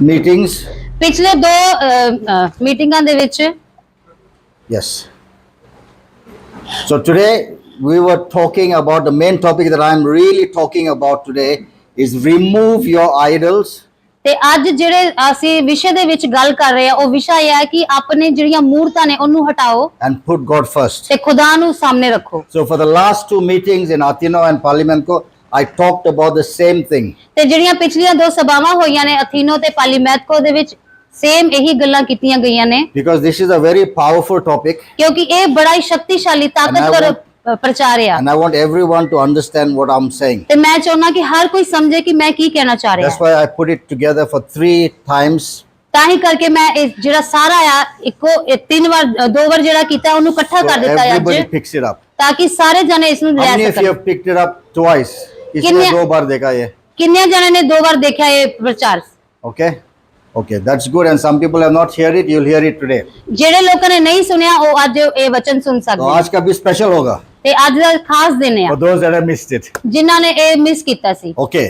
meetings. ਪਿਛਲੇ ਦੋ ਮੀਟਿੰਗਾਂ ਦੇ ਵਿੱਚ Yes. So today we were talking about the main topic that I'm really talking about today is remove your idols ਤੇ ਅੱਜ ਜਿਹੜੇ ਅਸੀਂ ਵਿਸ਼ੇ ਦੇ ਵਿੱਚ ਗੱਲ ਕਰ ਰਹੇ ਆ ਉਹ ਵਿਸ਼ਾ ਇਹ ਹੈ ਕਿ ਆਪਣੇ ਜਿਹੜੀਆਂ ਮੂਰਤਾਂ ਨੇ ਉਹਨੂੰ ਹਟਾਓ and put God first. ਤੇ ਖੁਦਾ ਨੂੰ ਸਾਹਮਣੇ ਰੱਖੋ। So for the last two meetings in Athino and Parliamenco, I talked about the same thing. ਤੇ ਜਿਹੜੀਆਂ ਪਿਛਲੀਆਂ ਦੋ ਸਭਾਵਾਂ ਹੋਈਆਂ ਨੇ ਅਥੀਨੋ ਤੇ ਪਾਲੀਮੈਥਕੋ ਦੇ ਵਿੱਚ ਸੇਮ ਇਹੀ ਗੱਲਾਂ ਕੀਤੀਆਂ ਗਈਆਂ ਨੇ Because this is a very powerful topic ਕਿਉਂਕਿ ਇਹ ਬੜਾ ਹੀ ਸ਼ਕਤੀਸ਼ਾਲੀ ਤਾਕਤਵਰ ਪ੍ਰਚਾਰ ਆ and I want everyone to understand what I'm saying. ਤੇ ਮੈਂ ਚਾਹੁੰਦਾ ਕਿ ਹਰ ਕੋਈ ਸਮਝੇ ਕਿ ਮੈਂ ਕੀ ਕਹਿਣਾ ਚਾਹ ਰਿਹਾ That's why I put it together for 3 times. ਤਾਂ ਹੀ ਕਰਕੇ ਮੈਂ ਇਹ ਜਿਹੜਾ ਸਾਰਾ ਆ ਦੋ ਵਾਰ ਜਿਹੜਾ ਕੀਤਾ ਉਹਨੂੰ ਇਕੱਠਾ So ਕਰ ਦਿੱਤਾ everybody ਅੱਜ picks it up. ਤਾਂ ਕਿ ਸਾਰੇ ਜਣੇ ਇਸ ਨੂੰ How many ਲੈ of you ਸਕਣ। have picked it up twice? किसी ने कितने- 2 बार देखा ये? ਕਿੰਨੇ ਜਣੇ ਨੇ ਦੋ ਵਾਰ ਦੇਖਿਆ ਇਹ ਪ੍ਰਚਾਰ? Okay? Okay, that's good. And some people have not heard it. You'll hear it today. ਜਿਹੜੇ ਲੋਕਾਂ ਨੇ ਨਹੀਂ ਸੁਣਿਆ ਉਹ ਅੱਜ ਇਹ ਵਚਨ ਸੁਣ तो ਸਕਦੇ आज का भी special होगा ਤੇ ਅੱਜ ਦਾ ਖਾਸ ਦਿਨ ਆ for those that have missed it. ਜਿਨ੍ਹਾਂ ਨੇ ਇਹ ਮਿਸ ਕੀਤਾ ਸੀ। Okay.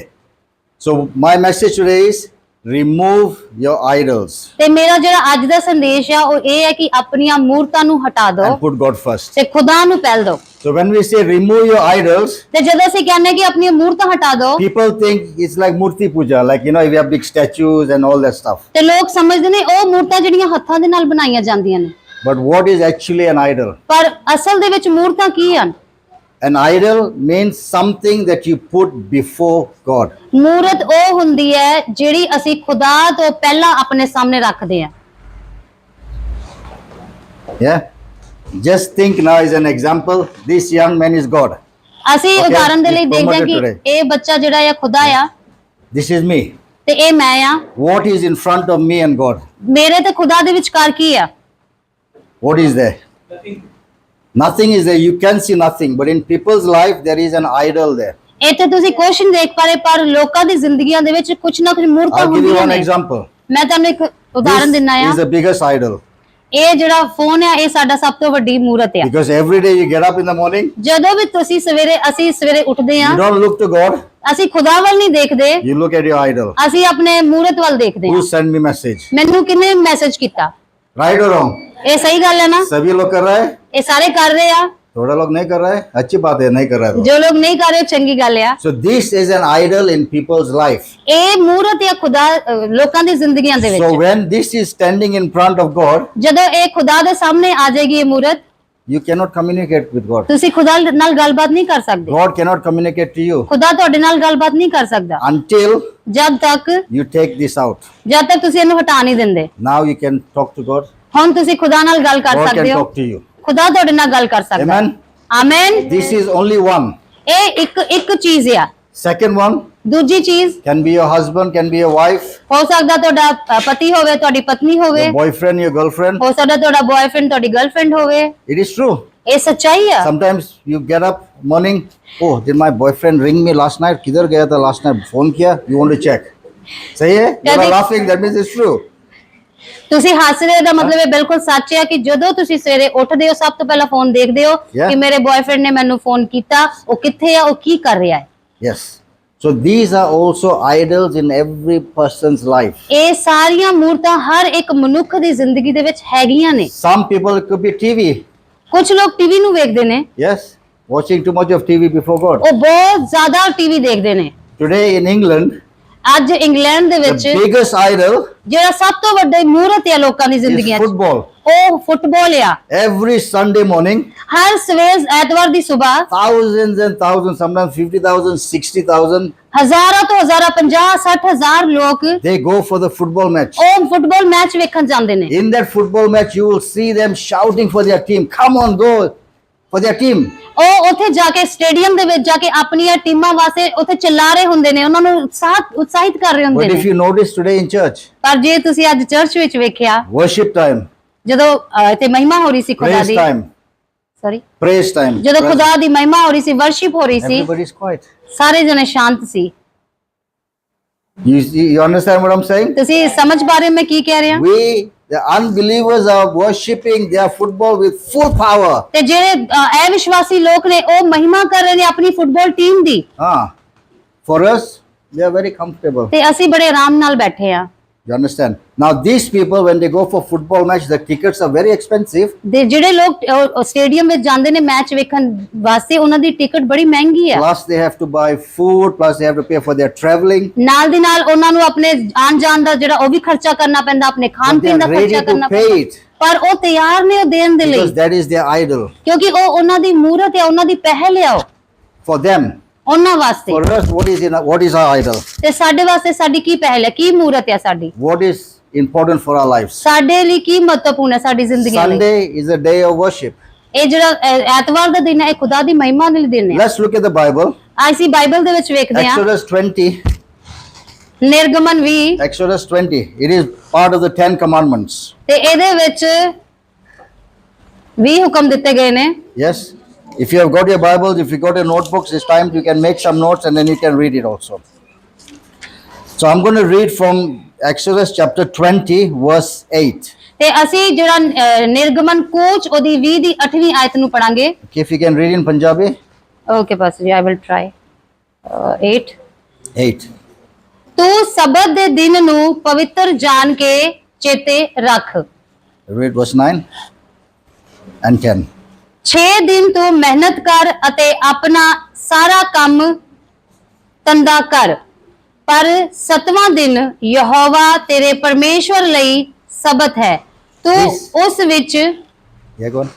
So my message today is remove your idols ਤੇ ਮੇਰਾ ਜਿਹੜਾ ਅੱਜ ਦਾ ਸੰਦੇਸ਼ ਆ ਉਹ ਇਹ ਹੈ ਕਿ ਆਪਣੀਆਂ ਮੂਰਤਾਂ ਨੂੰ ਹਟਾ ਦਿਓ and put God first. ਤੇ ਖੁਦਾ ਨੂੰ ਪਹਿਲ ਦਿਓ। So when we say remove your idols, ਤੇ ਜਦੋਂ ਅਸੀਂ ਕਹਿੰਦੇ ਕਿ ਆਪਣੀਆਂ ਮੂਰਤਾਂ ਹਟਾ ਦਿਓ people think it's like murti puja, like we have big statues and all that stuff. ਤੇ ਲੋਕ ਸਮਝਦੇ ਨੇ ਉਹ ਮੂਰਤਾਂ ਜਿਹੜੀਆਂ ਹੱਥਾਂ ਦੇ ਨਾਲ ਬਣਾਈਆਂ ਜਾਂਦੀਆਂ ਨੇ But what is actually an idol? ਪਰ ਅਸਲ ਦੇ ਵਿੱਚ ਮੂਰਤਾਂ ਕੀ ਹਨ? An idol means something that you put before God. ਮੂਰਤ ਉਹ ਹੁੰਦੀ ਹੈ ਜਿਹੜੀ ਅਸੀਂ ਖੁਦਾ ਤੋਂ ਪਹਿਲਾਂ ਆਪਣੇ ਸਾਹਮਣੇ ਰੱਖਦੇ ਹਾਂ। Yeah? Just think now as an example, this young man is God. ਅਸੀਂ Okay, ਉਦਾਹਰਨ ਦੇ ਲਈ it's ਦੇਖਦੇ ਹਾਂ promoted ਕਿ ਇਹ ਬੱਚਾ ਜਿਹੜਾ ਆ ਖੁਦਾ ਆ This is me. ਤੇ ਇਹ ਮੈਂ ਆ। What is in front of me and God? ਮੇਰੇ ਤੇ ਖੁਦਾ ਦੇ ਵਿਚਕਾਰ ਕੀ ਆ? What is there? Nothing is there. You can see nothing. But in people's life, there is an idol there. ਇੱਥੇ ਤੁਸੀਂ ਕੁਛ ਨਹੀਂ ਦੇਖ ਪਾ ਰਹੇ ਪਰ ਲੋਕਾਂ ਦੀ ਜ਼ਿੰਦਗੀਆਂ ਦੇ ਵਿੱਚ ਕੁਛ ਨਾ ਕੁਛ ਮੂਰਤਾਂ I'll give you ਹੁੰਦੀਆਂ one ਨੇ। example. ਮੈਂ ਤੁਹਾਨੂੰ ਇੱਕ ਉਦਾਹਰਨ ਦਿੰਨਾ ਆ। This is the biggest idol. ਇਹ ਜਿਹੜਾ ਫੋਨ ਆ ਇਹ ਸਾਡਾ ਸਭ ਤੋਂ ਵੱਡੀ ਮੂਰਤ ਆ। Because every day you get up in the morning, ਜਦੋਂ ਵੀ ਅਸੀਂ ਸਵੇਰੇ ਉੱਠਦੇ ਆ you don't look to God, ਅਸੀਂ ਖੁਦਾ ਵੱਲ ਨਹੀਂ ਦੇਖਦੇ you look at your idol. ਅਸੀਂ ਆਪਣੇ ਮੂਰਤ ਵੱਲ ਦੇਖਦੇ Who ਆ। sent me message? ਮੈਨੂੰ ਕਿੰਨੇ ਮੈਸੇਜ ਕੀਤਾ? Right or wrong? ਇਹ ਸਹੀ ਗੱਲ ਹੈ ਨਾ? सभी लोग कर रहा है? ਇਹ ਸਾਰੇ ਕਰ ਰਹੇ ਆ। थोड़ा लोग नहीं कर रहा है? अच्छी बात है, नहीं कर रहा है तो. ਜੋ ਲੋਕ ਨਹੀਂ ਕਰ ਰਹੇ ਚੰਗੀ ਗੱਲ ਆ। So this is an idol in people's life. ਇਹ ਮੂਰਤ ਆ ਖੁਦਾ ਲੋਕਾਂ ਦੀ ਜ਼ਿੰਦਗੀਆਂ ਦੇ So ਵਿੱਚ। when this is standing in front of God, ਜਦੋਂ ਇਹ ਖੁਦਾ ਦੇ ਸਾਹਮਣੇ ਆ ਜਾਏਗੀ ਇਹ ਮੂਰਤ you cannot communicate with God. ਤੁਸੀਂ ਖੁਦਾ ਨਾਲ ਗੱਲਬਾਤ ਨਹੀਂ ਕਰ ਸਕਦੇ। God cannot communicate to you ਖੁਦਾ ਤੁਹਾਡੇ ਨਾਲ ਗੱਲਬਾਤ ਨਹੀਂ ਕਰ ਸਕਦਾ until ਜਦ ਤੱਕ you take this out. ਤੁਸੀਂ ਇਹਨੂੰ ਹਟਾ ਨਹੀਂ ਦਿੰਦੇ। Now you can talk to God. ਹੁਣ ਤੁਸੀਂ ਖੁਦਾ ਨਾਲ ਗੱਲ ਕਰ God can ਸਕਦੇ ਹੋ। talk to you. ਖੁਦਾ ਤੁਹਾਡੇ ਨਾਲ ਗੱਲ ਕਰ ਸਕਦਾ। Amen. Amen. This is only one. ਇਹ ਇੱਕ ਚੀਜ਼ ਆ। Second one ਦੂਜੀ ਚੀਜ਼ can be your husband, can be your wife, ਹੋ ਸਕਦਾ ਤੁਹਾਡਾ ਪਤੀ ਹੋਵੇ ਤੁਹਾਡੀ ਪਤਨੀ ਹੋਵੇ your boyfriend, your girlfriend. ਹੋ ਸਕਦਾ ਤੁਹਾਡਾ ਬॉयਫ੍ਰੈਂਡ ਤੁਹਾਡੀ ਗਰਲਫ੍ਰੈਂਡ ਹੋਵੇ। It is true. ਇਹ ਸੱਚਾਈ ਆ। Sometimes you get up morning, oh, did my boyfriend ring me last night? किधर गया था last night? Phone किया? You want to check? सही है? You are laughing. That means it's true. ਤੁਸੀਂ ਹੱਸ ਰਹੇ ਹੋ ਦਾ ਮਤਲਬ ਇਹ ਬਿਲਕੁਲ ਸੱਚ ਹੈ ਕਿ ਜਦੋਂ ਤੁਸੀਂ ਸਵੇਰੇ ਉੱਠਦੇ ਹੋ ਸਭ ਤੋਂ ਪਹਿਲਾਂ ਫੋਨ ਦੇਖਦੇ ਹੋ Yeah. ਕਿ ਮੇਰੇ ਬॉयਫ੍ਰੈਂਡ ਨੇ ਮੈਨੂੰ ਫੋਨ ਕੀਤਾ, ਉਹ ਕਿੱਥੇ ਆ, ਉਹ ਕੀ ਕਰ ਰਿਹਾ ਹੈ। Yes. So these are also idols in every person's life. ਇਹ ਸਾਰੀਆਂ ਮੂਰਤਾਂ ਹਰ ਇੱਕ ਮਨੁੱਖ ਦੀ ਜ਼ਿੰਦਗੀ ਦੇ ਵਿੱਚ ਹੈਗੀਆਂ ਨੇ। Some people, it could be TV. ਕੁਝ ਲੋਕ ਟੀਵੀ ਨੂੰ ਵੇਖਦੇ ਨੇ। Yes. Watching too much of TV before God. ਉਹ ਬਹੁਤ ਜ਼ਿਆਦਾ ਟੀਵੀ ਦੇਖਦੇ ਨੇ। Today in England, ਅੱਜ ਇੰਗਲੈਂਡ ਦੇ ਵਿੱਚ the biggest idol ਜਿਹੜਾ ਸਭ ਤੋਂ ਵੱਡੀ ਮੂਰਤ ਹੈ ਲੋਕਾਂ ਦੀ is ਜ਼ਿੰਦਗੀਆਂ 'ਚ football. ਉਹ ਫੁੱਟਬਾਲ ਆ। Every Sunday morning, ਹਰ ਸਵੇਰ ਐਤਵਾਰ ਦੀ ਸਵੇਰ thousands and thousands, sometimes 50,000, 60,000, ਹਜ਼ਾਰਾਂ ਤੋਂ ਹਜ਼ਾਰਾਂ 50-60,000 ਲੋਕ they go for the football match. ਉਹ ਫੁੱਟਬਾਲ ਮੈਚ ਵੇਖਣ ਜਾਂਦੇ ਨੇ। In that football match, you will see them shouting for their team. Come on, go for their team. ਉਹ ਉੱਥੇ ਜਾ ਕੇ ਸਟੇਡੀਅਮ ਦੇ ਵਿੱਚ ਜਾ ਕੇ ਆਪਣੀਆਂ ਟੀਮਾਂ ਵਾਸਤੇ ਉੱਥੇ ਚਿল্লা ਰਹੇ ਹੁੰਦੇ ਨੇ, ਉਹਨਾਂ ਨੂੰ ਉਤਸ਼ਾਹਿਤ ਕਰ ਰਹੇ ਹੁੰਦੇ But if ਨੇ। you notice today in church, ਪਰ ਜੇ ਤੁਸੀਂ ਅੱਜ ਚਰਚ ਵਿੱਚ ਵੇਖਿਆ worship time, ਜਦੋਂ ਇੱਥੇ ਮਹਿਮਾ ਹੋ ਰਹੀ ਸੀ ਖੁਦਾ praise ਦੀ, time, ਸੌਰੀ praise time, ਜਦੋਂ ਖੁਦਾ ਦੀ ਮਹਿਮਾ ਹੋ ਰਹੀ ਸੀ, ਵਰਸ਼ਿਪ ਹੋ ਰਹੀ ਸੀ, everybody is quiet. ਸਾਰੇ ਜਣੇ ਸ਼ਾਂਤ ਸੀ। You understand what I'm saying? ਤੁਸੀਂ ਸਮਝ ਪਾ ਰਹੇ ਹੋ ਮੈਂ ਕੀ ਕਹਿ ਰਿਹਾ? The unbelievers are worshipping their football with full power. ਤੇ ਜਿਹੜੇ ਅਵਿਸ਼ਵਾਸੀ ਲੋਕ ਨੇ ਉਹ ਮਹਿਮਾ ਕਰ ਰਹੇ ਨੇ ਆਪਣੀ football team the. For us, we are very comfortable. ਤੇ ਅਸੀਂ ਬੜੇ ਆਰਾਮ ਨਾਲ ਬੈਠੇ ਆ। You understand? Now these people, when they go for football match, the tickets are very expensive. ਦੇ ਜਿਹੜੇ ਲੋਕ ਸਟੇਡੀਅਮ ਵਿੱਚ ਜਾਂਦੇ ਨੇ ਮੈਚ ਵੇਖਣ ਵਾਸਤੇ ਉਹਨਾਂ ਦੀ ਟਿਕਟ ਬੜੀ ਮਹਿੰਗੀ ਹੈ। Plus they have to buy food. Plus they have to pay for their traveling. ਨਾਲ ਦੀ ਨਾਲ ਉਹਨਾਂ ਨੂੰ ਆਪਣੇ ਆਉਣ ਜਾਣ ਦਾ ਜਿਹੜਾ ਉਹ ਵੀ ਖਰਚਾ ਕਰਨਾ ਪੈਂਦਾ, ਆਪਣੇ ਖਾਣ But they ਪੀਣ ਦਾ are ready ਖਰਚਾ to ਕਰਨਾ pay ਪੈਂਦਾ, it ਪਰ ਉਹ ਤਿਆਰ ਨੇ ਉਹ ਦੇਣ ਦੇ ਲਈ, because that is their idol. ਕਿਉਂਕਿ ਉਹ ਉਹਨਾਂ ਦੀ ਮੂਰਤ ਹੈ, ਉਹਨਾਂ ਦੀ ਪਹਿਲ ਹੈ ਉਹ For them. ਉਹਨਾਂ ਵਾਸਤੇ। For us, what is our idol? ਤੇ ਸਾਡੇ ਵਾਸਤੇ ਸਾਡੀ ਕੀ ਪਹਿਲ ਹੈ, ਕੀ ਮੂਰਤ ਹੈ ਸਾਡੀ, What is important for our lives? ਸਾਡੇ ਲਈ ਕੀ ਮਹੱਤਵਪੂਰਨ ਹੈ ਸਾਡੀ ਜ਼ਿੰਦਗੀ ਲਈ। Sunday is a day of worship. ਇਹ ਜਿਹੜਾ ਐਤਵਾਰ ਦਾ ਦਿਨ ਹੈ ਇਹ ਖੁਦਾ ਦੀ ਮਹਿਮਾ ਲਈ ਦਿਨ ਹੈ। Let's look at the Bible. ਅਸੀਂ ਬਾਈਬਲ ਦੇ ਵਿੱਚ ਵੇਖਦੇ ਹਾਂ Exodus 20. ਨਿਰਗਮਨ 20 Exodus 20. It is part of the 10 commandments. ਤੇ ਇਹਦੇ ਵਿੱਚ 20 ਹੁਕਮ ਦਿੱਤੇ ਗਏ ਨੇ। Yes. If you have got your Bibles, if you got your notebooks, it's time you can make some notes and then you can read it also. So I'm going to read from Exodus chapter 20, verse 8. ਤੇ ਅਸੀਂ ਜਿਹੜਾ ਨਿਰਗਮਨ coach ਉਹਦੀ 20 ਦੀ 8ਵੀਂ ਆਇਤ ਨੂੰ ਪੜਾਂਗੇ। Okay, if you can read in Punjabi. Okay pastor ਜੀ, I will try. 8 8. ਤੂੰ ਸਬਤ ਦੇ ਦਿਨ ਨੂੰ ਪਵਿੱਤਰ ਜਾਣ ਕੇ ਚੇਤੇ ਰੱਖ। Read verse 9 and 10. 6 ਦਿਨ ਤੂੰ ਮਿਹਨਤ ਕਰ ਅਤੇ ਆਪਣਾ ਸਾਰਾ ਕੰਮ ਧੰਦਾ ਕਰ, ਪਰ 7ਵਾਂ ਦਿਨ ਯਹੋਵਾ ਤੇਰੇ ਪਰਮੇਸ਼ਵਰ ਲਈ ਸਬਤ ਹੈ। ਤੂੰ ਉਸ ਵਿੱਚ Yeah, go on.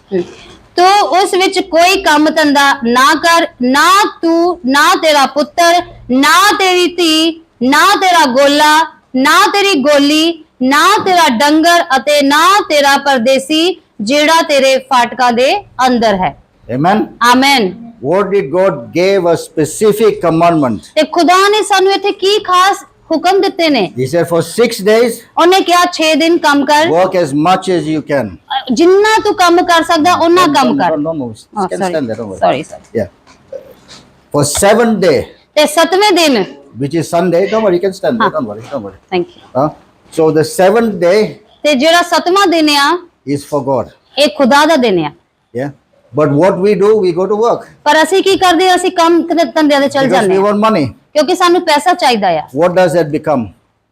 ਤੂੰ ਉਸ ਵਿੱਚ ਕੋਈ ਕੰਮ ਧੰਦਾ ਨਾ ਕਰ, ਨਾ ਤੂੰ, ਨਾ ਤੇਰਾ ਪੁੱਤਰ, ਨਾ ਤੇਰੀ ਧੀ, ਨਾ ਤੇਰਾ ਗੋਲਾ, ਨਾ ਤੇਰੀ ਗੋਲੀ, ਨਾ ਤੇਰਾ ਡੰਗਰ ਅਤੇ ਨਾ ਤੇਰਾ ਪਰਦੇਸੀ ਜਿਹੜਾ ਤੇਰੇ ਫਾਟਕਾਂ ਦੇ ਅੰਦਰ ਹੈ। Amen. Amen. What did God gave a specific commandment? ਤੇ ਖੁਦਾ ਨੇ ਸਾਨੂੰ ਇੱਥੇ ਕੀ ਖਾਸ ਹੁਕਮ ਦਿੱਤੇ ਨੇ? He said for 6 days, ਉਹਨੇ ਕਿਹਾ 6 ਦਿਨ ਕੰਮ ਕਰ, work as much as you can. ਜਿੰਨਾ ਤੂੰ ਕੰਮ ਕਰ ਸਕਦਾ ਉਹਨਾਂ ਕੰਮ ਕਰ। No, no. You can stand there, don't worry. Sorry. Yeah. For 7th day, ਤੇ 7ਵੇਂ ਦਿਨ, which is Sunday, don't worry, you can stand there, don't worry, don't worry. Thank you. Huh? So the 7th day ਤੇ ਜਿਹੜਾ 7ਵਾਂ ਦਿਨ ਆ is for God. ਇਹ ਖੁਦਾ ਦਾ ਦਿਨ ਆ। Yeah. But what we do, we go to work ਪਰ ਅਸੀਂ ਕੀ ਕਰਦੇ ਹਾਂ? ਅਸੀਂ ਕੰਮ ਧੰਦਿਆਂ ਤੇ ਚੱਲ because ਜਾਂਦੇ we ਹਾਂ want money. ਕਿਉਂਕਿ ਸਾਨੂੰ ਪੈਸਾ ਚਾਹੀਦਾ ਆ। What does that become?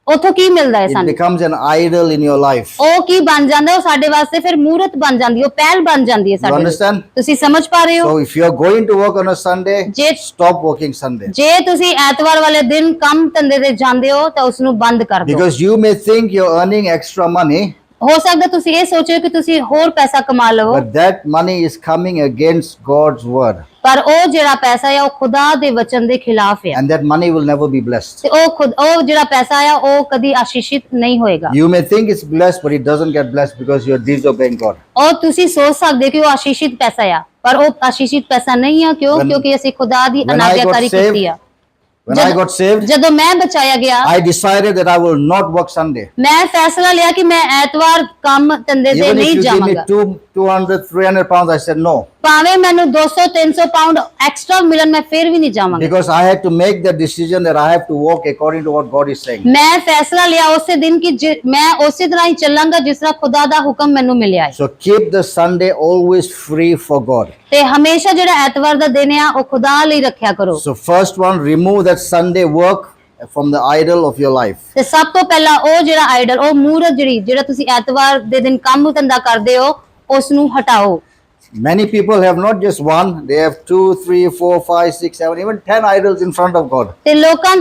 ਉਥੋਂ ਕੀ ਮਿਲਦਾ ਹੈ It ਸਾਨੂੰ? becomes an idol in your life. ਉਹ ਕੀ ਬਣ ਜਾਂਦਾ? ਉਹ ਸਾਡੇ ਵਾਸਤੇ ਫਿਰ ਮੂਰਤ ਬਣ ਜਾਂਦੀ ਹੈ, ਉਹ ਪਹਿਲ ਬਣ ਜਾਂਦੀ ਹੈ You ਸਾਡੇ ਲਈ। understand? ਤੁਸੀਂ ਸਮਝ ਪਾ ਰਹੇ ਹੋ? So if you are going to work on a Sunday, ਜੇ stop working Sunday. ਜੇ ਤੁਸੀਂ ਐਤਵਾਰ ਵਾਲੇ ਦਿਨ ਕੰਮ ਧੰਦੇ ਤੇ ਜਾਂਦੇ ਹੋ ਤਾਂ ਉਸ ਨੂੰ ਬੰਦ ਕਰ ਦਿਓ। Because you may think you're earning extra money, ਹੋ ਸਕਦਾ ਤੁਸੀਂ ਇਹ ਸੋਚੋ ਕਿ ਤੁਸੀਂ ਹੋਰ ਪੈਸਾ ਕਮਾ ਲਵੋ, but that money is coming against God's word. ਪਰ ਉਹ ਜਿਹੜਾ ਪੈਸਾ ਹੈ ਉਹ ਖੁਦਾ ਦੇ ਵਚਨ ਦੇ ਖਿਲਾਫ ਹੈ And that money will never be blessed. ਤੇ ਉਹ ਜਿਹੜਾ ਪੈਸਾ ਹੈ ਉਹ ਕਦੀ ਆਸ਼ੀਸ਼ਿਤ ਨਹੀਂ ਹੋਏਗਾ। You may think it's blessed, but it doesn't get blessed because you're disobeying God. ਉਹ ਤੁਸੀਂ ਸੋਚ ਸਕਦੇ ਕਿ ਉਹ ਆਸ਼ੀਸ਼ਿਤ ਪੈਸਾ ਆ, ਪਰ ਉਹ ਆਸ਼ੀਸ਼ਿਤ ਪੈਸਾ ਨਹੀਂ ਆ। ਕਿਉਂ? ਕਿਉਂਕਿ ਅਸੀਂ ਖੁਦਾ ਦੀ when I got ਅਨਾਗਿਆਕਾਰੀ saved, ਕੀਤੀ ਆ। When I got saved, ਜਦੋਂ ਮੈਂ ਬਚਾਇਆ ਗਿਆ, I decided that I will not work Sunday. ਮੈਂ ਫੈਸਲਾ ਲਿਆ ਕਿ ਮੈਂ ਐਤਵਾਰ ਕੰਮ ਧੰਦੇ ਤੇ Even if ਨਹੀਂ you give me ਜਾਵਾਂਗਾ। 200, 300 pounds, I said no. ਭਾਵੇਂ ਮੈਨੂੰ 200-300 ਪਾਉਂਡ ਐਕਸਟਰਾ ਮਿਲਣ, ਮੈਂ ਫਿਰ ਵੀ ਨਹੀਂ ਜਾਵਾਂਗਾ। Because I had to make the decision that I have to walk according to what God is saying. ਮੈਂ ਫੈਸਲਾ ਲਿਆ ਉਸੇ ਦਿਨ ਕਿ ਮੈਂ ਉਸੇ ਤਰ੍ਹਾਂ ਹੀ ਚੱਲਾਂਗਾ ਜਿਸ ਤਰ੍ਹਾਂ ਖੁਦਾ ਦਾ ਹੁਕਮ ਮੈਨੂੰ ਮਿਲਿਆ ਹੈ। So keep the Sunday always free for God. ਤੇ ਹਮੇਸ਼ਾ ਜਿਹੜਾ ਐਤਵਾਰ ਦਾ ਦਿਨ ਆ ਉਹ ਖੁਦਾ ਲਈ ਰੱਖਿਆ ਕਰੋ। So first one, remove that Sunday work from the idol of your life. ਤੇ ਸਭ ਤੋਂ ਪਹਿਲਾਂ ਉਹ ਜਿਹੜਾ ਆਈਡਲ, ਉਹ ਮੂਰਤ ਜਿਹੜਾ ਤੁਸੀਂ ਐਤਵਾਰ ਦੇ ਦਿਨ ਕੰਮ ਧੰਦਾ ਕਰਦੇ ਹੋ, ਉਸ ਨੂੰ ਹਟਾਓ। Many people have not just one, they have 2, 3, 4, 5, 6, 7, even 10 idols in front of God. ਤੇ ਲੋਕਾਂ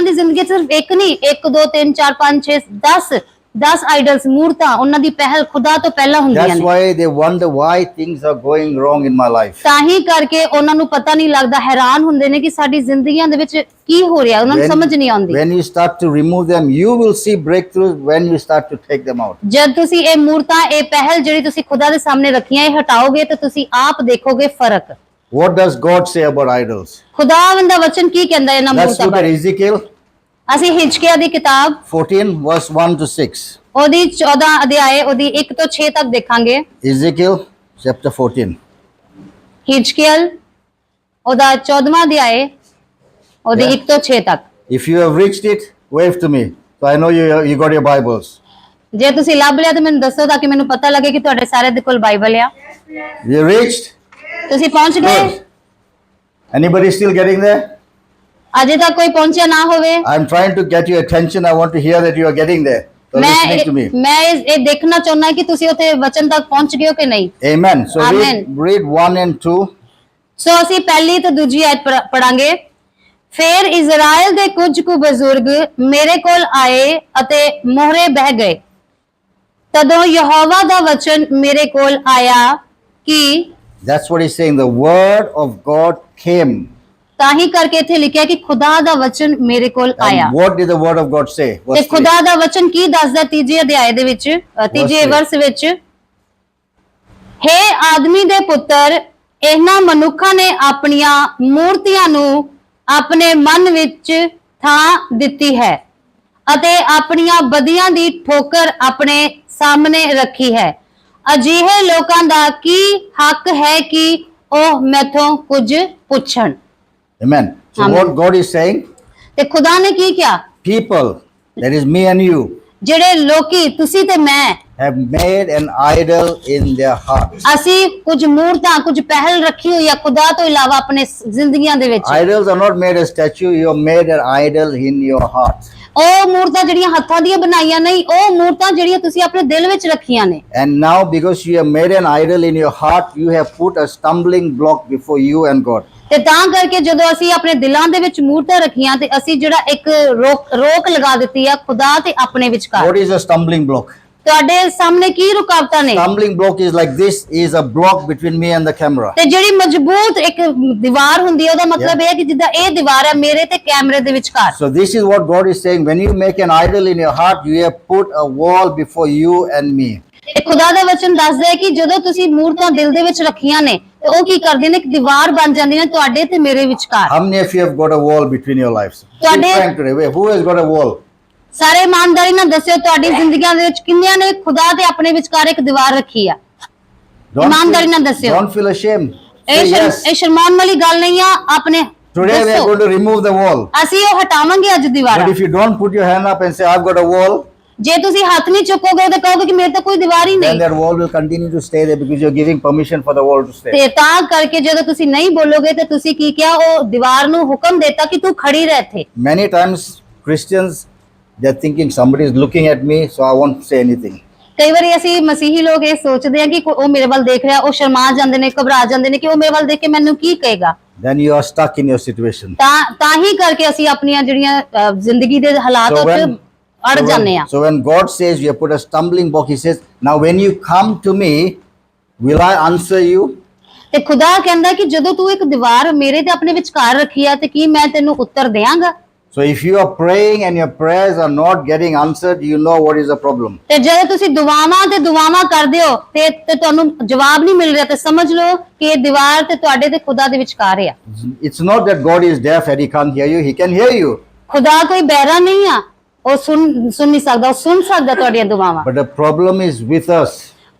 ਦੀ ਜ਼ਿੰਦਗੀ 'ਚ ਸਿਰਫ ਇੱਕ ਨਹੀਂ, 1 2 3 4 5 6 10 ਆਈਡਲਸ, ਮੂਰਤਾਂ, ਉਹਨਾਂ ਦੀ ਪਹਿਲ ਖੁਦਾ ਤੋਂ ਪਹਿਲਾਂ ਹੁੰਦੀਆਂ That's ਨੇ। why they wonder why things are going wrong in my life. ਤਾਂ ਹੀ ਕਰਕੇ ਉਹਨਾਂ ਨੂੰ ਪਤਾ ਨਹੀਂ ਲੱਗਦਾ, ਹੈਰਾਨ ਹੁੰਦੇ ਨੇ ਕਿ ਸਾਡੀ ਜ਼ਿੰਦਗੀਆਂ ਦੇ ਵਿੱਚ ਕੀ ਹੋ ਰਿਹਾ, ਉਹਨਾਂ ਨੂੰ ਸਮਝ ਨਹੀਂ ਆਉਂਦੀ। When you start to remove them, you will see breakthroughs when you start to take them out. ਜਦ ਤੁਸੀਂ ਇਹ ਮੂਰਤਾਂ, ਇਹ ਪਹਿਲ ਜਿਹੜੀ ਤੁਸੀਂ ਖੁਦਾ ਦੇ ਸਾਹਮਣੇ ਰੱਖੀਆਂ, ਇਹ ਹਟਾਓਗੇ ਤਾਂ ਤੁਸੀਂ ਆਪ ਦੇਖੋਗੇ ਫਰਕ। What does God say about idols? ਖੁਦਾਵੰਦ ਦਾ ਵਚਨ ਕੀ ਕਹਿੰਦਾ ਹੈ ਇਹਨਾਂ Let's ਮੂਰਤਾਂ look at ਬਾਰੇ? Ezekiel ਅਸੀਂ ਹਿਜਕੀਆ ਦੀ ਕਿਤਾਬ 14, verse 1 to 6. ਉਹਦੀ 14 ਅਧਿਆਏ ਉਹਦੀ 1 ਤੋਂ 6 ਤੱਕ ਦੇਖਾਂਗੇ। Ezekiel chapter 14. ਹਿਜਕੀਅਲ ਉਹਦਾ 14ਵਾਂ ਅਧਿਆਏ ਉਹਦੀ 1 ਤੋਂ 6 ਤੱਕ। If you have reached it, wave to me. So I know you got your Bibles. ਜੇ ਤੁਸੀਂ ਲੱਭ ਲਿਆ ਤਾਂ ਮੈਨੂੰ ਦੱਸੋ ਤਾਂ ਕਿ ਮੈਨੂੰ ਪਤਾ ਲੱਗੇ ਕਿ ਤੁਹਾਡੇ ਸਾਰਿਆਂ ਦੇ ਕੋਲ ਬਾਈਬਲ ਆ। You reached? ਤੁਸੀਂ ਪਹੁੰਚ ਗਏ? Good. Anybody still getting there? ਅਜੇ ਤੱਕ ਕੋਈ ਪਹੁੰਚਿਆ ਨਾ ਹੋਵੇ, I'm trying to get your attention. I want to hear that you are getting there. So listening to me. ਮੈਂ ਇਹ ਦੇਖਣਾ ਚਾਹੁੰਦਾ ਕਿ ਤੁਸੀਂ ਉੱਥੇ ਵਚਨ ਤੱਕ ਪਹੁੰਚ ਗਏ ਹੋ ਕਿ ਨਹੀਂ। Amen. So Amen. read 1 and 2. ਸੋ ਅਸੀਂ ਪਹਿਲੀ ਤੇ ਦੂਜੀ ਆਇਤ ਪੜਾਂਗੇ। ਫਿਰ ਇਜ਼ਰਾਈਲ ਦੇ ਕੁਝ ਕੁ ਬਜ਼ੁਰਗ ਮੇਰੇ ਕੋਲ ਆਏ ਅਤੇ ਮੋਹਰੇ ਬਹਿ ਗਏ। ਤਦੋਂ ਯਹੋਵਾ ਦਾ ਵਚਨ ਮੇਰੇ ਕੋਲ ਆਇਆ ਕਿ That's what he's saying. The word of God came. ਤਾਂ ਹੀ ਕਰਕੇ ਇੱਥੇ ਲਿਖਿਆ ਕਿ ਖੁਦਾ ਦਾ ਵਚਨ ਮੇਰੇ ਕੋਲ ਆਇਆ। And what did the word of God say? ਤੇ Verse 3. ਖੁਦਾ ਦਾ ਵਚਨ ਕੀ ਦੱਸਦਾ ਤੀਜੇ ਅਧਿਆਇ ਦੇ ਵਿੱਚ, ਤੀਜੇ three. ਵਰਸ ਵਿੱਚ, ਹੇ ਆਦਮੀ ਦੇ ਪੁੱਤਰ, ਇਹਨਾਂ ਮਨੁੱਖਾਂ ਨੇ ਆਪਣੀਆਂ ਮੂਰਤੀਆਂ ਨੂੰ ਆਪਣੇ ਮਨ ਵਿੱਚ ਥਾਂ ਦਿੱਤੀ ਹੈ ਅਤੇ ਆਪਣੀਆਂ ਬਦੀਆਂ ਦੀ ਠੋਕਰ ਆਪਣੇ ਸਾਹਮਣੇ ਰੱਖੀ ਹੈ। ਅਜਿਹੇ ਲੋਕਾਂ ਦਾ ਕੀ ਹੱਕ ਹੈ ਕਿ ਉਹ ਮੈਥੋਂ ਕੁਝ ਪੁੱਛਣ। Amen. So Amen. what God is saying, ਤੇ ਖੁਦਾ ਨੇ ਕੀ ਕਿਹਾ? people, that is me and you, ਜਿਹੜੇ ਲੋਕੀ ਤੁਸੀਂ ਤੇ ਮੈਂ, have made an idol in their hearts. ਅਸੀਂ ਕੁਝ ਮੂਰਤਾਂ, ਕੁਝ ਪਹਿਲ ਰੱਖੀ ਹੋਈ ਆ ਖੁਦਾ ਤੋਂ ਇਲਾਵਾ ਆਪਣੇ ਜ਼ਿੰਦਗੀਆਂ ਦੇ ਵਿੱਚ। Idols are not made a statue, you have made an idol in your heart. ਉਹ ਮੂਰਤਾਂ ਜਿਹੜੀਆਂ ਹੱਥਾਂ ਦੀਆਂ ਬਣਾਈਆਂ ਨਹੀਂ, ਉਹ ਮੂਰਤਾਂ ਜਿਹੜੀਆਂ ਤੁਸੀਂ ਆਪਣੇ ਦਿਲ ਵਿੱਚ ਰੱਖੀਆਂ ਨੇ। And now because you have made an idol in your heart, you have put a stumbling block before you and God. ਤੇ ਤਾਂ ਕਰਕੇ ਜਦੋਂ ਅਸੀਂ ਆਪਣੇ ਦਿਲਾਂ ਦੇ ਵਿੱਚ ਮੂਰਤਾਂ ਰੱਖੀਆਂ ਤੇ ਅਸੀਂ ਜਿਹੜਾ ਇੱਕ ਰੋਕ ਲਗਾ ਦਿੱਤੀ ਆ ਖੁਦਾ ਤੇ ਆਪਣੇ ਵਿਚਕਾਰ। What is a stumbling block? ਤੁਹਾਡੇ ਸਾਹਮਣੇ ਕੀ ਰੁਕਾਵਟਾਂ ਨੇ? Stumbling block is like this, is a block between me and the camera. ਤੇ ਜਿਹੜੀ ਮਜ਼ਬੂਤ ਇੱਕ ਦੀਵਾਰ ਹੁੰਦੀ ਹੈ, ਉਹਦਾ ਮਤਲਬ ਇਹ ਹੈ ਕਿ ਜਿੱਦਾਂ ਇਹ ਦੀਵਾਰ ਹੈ ਮੇਰੇ ਤੇ ਕੈਮਰੇ ਦੇ ਵਿਚਕਾਰ। So this is what God is saying. When you make an idol in your heart, you have put a wall before you and me. ਤੇ ਖੁਦਾ ਦਾ ਵਚਨ ਦੱਸਦਾ ਹੈ ਕਿ ਜਦੋਂ ਤੁਸੀਂ ਮੂਰਤਾਂ ਦਿਲ ਦੇ ਵਿੱਚ ਰੱਖੀਆਂ ਨੇ ਤੇ ਉਹ ਕੀ ਕਰਦੀਆਂ ਨੇ, ਇੱਕ ਦੀਵਾਰ ਬਣ ਜਾਂਦੀਆਂ ਨੇ ਤੁਹਾਡੇ ਤੇ ਮੇਰੇ ਵਿਚਕਾਰ। How many of you have got a wall between your lives? Be ਤੁਹਾਡੇ- frank today. Wait, who has got a wall? ਸਾਰੇ ਇਮਾਨਦਾਰੀ ਨਾਲ ਦੱਸਿਓ ਤੁਹਾਡੀ ਜ਼ਿੰਦਗੀਆਂ ਦੇ ਵਿੱਚ ਕਿੰਨਿਆਂ ਨੇ ਖੁਦਾ ਤੇ ਆਪਣੇ ਵਿਚਕਾਰ ਇੱਕ ਦੀਵਾਰ ਰੱਖੀ ਆ? ਇਮਾਨਦਾਰੀ ਨਾਲ ਦੱਸਿਓ। Don't feel ashamed. Say ਇਹ yes. ਇਹ ਸ਼ਰਮਾਉਣ ਵਾਲੀ ਗੱਲ ਨਹੀਂ ਆ। ਆਪਣੇ Today we are ਦੱਸੋ। going to remove the wall. ਅਸੀਂ ਉਹ ਹਟਾਵਾਂਗੇ ਅੱਜ ਦੀਵਾਰਾਂ। But if you don't put your hand up and say, I've got a wall, ਜੇ ਤੁਸੀਂ ਹੱਥ ਨਹੀਂ ਚੁੱਕੋਗੇ ਤੇ ਕਹੋਗੇ ਕਿ ਮੇਰੇ ਤਾਂ ਕੋਈ ਦੀਵਾਰ ਹੀ then ਨਹੀਂ, that wall will continue to stay there because you're giving permission for the wall to stay. ਤੇ ਤਾਂ ਕਰਕੇ ਜਦੋਂ ਤੁਸੀਂ ਨਹੀਂ ਬੋਲੋਗੇ ਤੇ ਤੁਸੀਂ ਕੀ ਕਿਹਾ, ਉਹ ਦੀਵਾਰ ਨੂੰ ਹੁਕਮ ਦਿੱਤਾ ਕਿ ਤੂੰ ਖੜੀ ਰਹਿ ਇੱਥੇ। Many times Christians, they're thinking somebody is looking at me, so I won't say anything. ਕਈ ਵਾਰੀ ਅਸੀਂ ਮਸੀਹੀ ਲੋਕ ਇਹ ਸੋਚਦੇ ਹਾਂ ਕਿ ਉਹ ਮੇਰੇ ਵੱਲ ਦੇਖ ਰਿਹਾ, ਉਹ ਸ਼ਰਮਾ ਜਾਂਦੇ ਨੇ, ਘਬਰਾ ਜਾਂਦੇ ਨੇ ਕਿ ਉਹ ਮੇਰੇ ਵੱਲ ਦੇਖ ਕੇ ਮੈਨੂੰ ਕੀ ਕਹੇਗਾ। Then you are stuck in your situation. ਤਾਂ ਹੀ ਕਰਕੇ ਅਸੀਂ ਆਪਣੀਆਂ ਜਿਹੜੀਆਂ ਜ਼ਿੰਦਗੀ ਦੇ ਹਾਲਾਤ ਉੱਤੇ ਅੜ ਜਾਂਦੇ ਆ। So when God says you have put a stumbling block, He says, now when you come to me, will I answer you? ਤੇ ਖੁਦਾ ਕਹਿੰਦਾ ਕਿ ਜਦੋਂ ਤੂੰ ਇੱਕ ਦੀਵਾਰ ਮੇਰੇ ਤੇ ਆਪਣੇ ਵਿਚਕਾਰ ਰੱਖੀ ਆ ਤੇ ਕੀ ਮੈਂ ਤੈਨੂੰ ਉੱਤਰ ਦਿਆਂਗਾ? So if you are praying and your prayers are not getting answered, you know what is the problem. ਤੇ ਜਦੋਂ ਤੁਸੀਂ ਦੁਆਵਾਂ ਕਰਦੇ ਹੋ ਤੇ ਤੁਹਾਨੂੰ ਜਵਾਬ ਨਹੀਂ ਮਿਲ ਰਿਹਾ ਤੇ ਸਮਝ ਲਓ ਕਿ ਇਹ ਦੀਵਾਰ ਤੇ ਤੁਹਾਡੇ ਤੇ ਖੁਦਾ ਦੇ ਵਿਚਕਾਰ ਆ। It's not that God is deaf and He can't hear you. He can hear you. ਖੁਦਾ ਕੋਈ ਬਹਿਰਾ ਨਹੀਂ ਆ, ਉਹ ਸੁਣ ਨਹੀਂ ਸਕਦਾ, ਉਹ ਸੁਣ ਸਕਦਾ ਤੁਹਾਡੀਆਂ ਦੁਆਵਾਂ। But the problem is with us.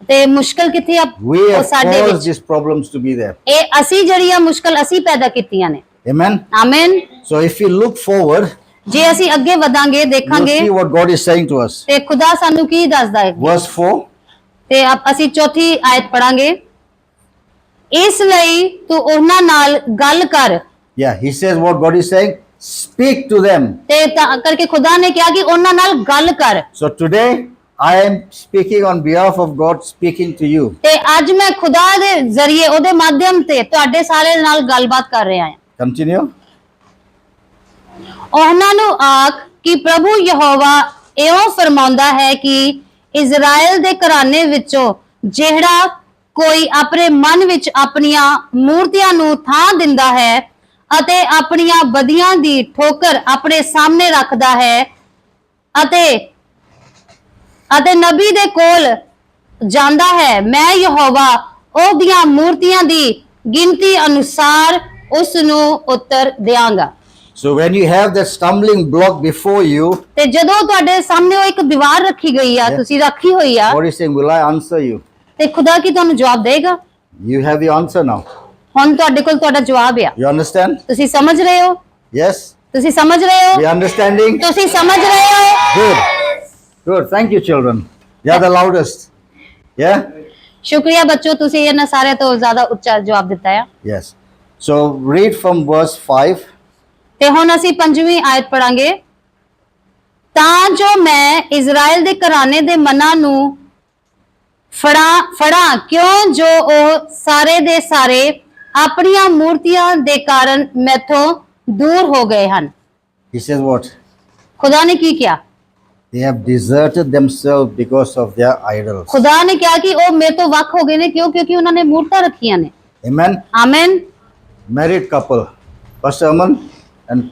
ਤੇ ਮੁਸ਼ਕਲ ਕਿੱਥੇ ਆ? We ਉਹ have ਸਾਡੇ caused ਵਿੱਚ। these problems to be there. ਇਹ ਅਸੀਂ ਜਿਹੜੀਆਂ ਮੁਸ਼ਕਲ ਅਸੀਂ ਪੈਦਾ ਕੀਤੀਆਂ ਨੇ। Amen. ਆਮੀਨ। So if we look forward, ਜੇ ਅਸੀਂ ਅੱਗੇ ਵਧਾਂਗੇ you'll ਦੇਖਾਂਗੇ see what God is saying to us. ਤੇ ਖੁਦਾ ਸਾਨੂੰ ਕੀ ਦੱਸਦਾ ਹੈ। Verse 4. ਤੇ ਅਸੀਂ ਚੌਥੀ ਆਇਤ ਪੜਾਂਗੇ। ਇਸ ਲਈ ਤੂੰ ਉਹਨਾਂ ਨਾਲ ਗੱਲ ਕਰ। Yeah, He says what God is saying. Speak to them. ਤੇ ਤਾਂ ਕਰਕੇ ਖੁਦਾ ਨੇ ਕਿਹਾ ਕਿ ਉਹਨਾਂ ਨਾਲ ਗੱਲ ਕਰ। So today I am speaking on behalf of God, speaking to you. ਤੇ ਅੱਜ ਮੈਂ ਖੁਦਾ ਦੇ ਜ਼ਰੀਏ ਉਹਦੇ ਮਾਧਿਅਮ ਤੇ ਤੁਹਾਡੇ ਸਾਰੇ ਨਾਲ ਗੱਲਬਾਤ ਕਰ ਰਿਹਾ ਹਾਂ। Continue. ਉਹਨਾਂ ਨੂੰ ਆਖ ਕਿ ਪ੍ਰਭੂ ਯਹੋਵਾ ਇਉਂ ਫਰਮਾਉਂਦਾ ਹੈ ਕਿ ਇਜ਼ਰਾਈਲ ਦੇ ਘਰਾਣੇ ਵਿੱਚੋਂ ਜਿਹੜਾ ਕੋਈ ਆਪਣੇ ਮਨ ਵਿੱਚ ਆਪਣੀਆਂ ਮੂਰਤੀਆਂ ਨੂੰ ਥਾਂ ਦਿੰਦਾ ਹੈ ਅਤੇ ਆਪਣੀਆਂ ਬਦੀਆਂ ਦੀ ਠੋਕਰ ਆਪਣੇ ਸਾਹਮਣੇ ਰੱਖਦਾ ਹੈ ਅਤੇ ਨਬੀ ਦੇ ਕੋਲ ਜਾਂਦਾ ਹੈ, ਮੈਂ ਯਹੋਵਾ ਉਹਦੀਆਂ ਮੂਰਤੀਆਂ ਦੀ ਗਿਣਤੀ ਅਨੁਸਾਰ ਉਸ ਨੂੰ ਉੱਤਰ ਦਿਆਂਗਾ। So when you have that stumbling block before you, ਤੇ ਜਦੋਂ ਤੁਹਾਡੇ ਸਾਹਮਣੇ ਉਹ ਇੱਕ ਦੀਵਾਰ ਰੱਖੀ ਗਈ ਆ, ਤੁਸੀਂ ਰੱਖੀ ਹੋਈ ਆ, God is saying, will I answer you? ਤੇ ਖੁਦਾ ਕੀ ਤੁਹਾਨੂੰ ਜਵਾਬ ਦੇਗਾ? You have the answer now. ਹੁਣ ਤੁਹਾਡੇ ਕੋਲ ਤੁਹਾਡਾ ਜਵਾਬ ਆ। You understand? ਤੁਸੀਂ ਸਮਝ ਰਹੇ ਹੋ? Yes? ਤੁਸੀਂ ਸਮਝ ਰਹੇ ਹੋ? We understanding? ਤੁਸੀਂ ਸਮਝ ਰਹੇ ਹੋ? Good. Good. Thank you, children. You are the loudest. Yeah? ਸ਼ੁਕਰੀਆ ਬੱਚੋ, ਤੁਸੀਂ ਇਹਨਾਂ ਸਾਰਿਆਂ ਤੋਂ ਜ਼ਿਆਦਾ ਉੱਚਾ ਜਵਾਬ ਦਿੱਤਾ ਆ। Yes. So read from verse 5. ਤੇ ਹੁਣ ਅਸੀਂ 5ਵੀਂ ਆਇਤ ਪੜਾਂਗੇ। ਤਾਂ ਜੋ ਮੈਂ ਇਜ਼ਰਾਈਲ ਦੇ ਘਰਾਣੇ ਦੇ ਮਨਾਂ ਨੂੰ ਫੜਾ ਕਿਉਂ ਜੋ ਉਹ ਸਾਰੇ ਦੇ ਸਾਰੇ ਆਪਣੀਆਂ ਮੂਰਤੀਆਂ ਦੇ ਕਾਰਨ ਮੈਥੋਂ ਦੂਰ ਹੋ ਗਏ ਹਨ। He says what? ਖੁਦਾ ਨੇ ਕੀ ਕਿਹਾ? They have deserted themselves because of their idols. ਖੁਦਾ ਨੇ ਕਿਹਾ ਕਿ ਉਹ ਮੇਰੇ ਤੋਂ ਵੱਖ ਹੋ ਗਏ ਨੇ ਕਿਉਂਕਿ ਉਹਨਾਂ ਨੇ ਮੂਰਤਾਂ ਰੱਖੀਆਂ ਨੇ। Amen. Amen. Married couple, Pastor Aman and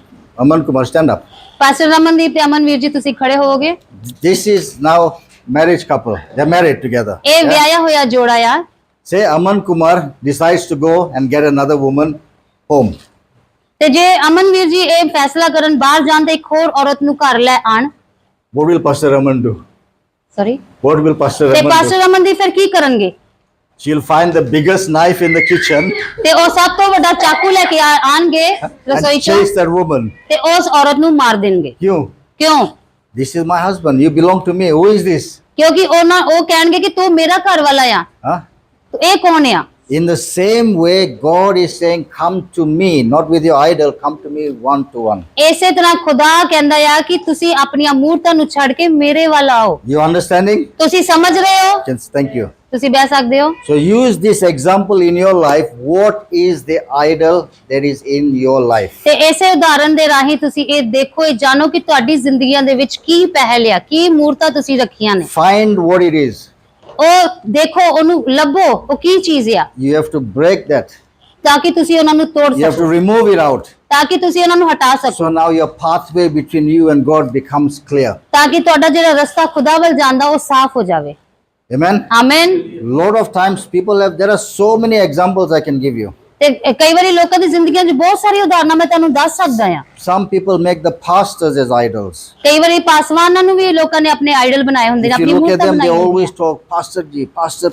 Aman Kumar, stand up. Pastor Ramandeep ਤੇ ਅਮਨਵੀਰ ਜੀ ਤੁਸੀਂ ਖੜੇ ਹੋਵੋਗੇ। This is now marriage couple. They're married together. ਇਹ Yeah? ਵਿਆਹਿਆ ਹੋਇਆ ਜੋੜਾ ਆ। Say Aman Kumar decides to go and get another woman home. ਤੇ ਜੇ ਅਮਨਵੀਰ ਜੀ ਇਹ ਫੈਸਲਾ ਕਰਨ ਬਾਹਰ ਜਾਣ ਤੇ ਇੱਕ ਹੋਰ ਔਰਤ ਨੂੰ ਘਰ ਲੈ ਆਣ, What will Pastor Aman do? Sorry, What will Pastor ਤੇ Aman do? ਪਾਸਟਰ ਰਮਨਦੀਪ ਫਿਰ ਕੀ ਕਰਨਗੇ? She'll find the biggest knife in the kitchen ਤੇ ਉਹ ਸਭ ਤੋਂ ਵੱਡਾ ਚਾਕੂ ਲੈ ਕੇ ਆਣਗੇ ਰਸੋਈ and ਚੋਂ chase that woman. ਤੇ ਉਸ ਔਰਤ ਨੂੰ ਮਾਰ ਦੇਣਗੇ। Kyun? ਕਿਉਂ? This is my husband. You belong to me. Who is this? ਕਿਉਂਕਿ ਉਹ ਕਹਿਣਗੇ ਕਿ ਤੂੰ ਮੇਰਾ ਘਰ ਵਾਲਾ ਆ, Huh? ਇਹ ਕੌਣ ਆ? In the same way, God is saying, come to me, not with your idol, come to me one to one. ਇਸੇ ਤਰ੍ਹਾਂ ਖੁਦਾ ਕਹਿੰਦਾ ਆ ਕਿ ਤੁਸੀਂ ਆਪਣੀਆਂ ਮੂਰਤਾਂ ਨੂੰ ਛੱਡ ਕੇ ਮੇਰੇ ਵੱਲ ਆਓ। You understanding? ਤੁਸੀਂ ਸਮਝ ਰਹੇ ਹੋ? Yes, thank you. ਤੁਸੀਂ ਬਹਿ ਸਕਦੇ ਹੋ। So use this example in your life. What is the idol that is in your life? ਤੇ ਇਸੇ ਉਦਾਹਰਣ ਦੇ ਰਾਹੀਂ ਤੁਸੀਂ ਇਹ ਦੇਖੋ, ਇਹ ਜਾਣੋ ਕਿ ਤੁਹਾਡੀ ਜ਼ਿੰਦਗੀਆਂ ਦੇ ਵਿੱਚ ਕੀ ਪਹਿਲ ਆ, ਕੀ ਮੂਰਤਾਂ ਤੁਸੀਂ ਰੱਖੀਆਂ ਨੇ। Find what it is. ਉਹ ਦੇਖੋ, ਉਹਨੂੰ ਲੱਭੋ, ਉਹ ਕੀ ਚੀਜ਼ ਆ, You have to break that. ਤਾਂ ਕਿ ਤੁਸੀਂ ਉਹਨਾਂ ਨੂੰ ਤੋੜ You have to ਸਕੋ, remove it out. ਤਾਂ ਕਿ ਤੁਸੀਂ ਉਹਨਾਂ ਨੂੰ ਹਟਾ ਸਕੋ, So now your pathway between you and God becomes clear. ਤਾਂ ਕਿ ਤੁਹਾਡਾ ਜਿਹੜਾ ਰਸਤਾ ਖੁਦਾ ਵੱਲ ਜਾਂਦਾ ਉਹ ਸਾਫ਼ ਹੋ ਜਾਵੇ। Amen? Amen. Lot of times people have, there are so many examples I can give you. ਤੇ ਕਈ ਵਾਰੀ ਲੋਕਾਂ ਦੀ ਜ਼ਿੰਦਗੀਆਂ 'ਚ ਬਹੁਤ ਸਾਰੀਆਂ ਉਦਾਹਰਨਾਂ ਮੈਂ ਤੁਹਾਨੂੰ ਦੱਸ ਸਕਦਾ ਆ। Some people make the pastors as idols. ਕਈ ਵਾਰੀ ਪਾਸਵਾਨਾਂ ਨੂੰ ਵੀ ਲੋਕਾਂ ਨੇ ਆਪਣੇ ਆਈਡਲ ਬਣਾਏ ਹੁੰਦੇ ਨੇ, If you ਆਪਣੀ look at ਮੂਰਤਾਂ them, they ਬਣਾਈਆਂ ਹੁੰਦੀਆਂ। always talk, Pastor Ji, Pastor,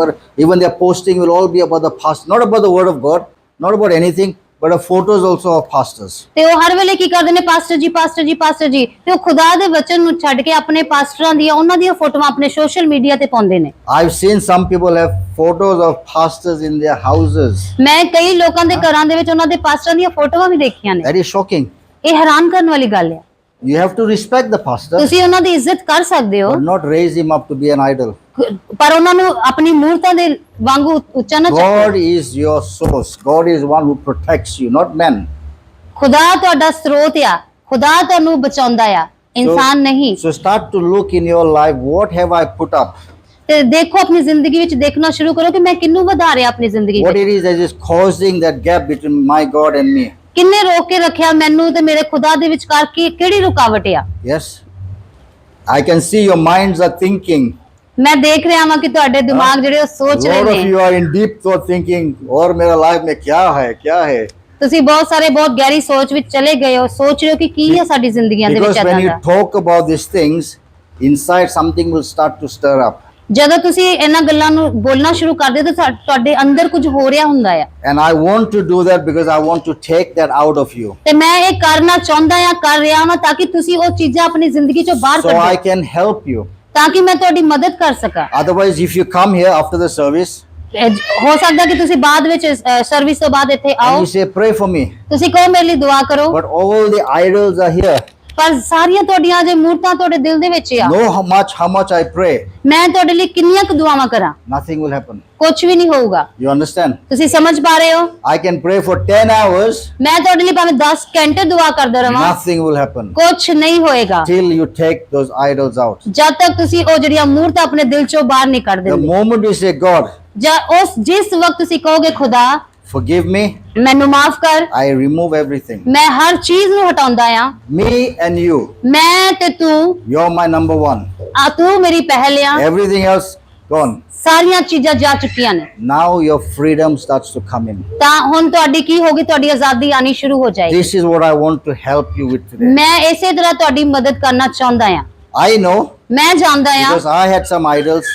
but even their posting will all be about the pastor, not about the word of God, not about anything, but of photos also of pastors. ਤੇ ਉਹ ਹਰ ਵੇਲੇ ਕੀ ਕਰਦੇ ਨੇ? Pastor ਜੀ, pastor ਜੀ, pastor ਜੀ। ਤੇ ਉਹ ਖੁਦਾ ਦੇ ਵਚਨ ਨੂੰ ਛੱਡ ਕੇ ਆਪਣੇ ਪਾਸਟਰਾਂ ਦੀਆਂ, ਉਹਨਾਂ ਦੀਆਂ ਫੋਟੋਆਂ ਆਪਣੇ ਸੋਸ਼ਲ ਮੀਡੀਆ ਤੇ ਪਾਉਂਦੇ ਨੇ। I've seen some people have photos of pastors in their houses. ਮੈਂ ਕਈ ਲੋਕਾਂ ਦੇ ਘਰਾਂ ਦੇ ਵਿੱਚ ਉਹਨਾਂ ਦੇ ਪਾਸਟਰਾਂ ਦੀਆਂ ਫੋਟੋਆਂ ਵੀ ਦੇਖੀਆਂ ਨੇ। That is shocking. ਇਹ ਹੈਰਾਨ ਕਰਨ ਵਾਲੀ ਗੱਲ ਹੈ। You have to respect the pastor, ਤੁਸੀਂ ਉਹਨਾਂ ਦੀ ਇੱਜ਼ਤ ਕਰ ਸਕਦੇ ਹੋ, but not raise him up to be an idol. ਪਰ ਉਹਨਾਂ ਨੂੰ ਆਪਣੀ ਮੂਰਤਾਂ ਦੇ ਵਾਂਗੂ ਉੱਚਾ ਨਾ ਚੱਕੋ। God is your source. God is one who protects you, not men. ਖੁਦਾ ਤੁਹਾਡਾ ਸਰੋਤ ਆ, ਖੁਦਾ ਤੁਹਾਨੂੰ ਬਚਾਉਂਦਾ ਆ, ਇਨਸਾਨ ਨਹੀਂ। So start to look in your life, what have I put up? ਤੇ ਦੇਖੋ, ਆਪਣੀ ਜ਼ਿੰਦਗੀ ਵਿੱਚ ਦੇਖਣਾ ਸ਼ੁਰੂ ਕਰੋ ਕਿ ਮੈਂ ਕਿਹਨੂੰ ਵਧਾ ਰਿਹਾ ਆਪਣੀ ਜ਼ਿੰਦਗੀ What ਵਿੱਚ, it is that is causing that gap between my God and me. ਕਿੰਨੇ ਰੋਕ ਕੇ ਰੱਖਿਆ ਮੈਨੂੰ ਤੇ ਮੇਰੇ ਖੁਦਾ ਦੇ ਵਿਚਕਾਰ, ਕਿਹੜੀ ਰੁਕਾਵਟ ਆ। Yes? I can see your minds are thinking. ਮੈਂ ਦੇਖ ਰਿਹਾ ਹਾਂ ਕਿ ਤੁਹਾਡੇ ਦਿਮਾਗ ਜਿਹੜੇ ਉਹ ਸੋਚ ਰਹੇ Lot of ਨੇ। you are in deep thought thinking, और मेरा life में क्या है? ਤੁਸੀਂ ਬਹੁਤ ਸਾਰੇ ਬਹੁਤ ਗਹਿਰੀ ਸੋਚ ਵਿੱਚ ਚਲੇ ਗਏ ਹੋ, ਸੋਚ ਰਹੇ ਹੋ ਕਿ ਕੀ ਹੈ ਸਾਡੀ ਜ਼ਿੰਦਗੀਆਂ ਦੇ ਵਿੱਚ Because when ਏਦਾਂ you the. talk about these things, inside something will start to stir up. ਜਦੋਂ ਤੁਸੀਂ ਇਹਨਾਂ ਗੱਲਾਂ ਨੂੰ ਬੋਲਣਾ ਸ਼ੁਰੂ ਕਰਦੇ ਹੋ ਤਾਂ ਤੁਹਾਡੇ ਅੰਦਰ ਕੁਝ ਹੋ ਰਿਹਾ ਹੁੰਦਾ ਆ। And I want to do that because I want to take that out of you. ਤੇ ਮੈਂ ਇਹ ਕਰਨਾ ਚਾਹੁੰਦਾ ਆ, ਕਰ ਰਿਹਾ ਹਾਂ, ਤਾਂ ਕਿ ਤੁਸੀਂ ਉਹ ਚੀਜ਼ਾਂ ਆਪਣੀ ਜ਼ਿੰਦਗੀ ਚੋਂ ਬਾਹਰ So I ਕੱਢੋ, can help you. ਤਾਂ ਕਿ ਮੈਂ ਤੁਹਾਡੀ ਮਦਦ ਕਰ ਸਕਾਂ। Otherwise, if you come here after the service ਹੋ ਸਕਦਾ ਕਿ ਤੁਸੀਂ ਬਾਅਦ ਵਿੱਚ ਸਰਵਿਸ ਤੋਂ ਬਾਅਦ ਇੱਥੇ and ਆਓ, you say, pray for me, ਤੁਸੀਂ ਕਹੋ ਮੇਰੇ ਲਈ ਦੁਆ ਕਰੋ, but all the idols are here. ਪਰ ਸਾਰੀਆਂ ਤੁਹਾਡੀਆਂ ਜੇ ਮੂਰਤਾਂ ਤੁਹਾਡੇ ਦਿਲ ਦੇ ਵਿੱਚ ਆ, Know how much I pray, ਮੈਂ ਤੁਹਾਡੇ ਲਈ ਕਿੰਨੀਆਂ ਕੁ ਦੁਆਵਾਂ ਕਰਾਂ, nothing will happen. ਕੁਝ ਵੀ ਨਹੀਂ ਹੋਊਗਾ। You understand? ਤੁਸੀਂ ਸਮਝ ਪਾ ਰਹੇ ਹੋ? I can pray for 10 hours, ਮੈਂ ਤੁਹਾਡੇ ਲਈ ਭਾਵੇਂ 10 ਘੰਟੇ ਦੁਆ ਕਰਦਾ ਰਵਾਂ, nothing will happen ਕੁਝ ਨਹੀਂ ਹੋਏਗਾ till you take those idols out. ਜਦ ਤੱਕ ਤੁਸੀਂ ਉਹ ਜਿਹੜੀਆਂ ਮੂਰਤਾਂ ਆਪਣੇ ਦਿਲ ਚੋਂ ਬਾਹਰ ਨਹੀਂ ਕੱਢ The ਦਿੰਦੇ। moment you say, God, ਜਿਸ ਵਕਤ ਤੁਸੀਂ ਕਹੋਗੇ ਖੁਦਾ forgive me, ਮੈਨੂੰ ਮਾਫ ਕਰ, I remove everything. ਮੈਂ ਹਰ ਚੀਜ਼ ਨੂੰ ਹਟਾਉਂਦਾ ਆ, Me and you, ਮੈਂ ਤੇ ਤੂੰ, you're my number one. ਤੂੰ ਮੇਰੀ ਪਹਿਲ ਆ, Everything else gone. ਸਾਰੀਆਂ ਚੀਜ਼ਾਂ ਜਾ ਚੁੱਕੀਆਂ ਨੇ। Now your freedom starts to come in. ਤਾਂ ਹੁਣ ਤੁਹਾਡੀ ਕੀ ਹੋਗੀ? ਤੁਹਾਡੀ ਆਜ਼ਾਦੀ ਆਣੀ ਸ਼ੁਰੂ ਹੋ ਜਾਏਗੀ। This is what I want to help you with today. ਮੈਂ ਇਸੇ ਤਰ੍ਹਾਂ ਤੁਹਾਡੀ ਮਦਦ ਕਰਨਾ ਚਾਹੁੰਦਾ ਆ। I know ਮੈਂ ਜਾਣਦਾ ਆ, because I had some idols.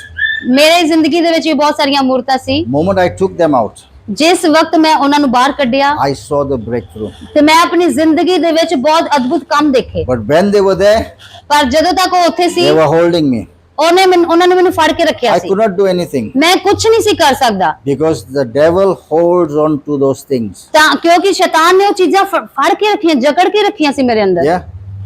ਮੇਰੀ ਜ਼ਿੰਦਗੀ ਦੇ ਵਿੱਚ ਵੀ ਬਹੁਤ ਸਾਰੀਆਂ ਮੂਰਤਾਂ ਸੀ। Moment I took them out, ਜਿਸ ਵਕਤ ਮੈਂ ਉਹਨਾਂ ਨੂੰ ਬਾਹਰ ਕੱਢਿਆ I saw the breakthrough. ਤੇ ਮੈਂ ਆਪਣੀ ਜ਼ਿੰਦਗੀ ਦੇ ਵਿੱਚ ਬਹੁਤ ਅਦਭੁਤ ਕੰਮ ਦੇਖੇ, But when they were there, ਪਰ ਜਦੋਂ ਤੱਕ ਉਹ ਉੱਥੇ ਸੀ they were holding me. ਉਹਨਾਂ ਨੇ ਮੈਨੂੰ ਫੜ ਕੇ ਰੱਖਿਆ I C, could not do anything ਮੈਂ ਕੁਝ ਨਹੀਂ ਸੀ ਕਰ ਸਕਦਾ, because the devil holds on to those things. ਤਾਂ ਕਿਉਂਕਿ ਸ਼ੈਤਾਨ ਨੇ ਉਹ ਚੀਜ਼ਾਂ ਫੜ ਕੇ ਰੱਖੀਆਂ, ਜਕੜ ਕੇ ਰੱਖੀਆਂ ਸੀ ਮੇਰੇ ਅੰਦਰ। Yeah.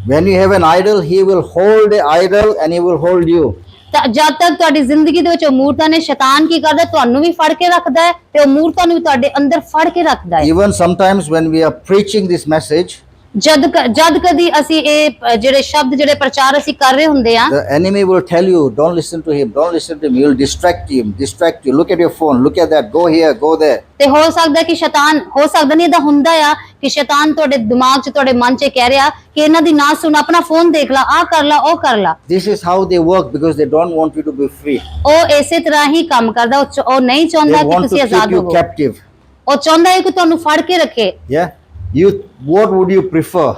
When you have an idol, he will hold the idol and he will hold you. ਤਾਂ ਜਦ ਤੱਕ ਤੁਹਾਡੀ ਜ਼ਿੰਦਗੀ ਦੇ ਵਿੱਚ ਉਹ ਮੂਰਤਾਂ ਨੇ, ਸ਼ੈਤਾਨ ਕੀ ਕਰਦਾ, ਤੁਹਾਨੂੰ ਵੀ ਫੜ ਕੇ ਰੱਖਦਾ ਹੈ ਤੇ ਉਹ ਮੂਰਤਾਂ ਨੂੰ ਵੀ ਤੁਹਾਡੇ ਅੰਦਰ ਫੜ ਕੇ ਰੱਖਦਾ ਹੈ। Even sometimes when we are preaching this message, ਜਦ ਕਦੀ ਅਸੀਂ ਇਹ ਜਿਹੜੇ ਸ਼ਬਦ, ਜਿਹੜੇ ਪ੍ਰਚਾਰ ਅਸੀਂ ਕਰ ਰਹੇ ਹੁੰਦੇ ਆ, the enemy will tell you, don't listen to him, don't listen to him. He will distract you. Look at your phone, look at that, go here, go there. ਤੇ ਹੋ ਸਕਦਾ ਕਿ ਸ਼ੈਤਾਨ, ਹੋ ਸਕਦਾ ਨਹੀਂ ਇਹਦਾ ਹੁੰਦਾ ਆ ਕਿ ਸ਼ੈਤਾਨ ਤੁਹਾਡੇ ਦਿਮਾਗ 'ਚ, ਤੁਹਾਡੇ ਮਨ 'ਚ ਕਹਿ ਰਿਹਾ ਕਿ ਇਹਨਾਂ ਦੀ ਨਾ ਸੁਣ, ਆਪਣਾ ਫੋਨ ਦੇਖ ਲਾ, ਆਹ ਕਰ ਲਾ, ਉਹ ਕਰ ਲਾ। This is how they work because they don't want you to be free. ਉਹ ਇਸੇ ਤਰ੍ਹਾਂ ਹੀ ਕੰਮ ਕਰਦਾ, ਉਹ ਨਹੀਂ ਚਾਹੁੰਦਾ They ਕਿ want to ਤੁਸੀਂ keep ਆਜ਼ਾਦ you ਹੋਵੋ, captive. ਉਹ ਚਾਹੁੰਦਾ ਹੈ ਕਿ ਤੁਹਾਨੂੰ ਫੜ ਕੇ ਰੱਖੇ। Yeah. What would you prefer?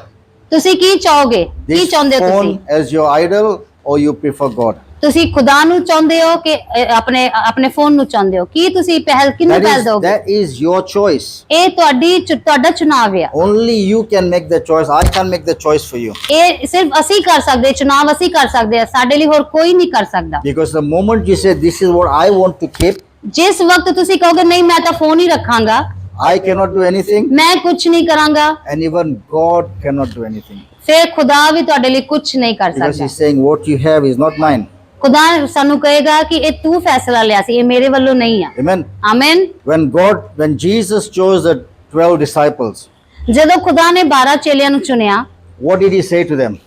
ਤੁਸੀਂ ਕੀ ਚਾਹੋਗੇ, ਕੀ This ਚਾਹੁੰਦੇ ਹੋ ਤੁਸੀਂ? phone as your idol or you prefer God? ਤੁਸੀਂ ਖੁਦਾ ਨੂੰ ਚਾਹੁੰਦੇ ਹੋ ਕਿ ਆਪਣੇ ਫੋਨ ਨੂੰ ਚਾਹੁੰਦੇ ਹੋ? ਕੀ ਤੁਸੀਂ ਕਿਹਨੂੰ ਪਹਿਲ ਦੋਗੇ? That is your choice. ਇਹ ਤੁਹਾਡਾ ਚੁਣਾਵ ਹੈ। Only you can make the choice. I can't make the choice for you. ਇਹ ਸਿਰਫ ਅਸੀਂ ਕਰ ਸਕਦੇ, ਚੁਣਾਵ ਅਸੀਂ ਕਰ ਸਕਦੇ ਹਾਂ, ਸਾਡੇ ਲਈ ਹੋਰ ਕੋਈ ਨਹੀਂ ਕਰ ਸਕਦਾ। Because the moment you say this is what I want to keep, ਜਿਸ ਵਕਤ ਤੁਸੀਂ ਕਹੋਗੇ ਨਹੀਂ ਮੈਂ ਤਾਂ ਫੋਨ ਹੀ ਰੱਖਾਂਗਾ, I cannot do anything, ਮੈਂ ਕੁਝ ਨਹੀਂ ਕਰਾਂਗਾ, and even God cannot do anything. ਫਿਰ ਖੁਦਾ ਵੀ ਤੁਹਾਡੇ ਲਈ ਕੁਝ ਨਹੀਂ ਕਰ Because ਸਕਦਾ। He's saying what you have is not mine. ਖੁਦਾ ਸਾਨੂੰ ਕਹੇਗਾ ਕਿ ਇਹ ਤੂੰ ਫੈਸਲਾ ਲਿਆ ਸੀ, ਇਹ ਮੇਰੇ ਵੱਲੋਂ ਨਹੀਂ ਆ। Amen. ਆਮੀਨ। When Jesus chose the 12 disciples, ਜਦੋਂ ਖੁਦਾ ਨੇ 12 ਚੇਲਿਆਂ ਨੂੰ ਚੁਣਿਆ, what did He say to them?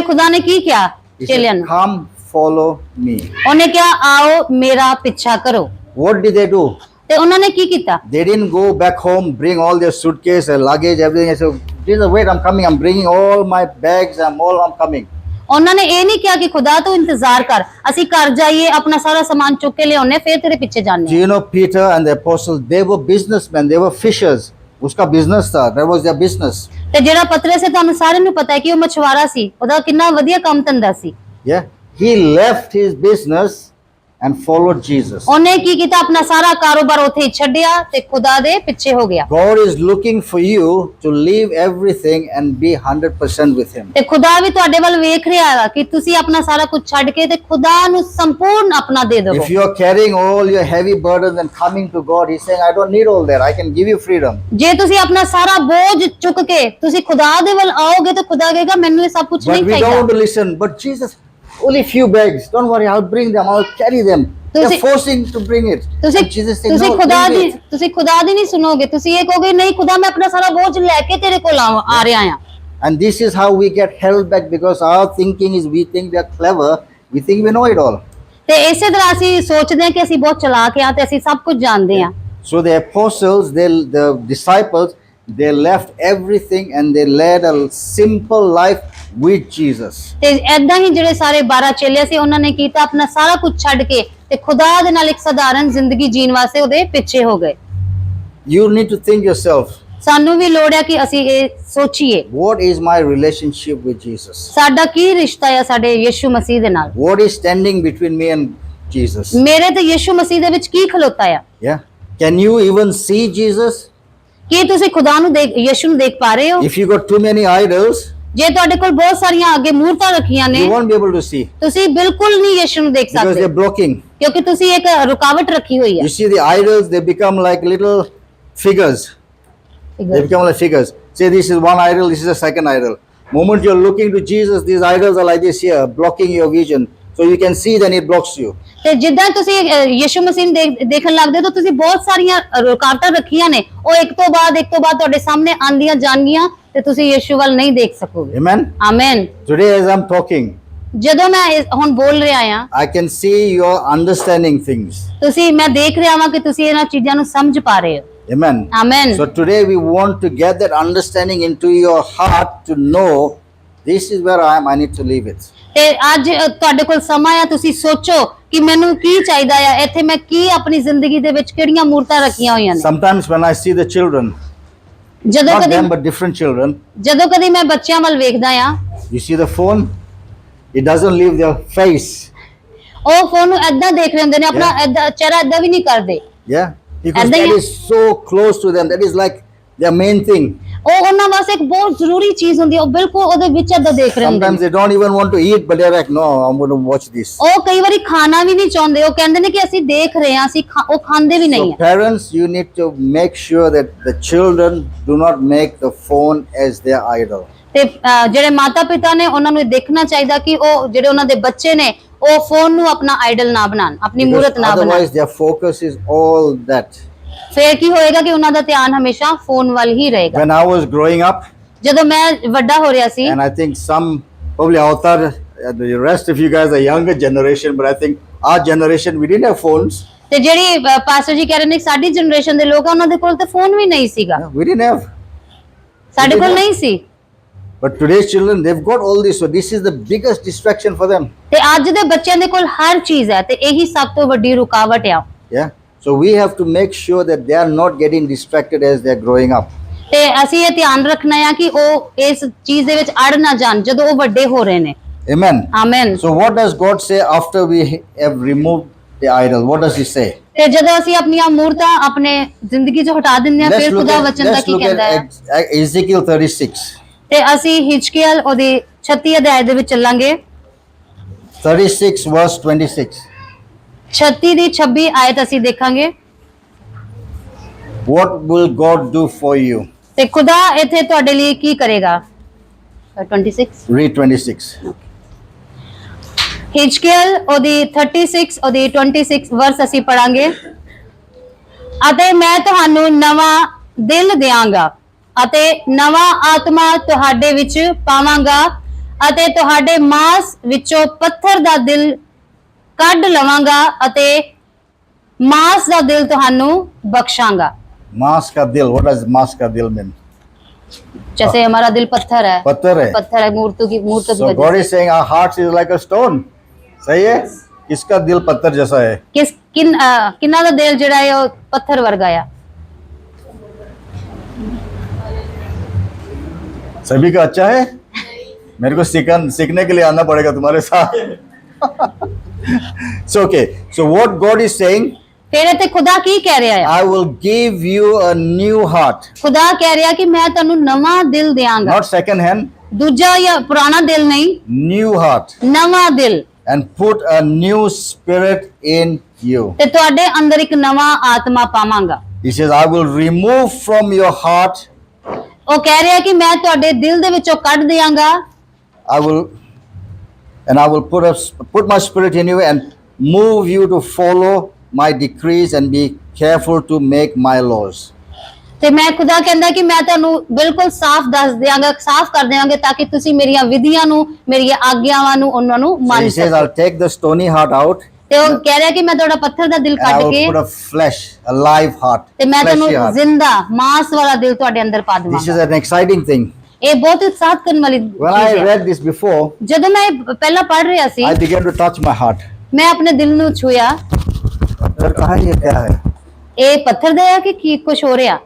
ਖੁਦਾ ਨੇ ਕੀ ਕਿਹਾ He ਚੇਲਿਆਂ said, ਨੂੰ? come follow me. ਉਹਨੇ ਕਿਹਾ ਆਓ ਮੇਰਾ ਪਿੱਛਾ ਕਰੋ। What did they do? ਤੇ ਉਹਨਾਂ ਨੇ ਕੀ ਕੀਤਾ? They didn't go back home, bring all their suitcase and luggage, everything. I said, Jesus, wait, I'm coming. I'm bringing all my bags. I'm coming. ਉਹਨਾਂ ਨੇ ਇਹ ਨਹੀਂ ਕਿਹਾ ਕਿ ਖੁਦਾ ਤੂੰ ਇੰਤਜ਼ਾਰ ਕਰ, ਅਸੀਂ ਘਰ ਜਾਈਏ, ਆਪਣਾ ਸਾਰਾ ਸਮਾਨ ਚੁੱਕ ਕੇ ਲਿਆਉਣੇ, ਫਿਰ ਤੇਰੇ ਪਿੱਛੇ Do ਜਾਣੇ। you know Peter and the apostles? They were businessmen. They were fishers. Uska business tha. That was their business. ਤੇ ਜਿਹੜਾ ਪਤਰਸ ਹੈ, ਤੁਹਾਨੂੰ ਸਾਰਿਆਂ ਨੂੰ ਪਤਾ ਹੈ ਕਿ ਉਹ ਮਛੁਆਰਾ ਸੀ, ਉਹਦਾ ਕਿੰਨਾ ਵਧੀਆ ਕੰਮ ਧੰਦਾ ਸੀ। Yeah. He left his business and followed Jesus. ਉਹਨੇ ਕੀ ਕੀਤਾ? ਆਪਣਾ ਸਾਰਾ ਕਾਰੋਬਾਰ ਉੱਥੇ ਹੀ ਛੱਡਿਆ ਤੇ ਖੁਦਾ ਦੇ ਪਿੱਛੇ ਹੋ ਗਿਆ। God is looking for you to leave everything and be 100% with Him. ਤੇ ਖੁਦਾ ਵੀ ਤੁਹਾਡੇ ਵੱਲ ਵੇਖ ਰਿਹਾ ਹੈ ਕਿ ਤੁਸੀਂ ਆਪਣਾ ਸਾਰਾ ਕੁਝ ਛੱਡ ਕੇ ਤੇ ਖੁਦਾ ਨੂੰ ਸੰਪੂਰਨ ਆਪਣਾ ਦੇ ਦਿਓ। If you are carrying all your heavy burdens and coming to God, He's saying, I don't need all that. I can give you freedom. ਜੇ ਤੁਸੀਂ ਆਪਣਾ ਸਾਰਾ ਬੋਝ ਚੁੱਕ ਕੇ ਤੁਸੀਂ ਖੁਦਾ ਦੇ ਵੱਲ ਆਓਗੇ ਤਾਂ ਖੁਦਾ ਕਹੇਗਾ ਮੈਨੂੰ ਇਹ ਸਭ ਕੁਝ But ਨਹੀਂ we don't ਚਾਹੀਦਾ। want to listen. But Jesus, only few bags. Don't worry, I'll bring them. I'll carry them. They're ਤੁਸੀਂ- forcing to bring it. ਤੁਸੀਂ And Jesus said, ਤੁਸੀਂ no, ਖੁਦਾ bring ਦੀ it. ਤੁਸੀਂ ਖੁਦਾ ਦੀ ਨਹੀਂ ਸੁਣੋਗੇ, ਤੁਸੀਂ ਇਹ ਕਹੋਗੇ ਨਹੀਂ ਖੁਦਾ ਮੈਂ ਆਪਣਾ ਸਾਰਾ ਬੋਝ ਲੈ ਕੇ ਤੇਰੇ ਕੋਲ ਆ ਰਿਹਾ ਆ। And this is how we get held back because our thinking is we think we are clever. We think we know it all. ਤੇ ਇਸੇ ਤਰ੍ਹਾਂ ਅਸੀਂ ਸੋਚਦੇ ਹਾਂ ਕਿ ਅਸੀਂ ਬਹੁਤ ਚਲਾਕ ਹਾਂ ਤੇ ਅਸੀਂ ਸਭ ਕੁਝ ਜਾਣਦੇ ਹਾਂ। So the apostles, the disciples, they left everything and they led a simple life with Jesus. ਤੇ ਐਦਾਂ ਹੀ ਜਿਹੜੇ ਸਾਰੇ 12 ਚੇਲੇ ਸੀ, ਉਹਨਾਂ ਨੇ ਕੀਤਾ ਆਪਣਾ ਸਾਰਾ ਕੁਝ ਛੱਡ ਕੇ ਤੇ ਖੁਦਾ ਦੇ ਨਾਲ ਇੱਕ ਸਧਾਰਨ ਜ਼ਿੰਦਗੀ ਜੀਣ ਵਾਸਤੇ ਉਹਦੇ ਪਿੱਛੇ ਹੋ ਗਏ। You need to think yourself, ਸਾਨੂੰ ਵੀ ਲੋੜ ਹੈ ਕਿ ਅਸੀਂ ਇਹ ਸੋਚੀਏ what is my relationship with Jesus? ਸਾਡਾ ਕੀ ਰਿਸ਼ਤਾ ਹੈ ਸਾਡੇ ਯਿਸੂ ਮਸੀਹ ਦੇ ਨਾਲ। What is standing between me and Jesus? ਮੇਰੇ ਤੇ ਯਿਸੂ ਮਸੀਹ ਦੇ ਵਿੱਚ ਕੀ ਖਲੋਤਾ ਹੈ? Yeah. Can you even see Jesus? ਕੀ ਤੁਸੀਂ ਖੁਦਾ ਨੂੰ ਯਿਸੂ ਨੂੰ ਦੇਖ ਪਾ ਰਹੇ ਹੋ? If you got too many idols, ਜੇ ਤੁਹਾਡੇ ਕੋਲ ਬਹੁਤ ਸਾਰੀਆਂ ਅੱਗੇ ਮੂਰਤਾਂ ਰੱਖੀਆਂ ਨੇ, you won't be able to see ਤੁਸੀਂ ਬਿਲਕੁਲ ਨਹੀਂ ਯਿਸੂ ਨੂੰ ਦੇਖ because ਸਕਦੇ they're blocking. ਕਿਉਂਕਿ ਤੁਸੀਂ ਇੱਕ ਰੁਕਾਵਟ ਰੱਖੀ ਹੋਈ ਹੈ। You see the idols, they become like little figures. They become like figures. Say this is one idol, this is a second idol. Moment you're looking to Jesus, these idols are like this here, blocking your vision. So you can see, then it blocks you. ਤੇ ਜਿੱਦਾਂ ਤੁਸੀਂ ਯਿਸੂ ਮਸੀਹ ਨੂੰ ਦੇਖਣ ਲੱਗਦੇ ਹੋ ਤਾਂ ਤੁਸੀਂ ਬਹੁਤ ਸਾਰੀਆਂ ਰੁਕਾਵਟਾਂ ਰੱਖੀਆਂ ਨੇ, ਉਹ ਇੱਕ ਤੋਂ ਬਾਅਦ ਤੁਹਾਡੇ ਸਾਹਮਣੇ ਆਂਦੀਆਂ ਜਾਣਗੀਆਂ ਤੇ ਤੁਸੀਂ ਯਿਸੂ ਵੱਲ ਨਹੀਂ ਦੇਖ ਸਕੋਗੇ। Amen. ਆਮੀਨ। Today as I'm talking, ਜਦੋਂ ਮੈਂ ਹੁਣ ਬੋਲ ਰਿਹਾ ਆ, I can see you're understanding things. ਤੁਸੀਂ ਮੈਂ ਦੇਖ ਰਿਹਾ ਹਾਂ ਕਿ ਤੁਸੀਂ ਇਹਨਾਂ ਚੀਜ਼ਾਂ ਨੂੰ ਸਮਝ ਪਾ ਰਹੇ ਹੋ। Amen. ਆਮੀਨ। So today we want to get that understanding into your heart to know this is where I am, I need to leave it. ਤੇ ਅੱਜ ਤੁਹਾਡੇ ਕੋਲ ਸਮਾਂ ਆ, ਤੁਸੀਂ ਸੋਚੋ ਕਿ ਮੈਨੂੰ ਕੀ ਚਾਹੀਦਾ ਆ, ਇੱਥੇ ਮੈਂ ਕੀ ਆਪਣੀ ਜ਼ਿੰਦਗੀ ਦੇ ਵਿੱਚ ਕਿਹੜੀਆਂ ਮੂਰਤਾਂ ਰੱਖੀਆਂ ਹੋਈਆਂ ਨੇ। Sometimes when I see the children, ਜਦੋਂ not ਕਦੀ them but different children, ਜਦੋਂ ਕਦੀ ਮੈਂ ਬੱਚਿਆਂ ਵੱਲ ਵੇਖਦਾ ਆ, you see the phone, it doesn't leave their face. ਉਹ ਫੋਨ ਨੂੰ ਏਦਾਂ ਦੇਖ ਰਹੇ ਹੁੰਦੇ ਨੇ, ਆਪਣਾ ਏਦਾਂ ਚਿਹਰਾ ਏਦਾਂ ਵੀ ਨਹੀਂ ਕਰਦੇ। Yeah, because And then that you- is so close to them. That is like their main thing. ਉਹ ਉਹਨਾਂ ਵਾਸਤੇ ਇੱਕ ਬਹੁਤ ਜ਼ਰੂਰੀ ਚੀਜ਼ ਹੁੰਦੀ ਹੈ, ਉਹ ਬਿਲਕੁਲ ਉਹਦੇ ਵਿੱਚ ਏਦਾਂ ਦੇਖ ਰਹੇ ਹੁੰਦੇ Sometimes ਨੇ। they don't even want to eat, but they're like, no, I'm going to watch this. ਉਹ ਕਈ ਵਾਰੀ ਖਾਣਾ ਵੀ ਨਹੀਂ ਚਾਹੁੰਦੇ, ਉਹ ਕਹਿੰਦੇ ਨੇ ਕਿ ਅਸੀਂ ਦੇਖ ਰਹੇ ਹਾਂ, ਉਹ ਖਾਂਦੇ ਵੀ ਨਹੀਂ So ਹੈ। parents, you need to make sure that the children do not make the phone as their idol. ਤੇ ਜਿਹੜੇ ਮਾਤਾ ਪਿਤਾ ਨੇ ਉਹਨਾਂ ਨੂੰ ਇਹ ਦੇਖਣਾ ਚਾਹੀਦਾ ਕਿ ਉਹ ਜਿਹੜੇ ਉਹਨਾਂ ਦੇ ਬੱਚੇ ਨੇ ਉਹ ਫੋਨ ਨੂੰ ਆਪਣਾ ਆਈਡਲ ਨਾ ਬਣਾਉਣ, ਆਪਣੀ Because ਮੂਰਤ ਨਾ ਬਣਾਉਣ। otherwise their focus is all that. ਫੇਰ ਕੀ ਹੋਏਗਾ ਕਿ ਉਹਨਾਂ ਦਾ ਧਿਆਨ ਹਮੇਸ਼ਾ ਫੋਨ ਵੱਲ ਹੀ ਰਹੇਗਾ। When I was growing up, ਜਦੋਂ ਮੈਂ ਵੱਡਾ ਹੋ ਰਿਹਾ ਸੀ, and I think some probably Avatar, the rest of you guys are younger generation, but I think our generation we didn't have phones. ਤੇ ਜਿਹੜੀ ਪਾਸਟਰ ਜੀ ਕਹਿ ਰਹੇ ਨੇ ਕਿ ਸਾਡੀ ਜਨਰੇਸ਼ਨ ਦੇ ਲੋਕ ਆ ਉਹਨਾਂ ਦੇ ਕੋਲ ਤੇ ਫੋਨ ਵੀ ਨਹੀਂ ਸੀਗਾ, We didn't have. ਸਾਡੇ ਕੋਲ ਨਹੀਂ ਸੀ। But today's children, they've got all this, so this is the biggest distraction for them. ਤੇ ਅੱਜ ਦੇ ਬੱਚਿਆਂ ਦੇ ਕੋਲ ਹਰ ਚੀਜ਼ ਹੈ ਤੇ ਇਹੀ ਸਭ ਤੋਂ ਵੱਡੀ ਰੁਕਾਵਟ ਆ। Yeah. So we have to make sure that they are not getting distracted as they're growing up. ਤੇ ਅਸੀਂ ਇਹ ਧਿਆਨ ਰੱਖਣਾ ਹੈ ਕਿ ਉਹ ਇਸ ਚੀਜ਼ ਦੇ ਵਿੱਚ ਅੜ ਨਾ ਜਾਣ ਜਦੋਂ ਉਹ ਵੱਡੇ ਹੋ ਰਹੇ ਨੇ। Amen. Amen. So what does God say after we have removed the idol? What does He say? ਤੇ ਜਦੋਂ ਅਸੀਂ ਆਪਣੀਆਂ ਮੂਰਤਾਂ ਆਪਣੇ ਜ਼ਿੰਦਗੀ ਚੋਂ ਹਟਾ ਦਿੰਦੇ ਹਾਂ, ਫਿਰ ਖੁਦਾ ਵਚਨ ਦਾ ਕੀ ਕਹਿੰਦਾ ਹੈ? Ezekiel 36. ਤੇ ਅਸੀਂ ਹਿਜਕੀਏਲ ਉਹਦੀ 36 ਅਧਿਆਇ ਦੇ ਵਿੱਚ ਚੱਲਾਂਗੇ। 36 verse 26. 36 ਦੀ 26 ਆਇਤ ਅਸੀਂ ਦੇਖਾਂਗੇ। What will God do for you? ਤੇ ਖੁਦਾ ਇੱਥੇ ਤੁਹਾਡੇ ਲਈ ਕੀ ਕਰੇਗਾ? 26 Read 26. ਹਿਜਕੀਏਲ ਉਹਦੀ 36 ਉਹਦੀ 26 ਵਰਸ ਅਸੀਂ ਪੜਾਂਗੇ। ਅਤੇ ਮੈਂ ਤੁਹਾਨੂੰ ਨਵਾਂ ਦਿਲ ਦਿਆਂਗਾ ਅਤੇ ਨਵਾਂ ਆਤਮਾ ਤੁਹਾਡੇ ਵਿੱਚ ਪਾਵਾਂਗਾ ਅਤੇ ਤੁਹਾਡੇ ਮਾਸ ਵਿੱਚੋਂ ਪੱਥਰ ਦਾ ਦਿਲ ਕੱਢ ਲਵਾਂਗਾ ਅਤੇ ਮਾਸ ਦਾ ਦਿਲ ਤੁਹਾਨੂੰ ਬਖਸ਼ਾਂਗਾ। Mas ka dil. What does mas ka dil mean? जैसे हमारा दिल पत्थर है, पत्थर है. पत्थर है मूर्तों की So वजह God से। is saying our hearts is like a stone. सही है? किसका दिल पत्थर जैसा है? किन्ना दा दिल जड़ा है वो पत्थर वर्गा है। सभी का अच्छा है? मेरे को सीखने के लिए आना पड़ेगा तुम्हारे साथ. So okay. So what God is saying, फिर इत्थे खुदा की कह रहा है? I will give you a new heart. खुदा कह रहा है कि मैं तन्नू नवा दिल देंगा, Not second hand, दूजा या पुराना दिल नहीं, new heart. नवा दिल, And put a new spirit in you. ते तुहाडे अंदर एक नवा आत्मा पावांगा। He says, I will remove from your heart, ਉਹ ਕਹਿ ਰਿਹਾ ਕਿ ਮੈਂ ਤੁਹਾਡੇ ਦਿਲ ਦੇ ਵਿੱਚੋਂ ਕੱਢ ਦਿਆਂਗਾ I will put my spirit in you and move you to follow my decrees and be careful to make my laws. ਤੇ ਮੈਂ ਖੁਦਾ ਕਹਿੰਦਾ ਕਿ ਮੈਂ ਤੁਹਾਨੂੰ ਬਿਲਕੁਲ ਸਾਫ਼ ਦੱਸ ਦਿਆਂਗਾ, ਸਾਫ਼ ਕਰ ਦਿਆਂਗੇ ਤਾਂ ਕਿ ਤੁਸੀਂ ਮੇਰੀਆਂ ਵਿਧੀਆਂ ਨੂੰ, ਮੇਰੀਆਂ ਆਗਿਆਵਾਂ ਨੂੰ, ਉਹਨਾਂ ਨੂੰ So ਮੰਨ he says, ਸਕੋ। I'll take the stony heart out ਤੇ ਉਹ ਕਹਿ ਰਿਹਾ ਕਿ ਮੈਂ ਤੁਹਾਡਾ ਪੱਥਰ ਦਾ ਦਿਲ and I ਕੱਢ will K put a flesh, a live heart, ਤੇ ਮੈਂ fleshy ਤੁਹਾਨੂੰ heart. ਜ਼ਿੰਦਾ ਮਾਂਸ ਵਾਲਾ ਦਿਲ ਤੁਹਾਡੇ ਅੰਦਰ ਪਾ This is ਦਵਾਂਗਾ। an exciting thing. ਇਹ ਬਹੁਤ ਉਤਸ਼ਾਹਤ ਕਰਨ ਵਾਲੀ When I ਚੀਜ਼ ਹੈ। read this before, ਜਦੋਂ ਮੈਂ ਇਹ ਪਹਿਲਾਂ ਪੜ੍ਹ ਰਿਹਾ ਸੀ, I began to touch my heart. ਮੈਂ ਆਪਣੇ ਦਿਲ ਨੂੰ ਛੂਇਆ। Sir, कहाँ ये क्या है? ਇਹ ਪੱਥਰ ਦਾ ਹੈ ਕਿ ਕੀ ਕੁਝ ਹੋ ਰਿਹਾ?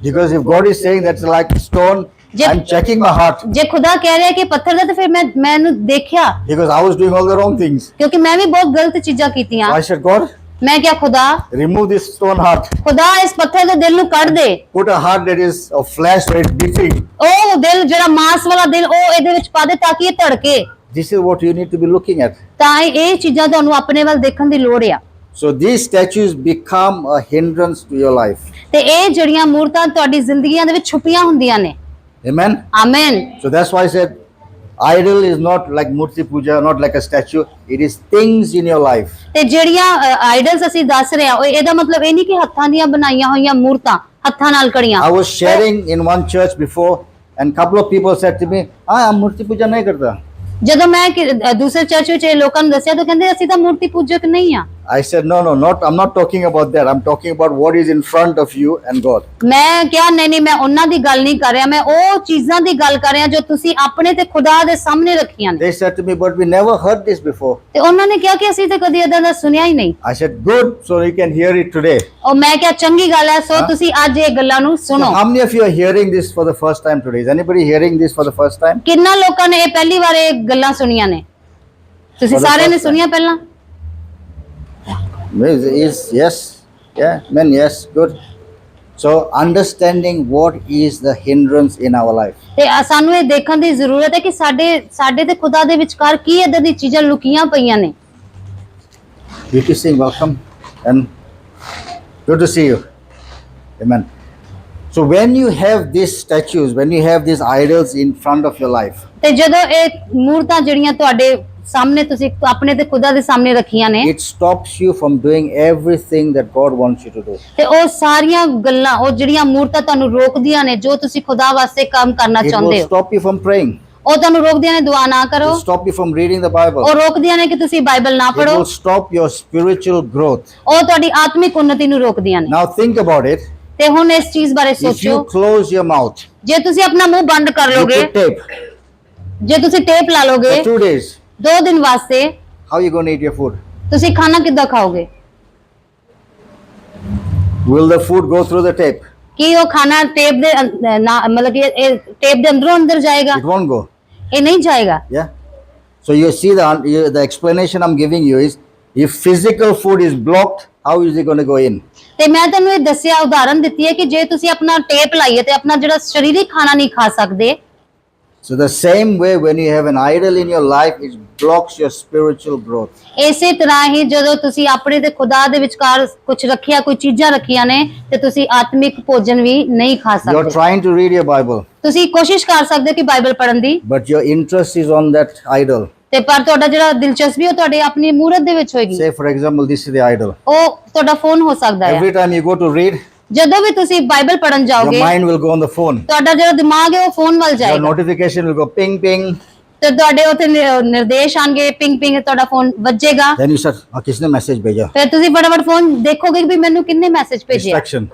Because if God is saying that's like stone, Jab- I'm checking my heart ਜੇ ਖੁਦਾ ਕਹਿ ਰਿਹਾ ਕਿ ਪੱਥਰ ਦਾ, ਤੇ ਫਿਰ ਮੈਂ ਇਹਨੂੰ ਦੇਖਿਆ because I was doing all the wrong things. ਕਿਉਂਕਿ ਮੈਂ ਵੀ ਬਹੁਤ ਗਲਤ ਚੀਜ਼ਾਂ So ਕੀਤੀਆਂ। I said, God, ਮੈਂ ਕਿਹਾ ਖੁਦਾ remove this stone heart. ਖੁਦਾ ਇਸ ਪੱਥਰ ਦੇ ਦਿਲ ਨੂੰ ਕੱਢ ਦੇ। Put a heart that is of flesh, where it's beating. ਉਹ ਦਿਲ ਜਿਹੜਾ ਮਾंस ਵਾਲਾ ਦਿਲ ਉਹ ਇਹਦੇ ਵਿੱਚ ਪਾ ਦੇ ਤਾਂ ਕਿ ਇਹ ਧੜਕੇ। This is what you need to be looking at. ਤਾਂ ਇਹ ਚੀਜ਼ਾਂ ਤੁਹਾਨੂੰ ਆਪਣੇ ਵੱਲ ਦੇਖਣ ਦੀ ਲੋੜ ਆ। So these statues become a hindrance to your life. ਤੇ ਇਹ ਜਿਹੜੀਆਂ ਮੂਰਤਾਂ ਤੁਹਾਡੀ ਜ਼ਿੰਦਗੀਆਂ ਦੇ ਵਿੱਚ ਛੁਪੀਆਂ ਹੁੰਦੀਆਂ ਨੇ। Amen. Amen. So that's why I said, idol is not like murti puja, not like a statue. It is things in your life. ਤੇ ਜਿਹੜੀਆਂ ਆਈਡਲਸ ਅਸੀਂ ਦੱਸ ਰਹੇ ਆ, ਉਹ ਇਹਦਾ ਮਤਲਬ ਇਹ ਨਹੀਂ ਕਿ ਹੱਥਾਂ ਦੀਆਂ ਬਣਾਈਆਂ ਹੋਈਆਂ ਮੂਰਤਾਂ, ਹੱਥਾਂ ਨਾਲ ਕੜੀਆਂ। I was sharing in one church before, and couple of people said to me, "I'm murti puja nahi karta." ਜਦੋਂ ਮੈਂ ਦੂਸਰੇ ਚਰਚ ਵਿੱਚ ਇਹ ਲੋਕਾਂ ਨੂੰ ਦੱਸਿਆ ਤਾਂ ਕਹਿੰਦੇ ਅਸੀਂ ਤਾਂ ਮੂਰਤੀ ਪੂਜਕ ਨਹੀਂ ਆ। I said, no, I'm not talking about that. I'm talking about what is in front of you and God. ਮੈਂ ਕਿਹਾ ਨਹੀਂ ਮੈਂ ਉਹਨਾਂ ਦੀ ਗੱਲ ਨਹੀਂ ਕਰ ਰਿਹਾ, ਮੈਂ ਉਹ ਚੀਜ਼ਾਂ ਦੀ ਗੱਲ ਕਰ ਰਿਹਾ ਜੋ ਤੁਸੀਂ ਆਪਣੇ ਤੇ ਖੁਦਾ ਦੇ ਸਾਹਮਣੇ ਰੱਖੀਆਂ ਨੇ। They said to me, but we never heard this before. ਤੇ ਉਹਨਾਂ ਨੇ ਕਿਹਾ ਕਿ ਅਸੀਂ ਤਾਂ ਕਦੀ ਏਦਾਂ ਦਾ ਸੁਣਿਆ ਹੀ ਨਹੀਂ। I said, good, so you can hear it today. ਉਹ ਮੈਂ ਕਿਹਾ ਚੰਗੀ ਗੱਲ ਹੈ, ਸੋ ਤੁਸੀਂ ਅੱਜ ਇਹ ਗੱਲਾਂ ਨੂੰ So ਸੁਣੋ। how many of you are hearing this for the first time today? Is anybody hearing this for the first time? ਕਿੰਨਾ ਲੋਕਾਂ ਨੇ ਇਹ ਪਹਿਲੀ ਵਾਰ ਇਹ ਗੱਲਾਂ ਸੁਣੀਆਂ ਨੇ? ਤੁਸੀਂ For the ਸਾਰਿਆਂ ਨੇ first time. ਸੁਣੀਆਂ ਪਹਿਲਾਂ? Yes, yeah, men, yes, good. So, understanding what is the hindrance in our life. ਤੇ ਸਾਨੂੰ ਇਹ ਦੇਖਣ ਦੀ ਜ਼ਰੂਰਤ ਹੈ ਕਿ ਸਾਡੇ ਤੇ ਖੁਦਾ ਦੇ ਵਿਚਕਾਰ ਕੀ ਇਦਾਂ ਦੀ ਚੀਜ਼ਾਂ ਲੁਕੀਆਂ ਪਈਆਂ ਨੇ। Beauty Singh, welcome and good to see you. Amen. So, when you have these statues, when you have these idols in front of your life, ਤੇ ਜਦੋਂ ਇਹ ਮੂਰਤਾਂ ਜਿਹੜੀਆਂ ਤੁਹਾਡੇ ਸਾਹਮਣੇ ਤੁਸੀਂ ਆਪਣੇ ਤੇ ਖੁਦਾ ਦੇ ਸਾਹਮਣੇ ਰੱਖੀਆਂ ਨੇ, it stops you from doing everything that God wants you to do. ਤੇ ਉਹ ਸਾਰੀਆਂ ਗੱਲਾਂ, ਉਹ ਜਿਹੜੀਆਂ ਮੂਰਤਾਂ ਤੁਹਾਨੂੰ ਰੋਕਦੀਆਂ ਨੇ ਜੋ ਤੁਸੀਂ ਖੁਦਾ ਵਾਸਤੇ ਕੰਮ ਕਰਨਾ It ਚਾਹੁੰਦੇ will ਹੋ, stop you from praying. ਉਹ ਤੁਹਾਨੂੰ ਰੋਕਦੀਆਂ ਨੇ ਦੁਆ ਨਾ It ਕਰੋ, will stop you from reading the Bible. ਉਹ ਰੋਕਦੀਆਂ ਨੇ ਕਿ ਤੁਸੀਂ ਬਾਈਬਲ ਨਾ It ਪੜੋ, will stop your spiritual growth. ਉਹ ਤੁਹਾਡੀ ਆਤਮਿਕ ਉન્નਤੀ ਨੂੰ ਰੋਕਦੀਆਂ ਨੇ। Now think about it. ਤੇ ਹੁਣ ਇਸ ਚੀਜ਼ ਬਾਰੇ If you ਸੋਚੋ, close your mouth, ਜੇ ਤੁਸੀਂ ਆਪਣਾ ਮੂੰਹ ਬੰਦ ਕਰ you ਲੋਗੇ, put tape ਜੇ ਤੁਸੀਂ ਟੇਪ ਲਾ ਲੋਗੇ for 2 days, 2 ਦਿਨ ਵਾਸਤੇ, how are you going to eat your food? ਤੁਸੀਂ ਖਾਣਾ ਕਿੱਦਾਂ ਖਾਓਗੇ? Will the food go through the tape? ਕੀ ਉਹ ਖਾਣਾ ਟੇਪ ਦੇ ਮਤਲਬ ਕਿ ਇਹ ਟੇਪ ਦੇ ਅੰਦਰੋਂ ਅੰਦਰ ਜਾਏਗਾ? It won't go. ਇਹ ਨਹੀਂ ਜਾਏਗਾ। Yeah. So you see the explanation I'm giving you is, if physical food is blocked, how is it going to go in? ਤੇ ਮੈਂ ਤੁਹਾਨੂੰ ਇਹ ਦੱਸਿਆ, ਉਦਾਹਰਨ ਦਿੱਤੀ ਹੈ ਕਿ ਜੇ ਤੁਸੀਂ ਆਪਣਾ ਟੇਪ ਲਾਈਏ ਤੇ ਆਪਣਾ ਜਿਹੜਾ ਸਰੀਰਕ ਖਾਣਾ ਨਹੀਂ ਖਾ ਸਕਦੇ, So the same way, when you have an idol in your life, it blocks your spiritual growth. ਇਸੇ ਤਰ੍ਹਾਂ ਹੀ ਜਦੋਂ ਤੁਸੀਂ ਆਪਣੇ ਤੇ ਖੁਦਾ ਦੇ ਵਿਚਕਾਰ ਕੁਝ ਰੱਖਿਆ, ਕੋਈ ਚੀਜ਼ਾਂ ਰੱਖੀਆਂ ਨੇ, ਤੇ ਤੁਸੀਂ ਆਤਮਿਕ ਭੋਜਨ ਵੀ ਨਹੀਂ ਖਾ You're ਸਕਦੇ। trying to read your Bible, ਤੁਸੀਂ ਕੋਸ਼ਿਸ਼ ਕਰ ਸਕਦੇ ਹੋ ਕਿ ਬਾਈਬਲ ਪੜ੍ਹਨ ਦੀ, but your interest is on that idol. ਤੇ ਪਰ ਤੁਹਾਡਾ ਜਿਹੜਾ ਦਿਲਚਸਪੀ ਉਹ ਤੁਹਾਡੇ ਆਪਣੀ ਮੂਰਤ ਦੇ ਵਿੱਚ ਹੋਏਗੀ। Say, for example, this is the idol. ਉਹ ਤੁਹਾਡਾ ਫੋਨ ਹੋ ਸਕਦਾ ਹੈ। Every time you go to read, ਜਦੋਂ ਵੀ ਤੁਸੀਂ ਬਾਈਬਲ ਪੜ੍ਹਨ your ਜਾਓਗੇ, mind will go on the phone. ਤੁਹਾਡਾ ਜਿਹੜਾ ਦਿਮਾਗ ਹੈ ਉਹ ਫੋਨ ਵੱਲ Your ਜਾਏਗਾ, notification will go ping, ping. ਤੇ ਤੁਹਾਡੇ ਉੱਥੇ ਨਿਰਦੇਸ਼ ਆਣਗੇ, ਪਿੰਗ ਪਿੰਗ, ਤੁਹਾਡਾ ਫੋਨ ਵੱਜੇਗਾ। Then you start, किसने message भेजा? ਫਿਰ ਤੁਸੀਂ ਫਟਾਫਟ ਫੋਨ ਦੇਖੋਗੇ ਕਿ ਵੀ ਮੈਨੂੰ ਕਿੰਨੇ ਮੈਸੇਜ ਭੇਜੇ ਆ, Distraction.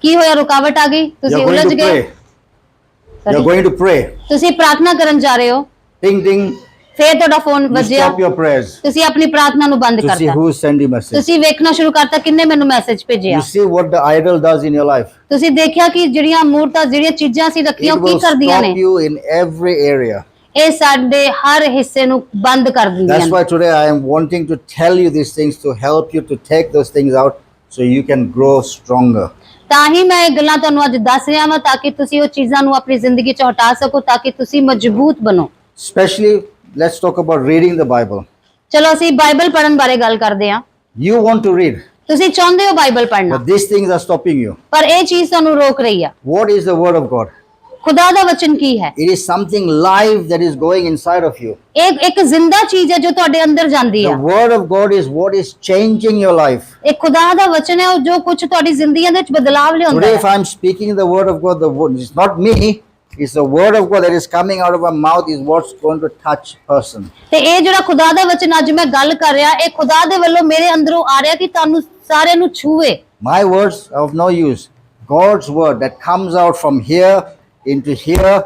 ਕੀ ਹੋਇਆ, ਰੁਕਾਵਟ ਆ ਗਈ, ਤੁਸੀਂ You're going ਉਲਝ to ਗਏ। pray. You're going to pray. ਤੁਸੀਂ ਪ੍ਰਾਰਥਨਾ ਕਰਨ ਜਾ ਰਹੇ ਹੋ, Ding, ding. ਫਿਰ ਤੁਹਾਡਾ ਫੋਨ You ਵੱਜਿਆ, stop your prayers ਤੁਸੀਂ ਆਪਣੀ ਪ੍ਰਾਰਥਨਾ ਨੂੰ ਬੰਦ to see ਕਰਤਾ, who sent you message. ਤੁਸੀਂ ਵੇਖਣਾ ਸ਼ੁਰੂ ਕਰਤਾ ਕਿੰਨੇ ਮੈਨੂੰ ਮੈਸੇਜ ਭੇਜੇ ਆ। You see what the idol does in your life. ਤੁਸੀਂ ਦੇਖਿਆ ਕਿ ਜਿਹੜੀਆਂ ਮੂਰਤਾਂ, ਜਿਹੜੀਆਂ ਚੀਜ਼ਾਂ ਅਸੀਂ ਰੱਖੀਆਂ, It ਉਹ ਕੀ will ਕਰਦੀਆਂ stop ਨੇ? you in every area. ਇਹ ਸਾਡੇ ਹਰ ਹਿੱਸੇ ਨੂੰ ਬੰਦ ਕਰ ਦਿੰਦੀਆਂ That's ਨੇ। why today I am wanting to tell you these things to help you to take those things out so you can grow stronger. ਤਾਂ ਹੀ ਮੈਂ ਇਹ ਗੱਲਾਂ ਤੁਹਾਨੂੰ ਅੱਜ ਦੱਸ ਰਿਹਾ ਹਾਂ, ਤਾਂ ਕਿ ਤੁਸੀਂ ਉਹ ਚੀਜ਼ਾਂ ਨੂੰ ਆਪਣੀ ਜ਼ਿੰਦਗੀ ਚੋਂ ਹਟਾ ਸਕੋ, ਤਾਂ ਕਿ ਤੁਸੀਂ ਮਜ਼ਬੂਤ ਬਣੋ। Especially, let's talk about reading the Bible. ਚਲੋ ਅਸੀਂ ਬਾਈਬਲ ਪੜ੍ਹਨ ਬਾਰੇ ਗੱਲ ਕਰਦੇ ਹਾਂ। You want to read, ਤੁਸੀਂ ਚਾਹੁੰਦੇ ਹੋ ਬਾਈਬਲ ਪੜ੍ਹਨਾ, but these things are stopping you. ਪਰ ਇਹ ਚੀਜ਼ ਤੁਹਾਨੂੰ ਰੋਕ ਰਹੀ ਆ। What is the word of God? ਖੁਦਾ ਦਾ ਵਚਨ ਕੀ ਹੈ? It is something live that is going inside of you. ਇਹ ਇੱਕ ਜ਼ਿੰਦਾ ਚੀਜ਼ ਹੈ ਜੋ ਤੁਹਾਡੇ ਅੰਦਰ ਜਾਂਦੀ The ਆ। word of God is what is changing your life. ਇਹ ਖੁਦਾ ਦਾ ਵਚਨ ਹੈ, ਉਹ ਜੋ ਕੁਝ ਤੁਹਾਡੀ ਜ਼ਿੰਦਗੀ ਦੇ ਵਿੱਚ ਬਦਲਾਵ ਲਿਆਉਂਦਾ Today, if ਹੈ। I'm speaking the word of God, the word is not me. It's the word of God that is coming out of my mouth is what's going to touch person. ਤੇ ਇਹ ਜਿਹੜਾ ਖੁਦਾ ਦਾ ਵਚਨ ਅੱਜ ਮੈਂ ਗੱਲ ਕਰ ਰਿਹਾ, ਇਹ ਖੁਦਾ ਦੇ ਵੱਲੋਂ ਮੇਰੇ ਅੰਦਰੋਂ ਆ ਰਿਹਾ ਕਿ ਤੁਹਾਨੂੰ ਸਾਰਿਆਂ ਨੂੰ ਛੂਏ। My words are of no use. God's word that comes out from here into here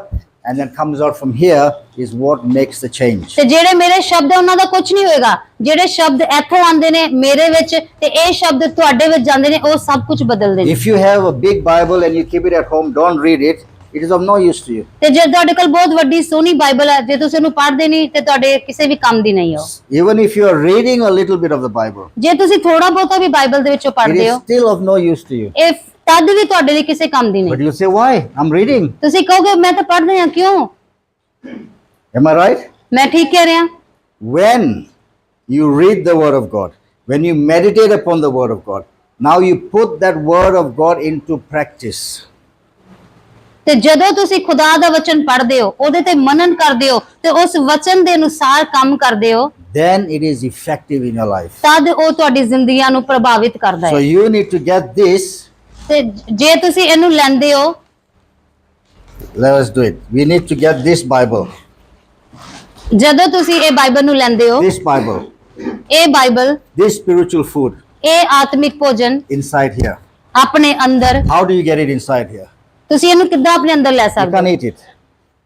and then comes out from here is what makes the change. ਤੇ ਜਿਹੜੇ ਮੇਰੇ ਸ਼ਬਦ ਹੈ ਉਹਨਾਂ ਦਾ ਕੁਝ ਨਹੀਂ ਹੋਏਗਾ। ਜਿਹੜੇ ਸ਼ਬਦ ਇੱਥੋਂ ਆਉਂਦੇ ਨੇ ਮੇਰੇ ਵਿੱਚ, ਤੇ ਇਹ ਸ਼ਬਦ ਤੁਹਾਡੇ ਵਿੱਚ ਜਾਂਦੇ ਨੇ, ਉਹ ਸਭ ਕੁਝ ਬਦਲਦੇ ਨੇ। If you have a big Bible and you keep it at home, don't read it. It is of no use to you. ਤੇ ਜੇ ਤੁਹਾਡੇ ਕੋਲ ਬਹੁਤ ਵੱਡੀ ਸੋਹਣੀ ਬਾਈਬਲ ਹੈ, ਜੇ ਤੁਸੀਂ ਉਹਨੂੰ ਪੜ੍ਹਦੇ ਨਹੀਂ, ਤੇ ਤੁਹਾਡੇ ਕਿਸੇ ਵੀ ਕੰਮ ਦੀ ਨਹੀਂ ਹੋ। Even if you are reading a little bit of the Bible, ਜੇ ਤੁਸੀਂ ਥੋੜਾ ਬਹੁਤਾ ਵੀ ਬਾਈਬਲ ਦੇ ਵਿੱਚੋਂ it ਪੜ੍ਹਦੇ is ਹੋ, still of no use to you. ਇਹ ਤਦ ਵੀ ਤੁਹਾਡੇ ਲਈ ਕਿਸੇ ਕੰਮ ਦੀ But ਨਹੀਂ। you say, why? I'm reading. ਤੁਸੀਂ ਕਹੋਗੇ ਮੈਂ ਤਾਂ ਪੜ੍ਹਦੇ ਹਾਂ, ਕਿਉਂ? Am I right? ਮੈਂ ਠੀਕ ਕਹਿ ਰਿਹਾ। When you read the word of God, when you meditate upon the word of God, now you put that word of God into practice. ਤੇ ਜਦੋਂ ਤੁਸੀਂ ਖੁਦਾ ਦਾ ਵਚਨ ਪੜ੍ਹਦੇ ਹੋ, ਉਹਦੇ ਤੇ ਮਨਨ ਕਰਦੇ ਹੋ, ਤੇ ਉਸ ਵਚਨ ਦੇ ਅਨੁਸਾਰ ਕੰਮ ਕਰਦੇ ਹੋ, Then it is effective in your life. ਤਦ ਉਹ ਤੁਹਾਡੀ ਜ਼ਿੰਦਗੀਆਂ ਨੂੰ ਪ੍ਰਭਾਵਿਤ ਕਰਦਾ So ਹੈ। you need to get this. ਤੇ ਜੇ ਤੁਸੀਂ ਇਹਨੂੰ ਲੈਂਦੇ ਹੋ, Let us do it. We need to get this Bible. ਜਦੋਂ ਤੁਸੀਂ ਇਹ ਬਾਈਬਲ ਨੂੰ ਲੈਂਦੇ ਹੋ, This Bible. ਇਹ ਬਾਈਬਲ, This spiritual food ਇਹ ਆਤਮਿਕ ਭੋਜਨ inside here. ਆਪਣੇ ਅੰਦਰ, How do you get it inside here? ਤੁਸੀਂ ਇਹਨੂੰ ਕਿੱਦਾਂ ਆਪਣੇ ਅੰਦਰ ਲੈ You ਸਕਦੇ can't eat it.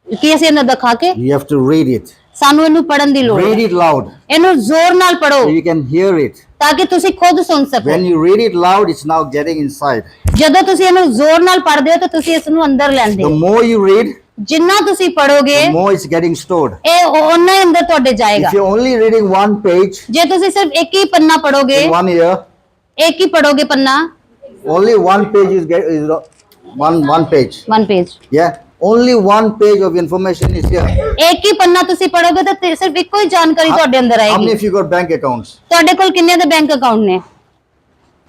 ਹੋ? ਕੀ ਅਸੀਂ ਇਹਨੂੰ ਦਿਖਾ ਕੇ? You have to read it. ਸਾਨੂੰ ਇਹਨੂੰ ਪੜ੍ਹਨ ਦੀ ਲੋੜ Read ਹੈ। it loud ਇਹਨੂੰ ਜ਼ੋਰ ਨਾਲ ਪੜੋ so you can hear it. ਤਾਂ ਕਿ ਤੁਸੀਂ ਖੁਦ ਸੁਣ ਸਕੋ। When you read it loud, it's now getting inside. ਜਦੋਂ ਤੁਸੀਂ ਇਹਨੂੰ ਜ਼ੋਰ ਨਾਲ ਪੜ੍ਹਦੇ ਹੋ ਤਾਂ ਤੁਸੀਂ ਇਸ ਨੂੰ ਅੰਦਰ ਲੈਂਦੇ The ਹੋ। more you read, ਜਿੰਨਾ ਤੁਸੀਂ ਪੜੋਗੇ, the more it's getting stored. ਇਹ ਓਨਾ ਹੀ ਅੰਦਰ ਤੁਹਾਡੇ ਜਾਏਗਾ। If you're only reading one page ਜੇ ਤੁਸੀਂ ਸਿਰਫ ਇੱਕ ਹੀ ਪੰਨਾ ਪੜੋਗੇ, in 1 year, ਇੱਕ ਹੀ ਪੜੋਗੇ ਪੰਨਾ, only one page is one page. One page, Yeah, only one page of information is here. ਇੱਕ ਹੀ ਪੰਨਾ ਤੁਸੀਂ ਪੜੋਗੇ ਤਾਂ ਸਿਰਫ ਇੱਕੋ ਹੀ ਜਾਣਕਾਰੀ ਤੁਹਾਡੇ ਅੰਦਰ How many ਆਏਗੀ। of you got bank accounts? ਤੁਹਾਡੇ ਕੋਲ ਕਿੰਨੇ ਦੇ ਬੈਂਕ ਅਕਾਊਂਟ ਨੇ?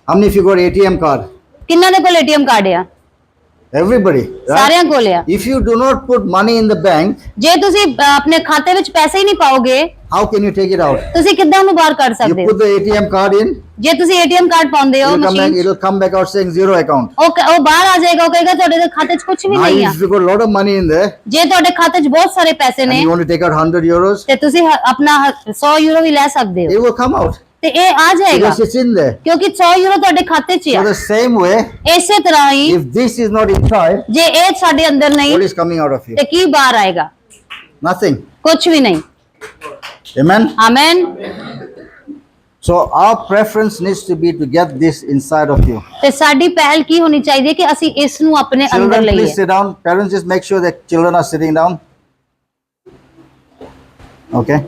How many of you got ATM card? ਕਿੰਨਾਂ ਦੇ ਕੋਲ ਏਟੀਐਮ ਕਾਰਡ ਆ? Everybody, right? ਸਾਰਿਆਂ ਕੋਲ ਆ। If you do not put money in the bank, ਜੇ ਤੁਸੀਂ ਆਪਣੇ ਖਾਤੇ ਵਿੱਚ ਪੈਸੇ ਹੀ ਨਹੀਂ ਪਾਓਗੇ, how can you take it out? ਤੁਸੀਂ ਕਿੱਦਾਂ ਉਹਨੂੰ ਬਾਹਰ ਕੱਢ You ਸਕਦੇ ਹੋ? put the ATM card in, ਜੇ ਤੁਸੀਂ ਏਟੀਐਮ ਕਾਰਡ ਪਾਉਂਦੇ ਹੋ machine, it will come back out saying zero account. ਉਹ ਬਾਹਰ ਆ ਜਾਏਗਾ, ਉਹ ਕਹੇਗਾ ਤੁਹਾਡੇ ਦੇ ਖਾਤੇ 'ਚ ਕੁਝ ਵੀ Now, ਨਹੀਂ ਆ। if you got a lot of money in there ਜੇ ਤੁਹਾਡੇ ਖਾਤੇ 'ਚ ਬਹੁਤ ਸਾਰੇ ਪੈਸੇ and ਨੇ you want to take out 100 euros, ਤੇ ਤੁਸੀਂ ਆਪਣਾ 100 ਯੂਰੋ ਵੀ ਲੈ ਸਕਦੇ ਹੋ, it will come out ਤੇ ਇਹ ਆ ਜਾਏਗਾ because it's in there. ਕਿਉਂਕਿ 100 ਯੂਰੋ ਤੁਹਾਡੇ ਖਾਤੇ 'ਚ So ਆ। the same way, ਇਸੇ ਤਰ੍ਹਾਂ ਹੀ if this is not inside, ਜੇ ਇਹ ਸਾਡੇ ਅੰਦਰ ਨਹੀਂ what is coming out of you? ਤੇ ਕੀ ਬਾਹਰ ਆਏਗਾ? Nothing. ਕੁਝ ਵੀ ਨਹੀਂ। Amen. Amen. So our preference needs to be to get this inside of you. ਤੇ ਸਾਡੀ ਪਹਿਲ ਕੀ ਹੋਣੀ ਚਾਹੀਦੀ ਹੈ ਕਿ ਅਸੀਂ ਇਸ ਨੂੰ ਆਪਣੇ ਅੰਦਰ Children, ਲਈਏ। please sit down. Parents, just make sure that children are sitting down. Okay.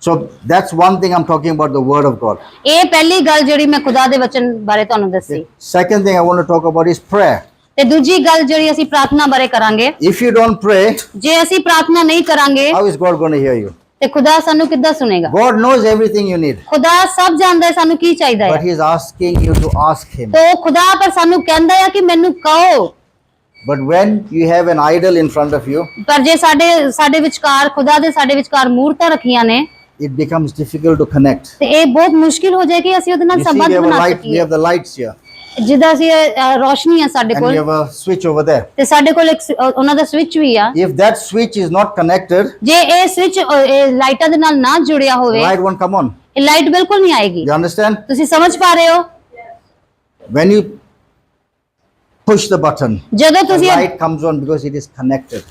So that's one thing I'm talking about, the word of God. ਇਹ ਪਹਿਲੀ ਗੱਲ ਜਿਹੜੀ ਮੈਂ ਖੁਦਾ ਦੇ ਵਚਨ ਬਾਰੇ ਤੁਹਾਨੂੰ ਦੱਸੀ। Second thing I want to talk about is prayer. ਤੇ ਦੂਜੀ ਗੱਲ ਜਿਹੜੀ ਅਸੀਂ ਪ੍ਰਾਰਥਨਾ ਬਾਰੇ ਕਰਾਂਗੇ, If you don't pray, ਜੇ ਅਸੀਂ ਪ੍ਰਾਰਥਨਾ ਨਹੀਂ ਕਰਾਂਗੇ how is God going to hear you? ਤੇ ਖੁਦਾ ਸਾਨੂੰ ਕਿੱਦਾਂ ਸੁਣੇਗਾ? God knows everything you need, ਖੁਦਾ ਸਭ ਜਾਣਦਾ ਹੈ ਸਾਨੂੰ ਕੀ ਚਾਹੀਦਾ but ਹੈ। He is asking you to ask Him. ਤੋ ਖੁਦਾ ਪਰ ਸਾਨੂੰ ਕਹਿੰਦਾ ਹੈ ਕਿ ਮੈਨੂੰ ਕਹੋ, But when you have an idol in front of you, ਪਰ ਜੇ ਸਾਡੇ ਵਿਚਕਾਰ ਖੁਦਾ ਦੇ ਸਾਡੇ ਵਿਚਕਾਰ ਮੂਰਤਾਂ ਰੱਖੀਆਂ ਨੇ it becomes difficult to connect. ਤੇ ਇਹ ਬਹੁਤ ਮੁਸ਼ਕਿਲ ਹੋ ਜਾਏ ਕਿ ਅਸੀਂ ਉਹਦੇ ਨਾਲ You see, ਸੰਬੰਧ we ਬਣਾ have ਸਕੀਏ। the lights here, ਜਿੱਦਾਂ ਅਸੀਂ ਰੋਸ਼ਨੀ ਆ ਸਾਡੇ and we ਕੋਲ have a switch over there. ਤੇ ਸਾਡੇ ਕੋਲ ਇੱਕ ਉਹਨਾਂ ਦਾ ਸਵਿਚ ਵੀ ਆ। If that switch is not connected, ਜੇ ਇਹ ਸਵਿਚ ਲਾਈਟਾਂ ਦੇ ਨਾਲ ਨਾ ਜੁੜਿਆ ਹੋਵੇ, light won't come on. ਇਹ ਲਾਈਟ ਬਿਲਕੁਲ ਨਹੀਂ ਆਏਗੀ। You understand? ਤੁਸੀਂ ਸਮਝ ਪਾ ਰਹੇ ਹੋ? When you push the button, ਜਦੋਂ the ਤੁਸੀਂ light comes on because it is connected.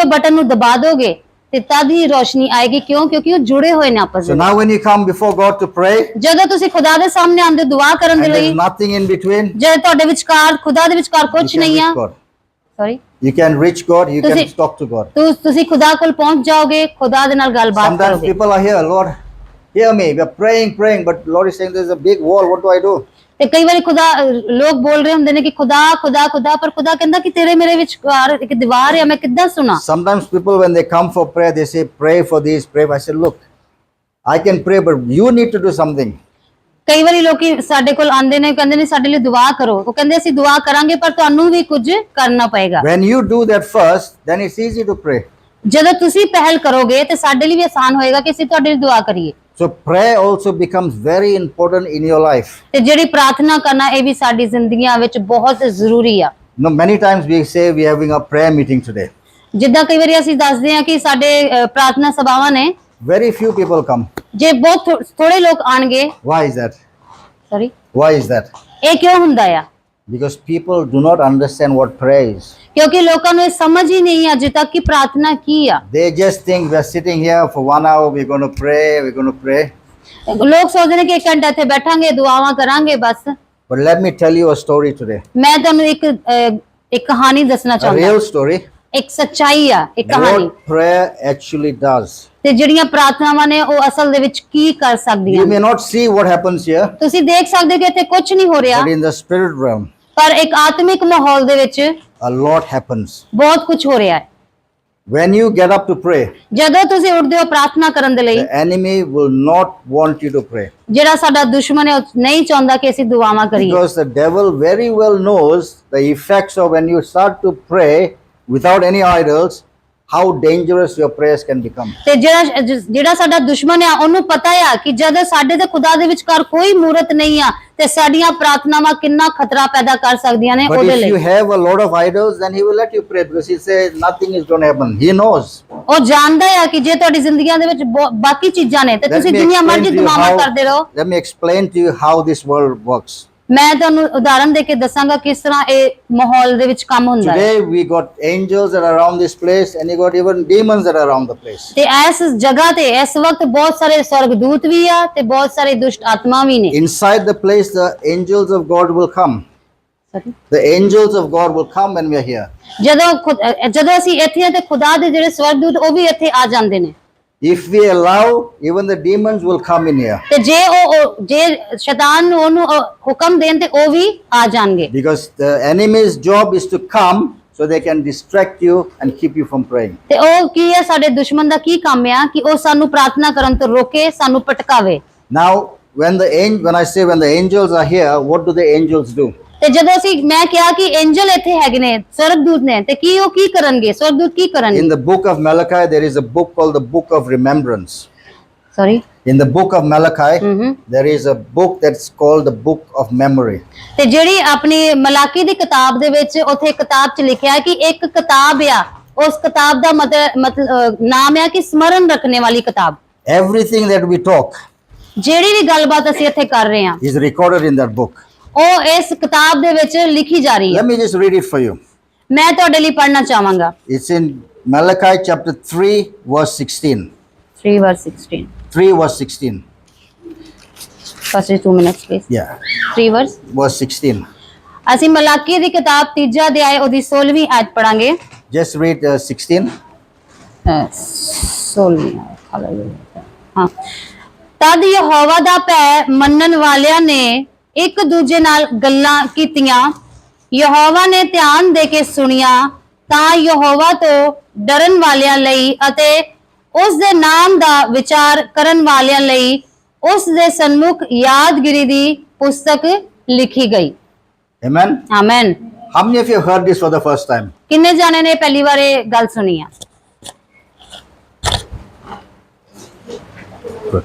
ਉਹ ਬਟਨ ਨੂੰ ਦਬਾ ਦੋਗੇ ਤੇ ਤਦ ਹੀ ਰੋਸ਼ਨੀ ਆਏਗੀ। ਕਿਉਂ? ਕਿਉਂਕਿ ਉਹ ਜੁੜੇ ਹੋਏ ਨੇ ਆਪਸ So ਵਿੱਚ। now when you come before God to pray, ਜਦੋਂ ਤੁਸੀਂ ਖੁਦਾ ਦੇ ਸਾਹਮਣੇ ਆਉਂਦੇ ਹੋ ਦੁਆ ਕਰਨ ਦੇ and there ਲਈ, is nothing in between, ਜੇ ਤੁਹਾਡੇ ਵਿਚਕਾਰ ਖੁਦਾ ਦੇ ਵਿਚਕਾਰ you ਕੁਝ can ਨਹੀਂ ਆ, reach God. Sorry, You can reach God, you can ਤੁਸੀਂ- talk to God. ਤੁਸੀਂ ਖੁਦਾ ਕੋਲ ਪਹੁੰਚ ਜਾਓਗੇ, ਖੁਦਾ ਦੇ ਨਾਲ ਗੱਲਬਾਤ Sometimes ਕਰੋਗੇ। people are here, Lord, hear me. We are praying, but Lord is saying there's a big wall. What do I do? ਤੇ ਕਈ ਵਾਰੀ ਖੁਦਾ ਲੋਕ ਬੋਲ ਰਹੇ ਹੁੰਦੇ ਨੇ ਕਿ ਖੁਦਾ ਖੁਦਾ ਖੁਦਾ, ਪਰ ਖੁਦਾ ਕਹਿੰਦਾ ਕਿ ਤੇਰੇ ਮੇਰੇ ਵਿਚਕਾਰ ਇੱਕ ਦੀਵਾਰ ਹੈ, ਮੈਂ ਕਿੱਦਾਂ ਸੁਣਾ? Sometimes people, when they come for prayer, they say, pray for this, pray. I said, look, I can pray, but you need to do something. ਕਈ ਵਾਰੀ ਲੋਕੀ ਸਾਡੇ ਕੋਲ ਆਉਂਦੇ ਨੇ, ਕਹਿੰਦੇ ਨੇ ਸਾਡੇ ਲਈ ਦੁਆ ਕਰੋ। ਉਹ ਕਹਿੰਦੇ ਅਸੀਂ ਦੁਆ ਕਰਾਂਗੇ ਪਰ ਤੁਹਾਨੂੰ ਵੀ ਕੁਝ ਕਰਨਾ ਪਏਗਾ। When you do that first, then it's easy to pray. ਜਦੋਂ ਤੁਸੀਂ ਪਹਿਲ ਕਰੋਗੇ ਤੇ ਸਾਡੇ ਲਈ ਵੀ ਆਸਾਨ ਹੋਏਗਾ ਕਿ ਅਸੀਂ ਤੁਹਾਡੇ ਲਈ ਦੁਆ ਕਰੀਏ। So prayer also becomes very important in your life. ਤੇ ਜਿਹੜੀ ਪ੍ਰਾਰਥਨਾ ਕਰਨਾ ਇਹ ਵੀ ਸਾਡੀ ਜ਼ਿੰਦਗੀਆਂ ਵਿੱਚ ਬਹੁਤ ਜ਼ਰੂਰੀ ਆ। You know, many times we say we're having a prayer meeting today. ਜਿੱਦਾਂ ਕਈ ਵਾਰੀ ਅਸੀਂ ਦੱਸਦੇ ਹਾਂ ਕਿ ਸਾਡੇ ਪ੍ਰਾਰਥਨਾ ਸਭਾਵਾਂ ਨੇ, Very few people come. ਜੇ ਬਹੁਤ ਥੋੜੇ ਲੋਕ ਆਣਗੇ। Why is that? Sorry, Why is that? ਇਹ ਕਿਉਂ ਹੁੰਦਾ ਆ? Because people do not understand what prayer is. ਕਿਉਂਕਿ ਲੋਕਾਂ ਨੂੰ ਇਹ ਸਮਝ ਹੀ ਨਹੀਂ ਅਜੇ ਤੱਕ ਕਿ ਪ੍ਰਾਰਥਨਾ ਕੀ ਆ। They just think we're sitting here for 1 hour, we're going to pray, we're going to pray. ਲੋਕ ਸੋਚਦੇ ਨੇ ਕਿ 1 ਘੰਟਾ ਇੱਥੇ ਬੈਠਾਂਗੇ, ਦੁਆਵਾਂ ਕਰਾਂਗੇ ਬਸ। But let me tell you a story today. ਮੈਂ ਤੁਹਾਨੂੰ ਇੱਕ ਕਹਾਣੀ ਦੱਸਣਾ A ਚਾਹੁੰਦਾ। real story. ਇੱਕ ਸੱਚਾਈ ਆ, ਇੱਕ ਕਹਾਣੀ। What prayer actually does. ਤੇ ਜਿਹੜੀਆਂ ਪ੍ਰਾਰਥਨਾਵਾਂ ਨੇ ਉਹ ਅਸਲ ਦੇ ਵਿੱਚ ਕੀ ਕਰ ਸਕਦੀਆਂ You ਨੇ? may not see what happens here, ਤੁਸੀਂ ਦੇਖ ਸਕਦੇ ਹੋ ਕਿ ਇੱਥੇ ਕੁਝ ਨਹੀਂ ਹੋ ਰਿਹਾ, but in the spirit realm, ਪਰ ਇੱਕ ਆਤਮਿਕ ਮਾਹੌਲ ਦੇ ਵਿੱਚ a lot happens. ਬਹੁਤ ਕੁਝ ਹੋ ਰਿਹਾ ਹੈ। When you get up to pray, ਜਦੋਂ ਤੁਸੀਂ ਉੱਠਦੇ ਹੋ ਪ੍ਰਾਰਥਨਾ ਕਰਨ ਦੇ ਲਈ, the enemy will not want you to pray. ਜਿਹੜਾ ਸਾਡਾ ਦੁਸ਼ਮਣ ਹੈ ਉਹ ਨਹੀਂ ਚਾਹੁੰਦਾ ਕਿ ਅਸੀਂ ਦੁਆਵਾਂ ਕਰੀਏ। Because the devil very well knows the effects of when you start to pray without any idols, how dangerous your prayers can become. ਤੇ ਜਿਹੜਾ ਸਾਡਾ ਦੁਸ਼ਮਣ ਆ ਉਹਨੂੰ ਪਤਾ ਆ ਕਿ ਜਦ ਸਾਡੇ ਤੇ ਖੁਦਾ ਦੇ ਵਿਚਕਾਰ ਕੋਈ ਮੂਰਤ ਨਹੀਂ ਆ ਤੇ ਸਾਡੀਆਂ ਪ੍ਰਾਰਥਨਾਵਾਂ ਕਿੰਨਾ ਖਤਰਾ ਪੈਦਾ ਕਰ ਸਕਦੀਆਂ ਨੇ But ਉਹਦੇ if you ਲਈ। have a lot of idols, then he will let you pray because he says nothing is going to happen. He knows. ਉਹ ਜਾਣਦਾ ਆ ਕਿ ਜੇ ਤੁਹਾਡੀ ਜ਼ਿੰਦਗੀਆਂ ਦੇ ਵਿੱਚ ਬਾਕੀ ਚੀਜ਼ਾਂ ਨੇ ਤੇ Let ਤੁਸੀਂ me ਜਿੰਨੀਆਂ explain ਮਰਜ਼ੀ to you ਦੁਆਵਾਂ ਕਰਦੇ ਰਹੋ। let me explain to you how this world works. ਮੈਂ ਤੁਹਾਨੂੰ ਉਦਾਹਰਨ ਦੇ ਕੇ ਦੱਸਾਂਗਾ ਕਿਸ ਤਰ੍ਹਾਂ ਇਹ ਮਾਹੌਲ ਦੇ ਵਿੱਚ ਕੰਮ ਹੁੰਦਾ ਹੈ। Today we got angels that are around this place, and you got even demons that are around the place. ਤੇ ਇਸ ਜਗ੍ਹਾ ਤੇ ਇਸ ਵਕਤ ਬਹੁਤ ਸਾਰੇ ਸਵਰਗਦੂਤ ਵੀ ਆ ਤੇ ਬਹੁਤ ਸਾਰੇ ਦੁਸ਼ਟ ਆਤਮਾ ਵੀ ਨੇ। Inside the place, the angels of God will come. The angels of God will come when we are here. ਜਦੋਂ ਅਸੀਂ ਇੱਥੇ ਆ ਤੇ ਖੁਦਾ ਦੇ ਜਿਹੜੇ ਸਵਰਗਦੂਤ ਉਹ ਵੀ ਇੱਥੇ ਆ ਜਾਂਦੇ ਨੇ। If we allow, even the demons will come in here. ਤੇ ਜੇ ਸ਼ੈਤਾਨ ਨੂੰ ਉਹਨੂੰ ਹੁਕਮ ਦੇਣ ਤੇ ਉਹ ਵੀ ਆ ਜਾਣਗੇ, Because the enemy's job is to come so they can distract you and keep you from praying. ਤੇ ਉਹ ਕੀ ਹੈ, ਸਾਡੇ ਦੁਸ਼ਮਣ ਦਾ ਕੀ ਕੰਮ ਆ ਕਿ ਉਹ ਸਾਨੂੰ ਪ੍ਰਾਰਥਨਾ ਕਰਨ ਤੋਂ ਰੋਕੇ, ਸਾਨੂੰ ਭਟਕਾਵੇ। Now, when the angels are here, what do the angels do? ਤੇ ਜਦੋਂ ਮੈਂ ਕਿਹਾ ਕਿ ਐਂਜਲ ਇੱਥੇ ਹੈਗੇ ਨੇ, ਸਵਰਗਦੂਤ ਨੇ, ਤੇ ਕੀ ਉਹ ਕੀ ਕਰਨਗੇ, ਸਵਰਗਦੂਤ ਕੀ ਕਰਨਗੇ? In the book of Malachi, there is a book called the Book of Remembrance. Sorry, In the book of Malachi, there is a book that's called the Book of Memory. ਤੇ ਜਿਹੜੀ ਆਪਣੀ ਮਲਾਕੀ ਦੀ ਕਿਤਾਬ ਦੇ ਵਿੱਚ ਉੱਥੇ ਕਿਤਾਬ 'ਚ ਲਿਖਿਆ ਹੈ ਕਿ ਇੱਕ ਕਿਤਾਬ ਆ, ਉਸ ਕਿਤਾਬ ਦਾ ਮਤਲਬ ਨਾਮ ਹੈ ਕਿ ਸਮਰਨ ਰੱਖਣੇ ਵਾਲੀ ਕਿਤਾਬ। Everything that we talk ਜਿਹੜੀ ਵੀ ਗੱਲਬਾਤ ਅਸੀਂ ਇੱਥੇ ਕਰ ਰਹੇ ਹਾਂ is recorded in that book. ਉਹ ਇਸ ਕਿਤਾਬ ਦੇ ਵਿੱਚ ਲਿਖੀ ਜਾ ਰਹੀ ਹੈ। Let me just read it for you. ਮੈਂ ਤੁਹਾਡੇ ਲਈ ਪੜ੍ਹਨਾ ਚਾਹਾਂਗਾ। It's in Malachi chapter 3, verse 16. 3 verse 16. 3 verse 16. First 2 minutes please. Yeah, 3 verse verse 16. ਅਸੀਂ ਮਲਾਕੀ ਦੀ ਕਿਤਾਬ ਤੀਜਾ ਅਧਿਆਇ ਉਹਦੀ 16ਵੀਂ ਆਇਤ ਪੜਾਂਗੇ। Just read 16. 16ਵੀਂ ਆਇਤ, ਹਾਲੇਲੂਇਆ। ਹਾਂ, ਤਦ ਯਹੋਵਾ ਦਾ ਭੈ ਮੰਨਣ ਵਾਲਿਆਂ ਨੇ ਇੱਕ ਦੂਜੇ ਨਾਲ ਗੱਲਾਂ ਕੀਤੀਆਂ, ਯਹੋਵਾ ਨੇ ਧਿਆਨ ਦੇ ਕੇ ਸੁਣਿਆ, ਤਾਂ ਯਹੋਵਾ ਤੋਂ ਡਰਨ ਵਾਲਿਆਂ ਲਈ ਅਤੇ ਉਸ ਦੇ ਨਾਮ ਦਾ ਵਿਚਾਰ ਕਰਨ ਵਾਲਿਆਂ ਲਈ ਉਸ ਦੇ ਸਨਮੁਖ ਯਾਦਗਿਰੀ ਦੀ ਪੁਸਤਕ ਲਿਖੀ ਗਈ। Amen. Amen. How many of you heard this for the first time? ਕਿੰਨੇ ਜਾਣੇ ਨੇ ਪਹਿਲੀ ਵਾਰ ਇਹ ਗੱਲ ਸੁਣੀ ਆ? Good.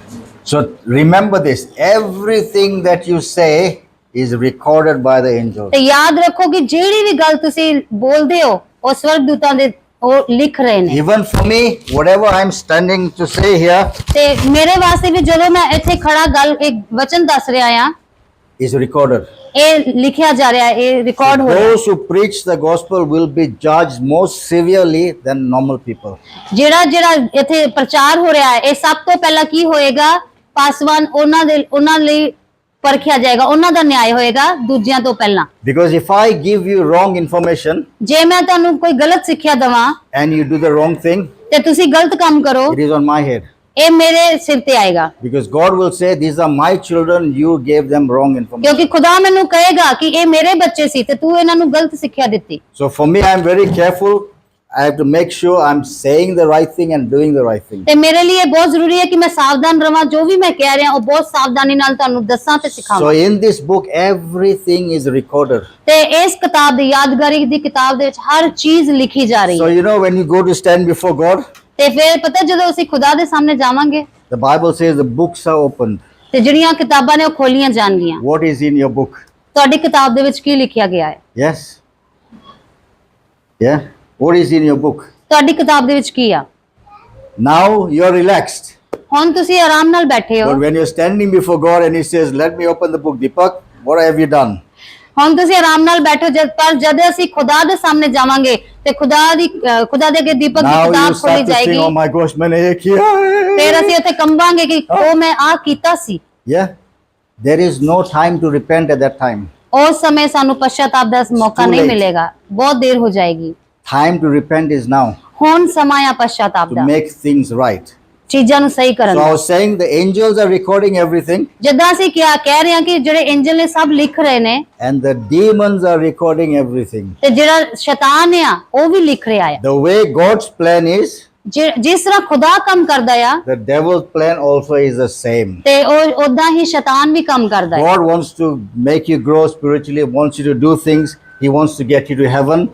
So remember this, everything that you say is recorded by the angels. ਤੇ ਯਾਦ ਰੱਖੋ ਕਿ ਜਿਹੜੀ ਵੀ ਗੱਲ ਤੁਸੀਂ ਬੋਲਦੇ ਹੋ ਉਹ ਸਵਰਗਦੂਤਾਂ ਦੇ ਉਹ ਲਿਖ ਰਹੇ ਨੇ। Even for me, whatever I'm standing to say here ਤੇ ਮੇਰੇ ਵਾਸਤੇ ਵੀ ਜਦੋਂ ਮੈਂ ਇੱਥੇ ਖੜਾ ਗੱਲ ਇੱਕ ਵਚਨ ਦੱਸ ਰਿਹਾ ਆ, is recorded. ਇਹ ਲਿਖਿਆ ਜਾ ਰਿਹਾ ਹੈ, ਇਹ ਰਿਕਾਰਡ ਹੋ ਰਿਹਾ ਹੈ। Those who preach the gospel will be judged more severely than normal people. ਜਿਹੜਾ ਇੱਥੇ ਪ੍ਰਚਾਰ ਹੋ ਰਿਹਾ ਹੈ, ਇਹ ਸਭ ਤੋਂ ਪਹਿਲਾਂ ਕੀ ਹੋਏਗਾ? ਪਾਸਵਾਨ ਉਹਨਾਂ ਲਈ ਪਰਖਿਆ ਜਾਏਗਾ, ਉਹਨਾਂ ਦਾ ਨਿਆਂ ਹੋਏਗਾ ਦੂਜਿਆਂ ਤੋਂ ਪਹਿਲਾਂ। Because if I give you wrong information ਜੇ ਮੈਂ ਤੁਹਾਨੂੰ ਕੋਈ ਗਲਤ ਸਿੱਖਿਆ ਦਵਾਂ and you do the wrong thing, ਤੇ ਤੁਸੀਂ ਗਲਤ ਕੰਮ ਕਰੋ, it is on my head. ਇਹ ਮੇਰੇ ਸਿਰ ਤੇ ਆਏਗਾ। Because God will say, these are my children, you gave them wrong information. ਕਿਉਂਕਿ ਖੁਦਾ ਮੈਨੂੰ ਕਹੇਗਾ ਕਿ ਇਹ ਮੇਰੇ ਬੱਚੇ ਸੀ ਤੇ ਤੂੰ ਇਹਨਾਂ ਨੂੰ ਗਲਤ ਸਿੱਖਿਆ ਦਿੱਤੀ। So for me, I'm very careful. I have to make sure I'm saying the right thing and doing the right thing. ਤੇ ਮੇਰੇ ਲਈ ਇਹ ਬਹੁਤ ਜ਼ਰੂਰੀ ਹੈ ਕਿ ਮੈਂ ਸਾਵਧਾਨ ਰਵਾਂ, ਜੋ ਵੀ ਮੈਂ ਕਹਿ ਰਿਹਾ ਉਹ ਬਹੁਤ ਸਾਵਧਾਨੀ ਨਾਲ ਤੁਹਾਨੂੰ ਦੱਸਾਂ ਤੇ So ਸਿਖਾਵਾਂ। in this book, everything is recorded. ਤੇ ਇਸ ਕਿਤਾਬ ਦੀ ਯਾਦਗਾਰੀ ਦੀ ਕਿਤਾਬ ਦੇ ਵਿੱਚ ਹਰ ਚੀਜ਼ ਲਿਖੀ ਜਾ ਰਹੀ So ਹੈ। you know, when you go to stand before God, ਤੇ ਫਿਰ ਪਤਾ ਜਦੋਂ ਅਸੀਂ ਖੁਦਾ ਦੇ ਸਾਹਮਣੇ ਜਾਵਾਂਗੇ the Bible says the books are opened. ਤੇ ਜਿਹੜੀਆਂ ਕਿਤਾਬਾਂ ਨੇ ਉਹ ਖੋਲੀਆਂ ਜਾਣਗੀਆਂ। What is in your book? ਤੁਹਾਡੀ ਕਿਤਾਬ ਦੇ ਵਿੱਚ ਕੀ ਲਿਖਿਆ ਗਿਆ ਹੈ? Yes? Yeah? What is in your book? ਤੁਹਾਡੀ ਕਿਤਾਬ ਦੇ ਵਿੱਚ ਕੀ ਆ? Now you're relaxed. ਹੁਣ ਤੁਸੀਂ ਆਰਾਮ ਨਾਲ ਬੈਠੇ ਹੋ। But when you're standing before God and He says, let me open the book, Deepak, what have you done? ਹੁਣ ਤੁਸੀਂ ਆਰਾਮ ਨਾਲ ਬੈਠੋ, ਪਰ ਜਦ ਅਸੀਂ ਖੁਦਾ ਦੇ ਸਾਹਮਣੇ ਜਾਵਾਂਗੇ ਤੇ ਖੁਦਾ ਦੇ ਅੱਗੇ ਦੀਪਕ ਦੀ Now you ਕਿਤਾਬ ਖੋਲੀ start to think, ਜਾਏਗੀ। oh my gosh, मैंने ये किया है. ਫਿਰ ਅਸੀਂ ਉੱਥੇ ਕੰਬਾਂਗੇ ਕਿ ਉਹ ਮੈਂ ਆ ਕੀਤਾ ਸੀ। Yeah? There is no time to repent at that time. ਉਸ ਸਮੇਂ ਸਾਨੂੰ ਪਛਤਾਪ ਦਾ ਮੌਕਾ too ਨਹੀਂ late. ਮਿਲੇਗਾ, ਬਹੁਤ ਦੇਰ ਹੋ ਜਾਏਗੀ। Time to repent is now, ਹੁਣ ਸਮਾਂ ਆ ਪਛਤਾਪ to the, make things right. ਚੀਜ਼ਾਂ ਨੂੰ ਸਹੀ ਕਰਨ So I the. was saying the angels are recording everything ਜਿੱਦਾਂ ਅਸੀਂ ਕਹਿ ਰਹੇ ਹਾਂ ਕਿ ਜਿਹੜੇ ਐਂਜਲ ਨੇ ਸਭ ਲਿਖ ਰਹੇ ਨੇ and the demons are recording everything. ਤੇ ਜਿਹੜਾ ਸ਼ੈਤਾਨ ਆ ਉਹ ਵੀ ਲਿਖ ਰਿਹਾ ਆ। The way God's plan is, ਜਿਸ ਤਰ੍ਹਾਂ ਖੁਦਾ ਕੰਮ ਕਰਦਾ ਆ the devil's plan also is the same. ਤੇ ਉਹ ਉਦਾਂ ਹੀ ਸ਼ੈਤਾਨ ਵੀ ਕੰਮ ਕਰਦਾ ਹੈ। God wants to make you grow spiritually, wants you to do things. He wants to get you to heaven.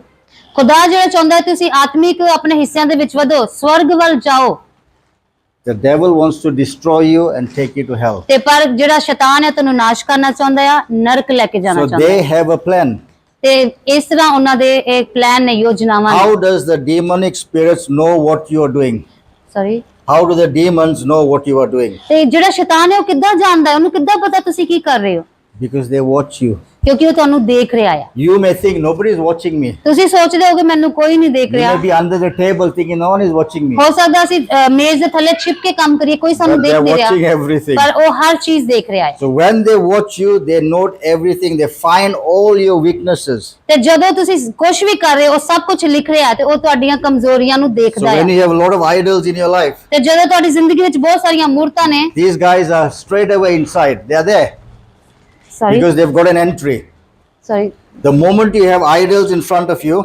ਖੁਦਾ ਜਿਹੜਾ ਚਾਹੁੰਦਾ ਹੈ ਤੁਸੀਂ ਆਤਮਿਕ ਆਪਣੇ ਹਿੱਸਿਆਂ ਦੇ ਵਿੱਚ ਵਧੋ, ਸਵਰਗ ਵੱਲ ਜਾਓ। The devil wants to destroy you and take you to hell. ਤੇ ਪਰ ਜਿਹੜਾ ਸ਼ੈਤਾਨ ਹੈ ਤੁਹਾਨੂੰ ਨਾਸ਼ ਕਰਨਾ ਚਾਹੁੰਦਾ ਆ, ਨਰਕ ਲੈ ਕੇ ਜਾਣਾ So ਚਾਹੁੰਦਾ they ਹੈ। have a plan. ਤੇ ਇਸ ਤਰ੍ਹਾਂ ਉਹਨਾਂ ਦੇ ਇੱਕ ਪਲਾਨ ਨੇ, ਯੋਜਨਾਵਾਂ ਨੇ। How does the demonic spirits know what you are doing? Sorry, How do the demons know what you are doing? ਤੇ ਜਿਹੜਾ ਸ਼ੈਤਾਨ ਹੈ ਉਹ ਕਿੱਦਾਂ ਜਾਣਦਾ ਹੈ, ਉਹਨੂੰ ਕਿੱਦਾਂ ਪਤਾ ਤੁਸੀਂ ਕੀ ਕਰ ਰਹੇ ਹੋ? Because they watch you. ਕਿਉਂਕਿ ਉਹ ਤੁਹਾਨੂੰ ਦੇਖ ਰਿਹਾ ਆ। You may think nobody is watching me. ਤੁਸੀਂ ਸੋਚਦੇ ਹੋਗੇ ਮੈਨੂੰ ਕੋਈ ਨਹੀਂ ਦੇਖ You ਰਿਹਾ। may be under the table thinking no one is watching me. ਹੋ ਸਕਦਾ ਅਸੀਂ ਮੇਜ਼ ਦੇ ਥੱਲੇ ਛਿਪ ਕੇ ਕੰਮ ਕਰੀਏ, ਕੋਈ ਸਾਨੂੰ But ਦੇਖ they're ਨਹੀਂ watching ਰਿਹਾ, everything. ਪਰ ਉਹ ਹਰ ਚੀਜ਼ ਦੇਖ ਰਿਹਾ ਹੈ। So when they watch you, they note everything. They find all your weaknesses. ਤੇ ਜਦੋਂ ਤੁਸੀਂ ਕੁਝ ਵੀ ਕਰ ਰਹੇ ਹੋ, ਉਹ ਸਭ ਕੁਝ ਲਿਖ ਰਿਹਾ ਤੇ ਉਹ ਤੁਹਾਡੀਆਂ ਕਮਜ਼ੋਰੀਆਂ ਨੂੰ So ਦੇਖਦਾ when ਹੈ। you have a lot of idols in your life, ਤੇ ਜਦੋਂ ਤੁਹਾਡੀ ਜ਼ਿੰਦਗੀ ਵਿੱਚ ਬਹੁਤ ਸਾਰੀਆਂ ਮੂਰਤਾਂ ਨੇ, these guys are straight away inside. They are there sorry because they've got an entry. Sorry The moment you have idols in front of you,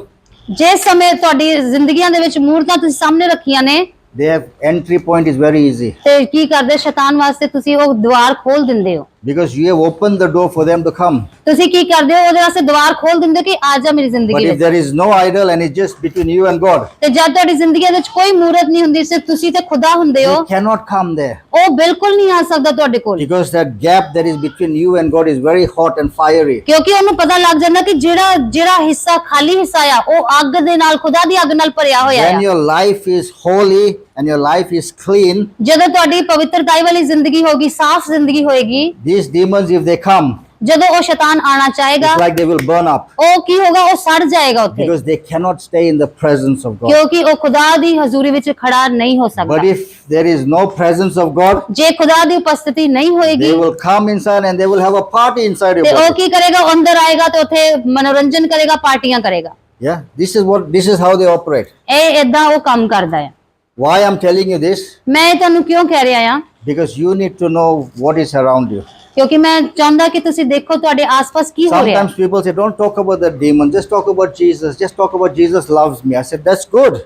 ਜਿਸ ਸਮੇਂ ਤੁਹਾਡੀ ਜ਼ਿੰਦਗੀਆਂ ਦੇ ਵਿੱਚ ਮੂਰਤਾਂ ਤੁਸੀਂ ਸਾਹਮਣੇ ਰੱਖੀਆਂ ਨੇ, their entry point is very easy ਤੇ ਕੀ ਕਰਦੇ ਸ਼ੈਤਾਨ ਵਾਸਤੇ ਤੁਸੀਂ ਉਹ ਦੁਆਰ ਖੋਲ ਦਿੰਦੇ ਹੋ। because you have opened the door for them to come. ਤੁਸੀਂ ਕੀ ਕਰਦੇ ਹੋ, ਉਹਦੇ ਵਾਸਤੇ ਦੁਆਰ ਖੋਲ ਦਿੰਦੇ ਹੋ ਕਿ ਆ ਜਾ ਮੇਰੀ But ਜ਼ਿੰਦਗੀ if ਵਿੱਚ। there is no idol and it's just between you and God, ਤੇ ਜਦ ਤੁਹਾਡੀ ਜ਼ਿੰਦਗੀ ਵਿੱਚ ਕੋਈ ਮੂਰਤ ਨਹੀਂ ਹੁੰਦੀ, ਸਿਰਫ ਤੁਸੀਂ ਤੇ ਖੁਦਾ ਹੁੰਦੇ ਹੋ, you cannot come there ਉਹ ਬਿਲਕੁਲ ਨਹੀਂ ਆ ਸਕਦਾ ਤੁਹਾਡੇ ਕੋਲ, because that gap that is between you and God is very hot and fiery. ਕਿਉਂਕਿ ਉਹਨੂੰ ਪਤਾ ਲੱਗ ਜਾਂਦਾ ਕਿ ਜਿਹੜਾ ਹਿੱਸਾ ਖਾਲੀ ਹਿੱਸਾ ਆ, ਉਹ ਅੱਗ ਦੇ ਨਾਲ, ਖੁਦਾ ਦੀ ਅੱਗ ਨਾਲ ਭਰਿਆ ਹੋਇਆ When ਆ। your life is holy and your life is clean, ਜਦੋਂ ਤੁਹਾਡੀ ਪਵਿੱਤਰਤਾਈ ਵਾਲੀ ਜ਼ਿੰਦਗੀ ਹੋਗੀ, ਸਾਫ਼ ਜ਼ਿੰਦਗੀ ਹੋਏਗੀ, these demons, if they come, ਜਦੋਂ ਉਹ ਸ਼ੈਤਾਨ ਆਣਾ ਚਾਹੇਗਾ, it's like they will burn up ਉਹ ਕੀ ਹੋਗਾ, ਉਹ ਸੜ ਜਾਏਗਾ ਉੱਥੇ, because they cannot stay in the presence of God. ਕਿਉਂਕਿ ਉਹ ਖੁਦਾ ਦੀ ਹਜ਼ੂਰੀ ਵਿੱਚ ਖੜਾ ਨਹੀਂ ਹੋ But ਸਕਦਾ। if there is no presence of God, ਜੇ ਖੁਦਾ ਦੀ ਉਪਸਥਿਤੀ ਨਹੀਂ ਹੋਏਗੀ, they will come inside and they will have a party inside your ਤੇ ਉਹ body. ਕੀ ਕਰੇਗਾ, ਉਹ ਅੰਦਰ ਆਏਗਾ ਤੇ ਉੱਥੇ ਮਨੋਰੰਜਨ ਕਰੇਗਾ, ਪਾਰਟੀਆਂ ਕਰੇਗਾ। Yeah, this is how they operate. ਇਹ ਏਦਾਂ ਉਹ ਕੰਮ ਕਰਦਾ ਹੈ। Why I'm telling you this? ਮੈਂ ਇਹ ਤੁਹਾਨੂੰ ਕਿਉਂ ਕਹਿ ਰਿਹਾ ਆ, Because you need to know what is around you. ਕਿਉਂਕਿ ਮੈਂ ਚਾਹੁੰਦਾ ਕਿ ਤੁਸੀਂ ਦੇਖੋ ਤੁਹਾਡੇ ਆਸ-ਪਾਸ ਕੀ ਹੋ ਰਿਹਾ। Sometimes people say, don't talk about the demon, just talk about Jesus, just talk about Jesus loves me. I said, that's good.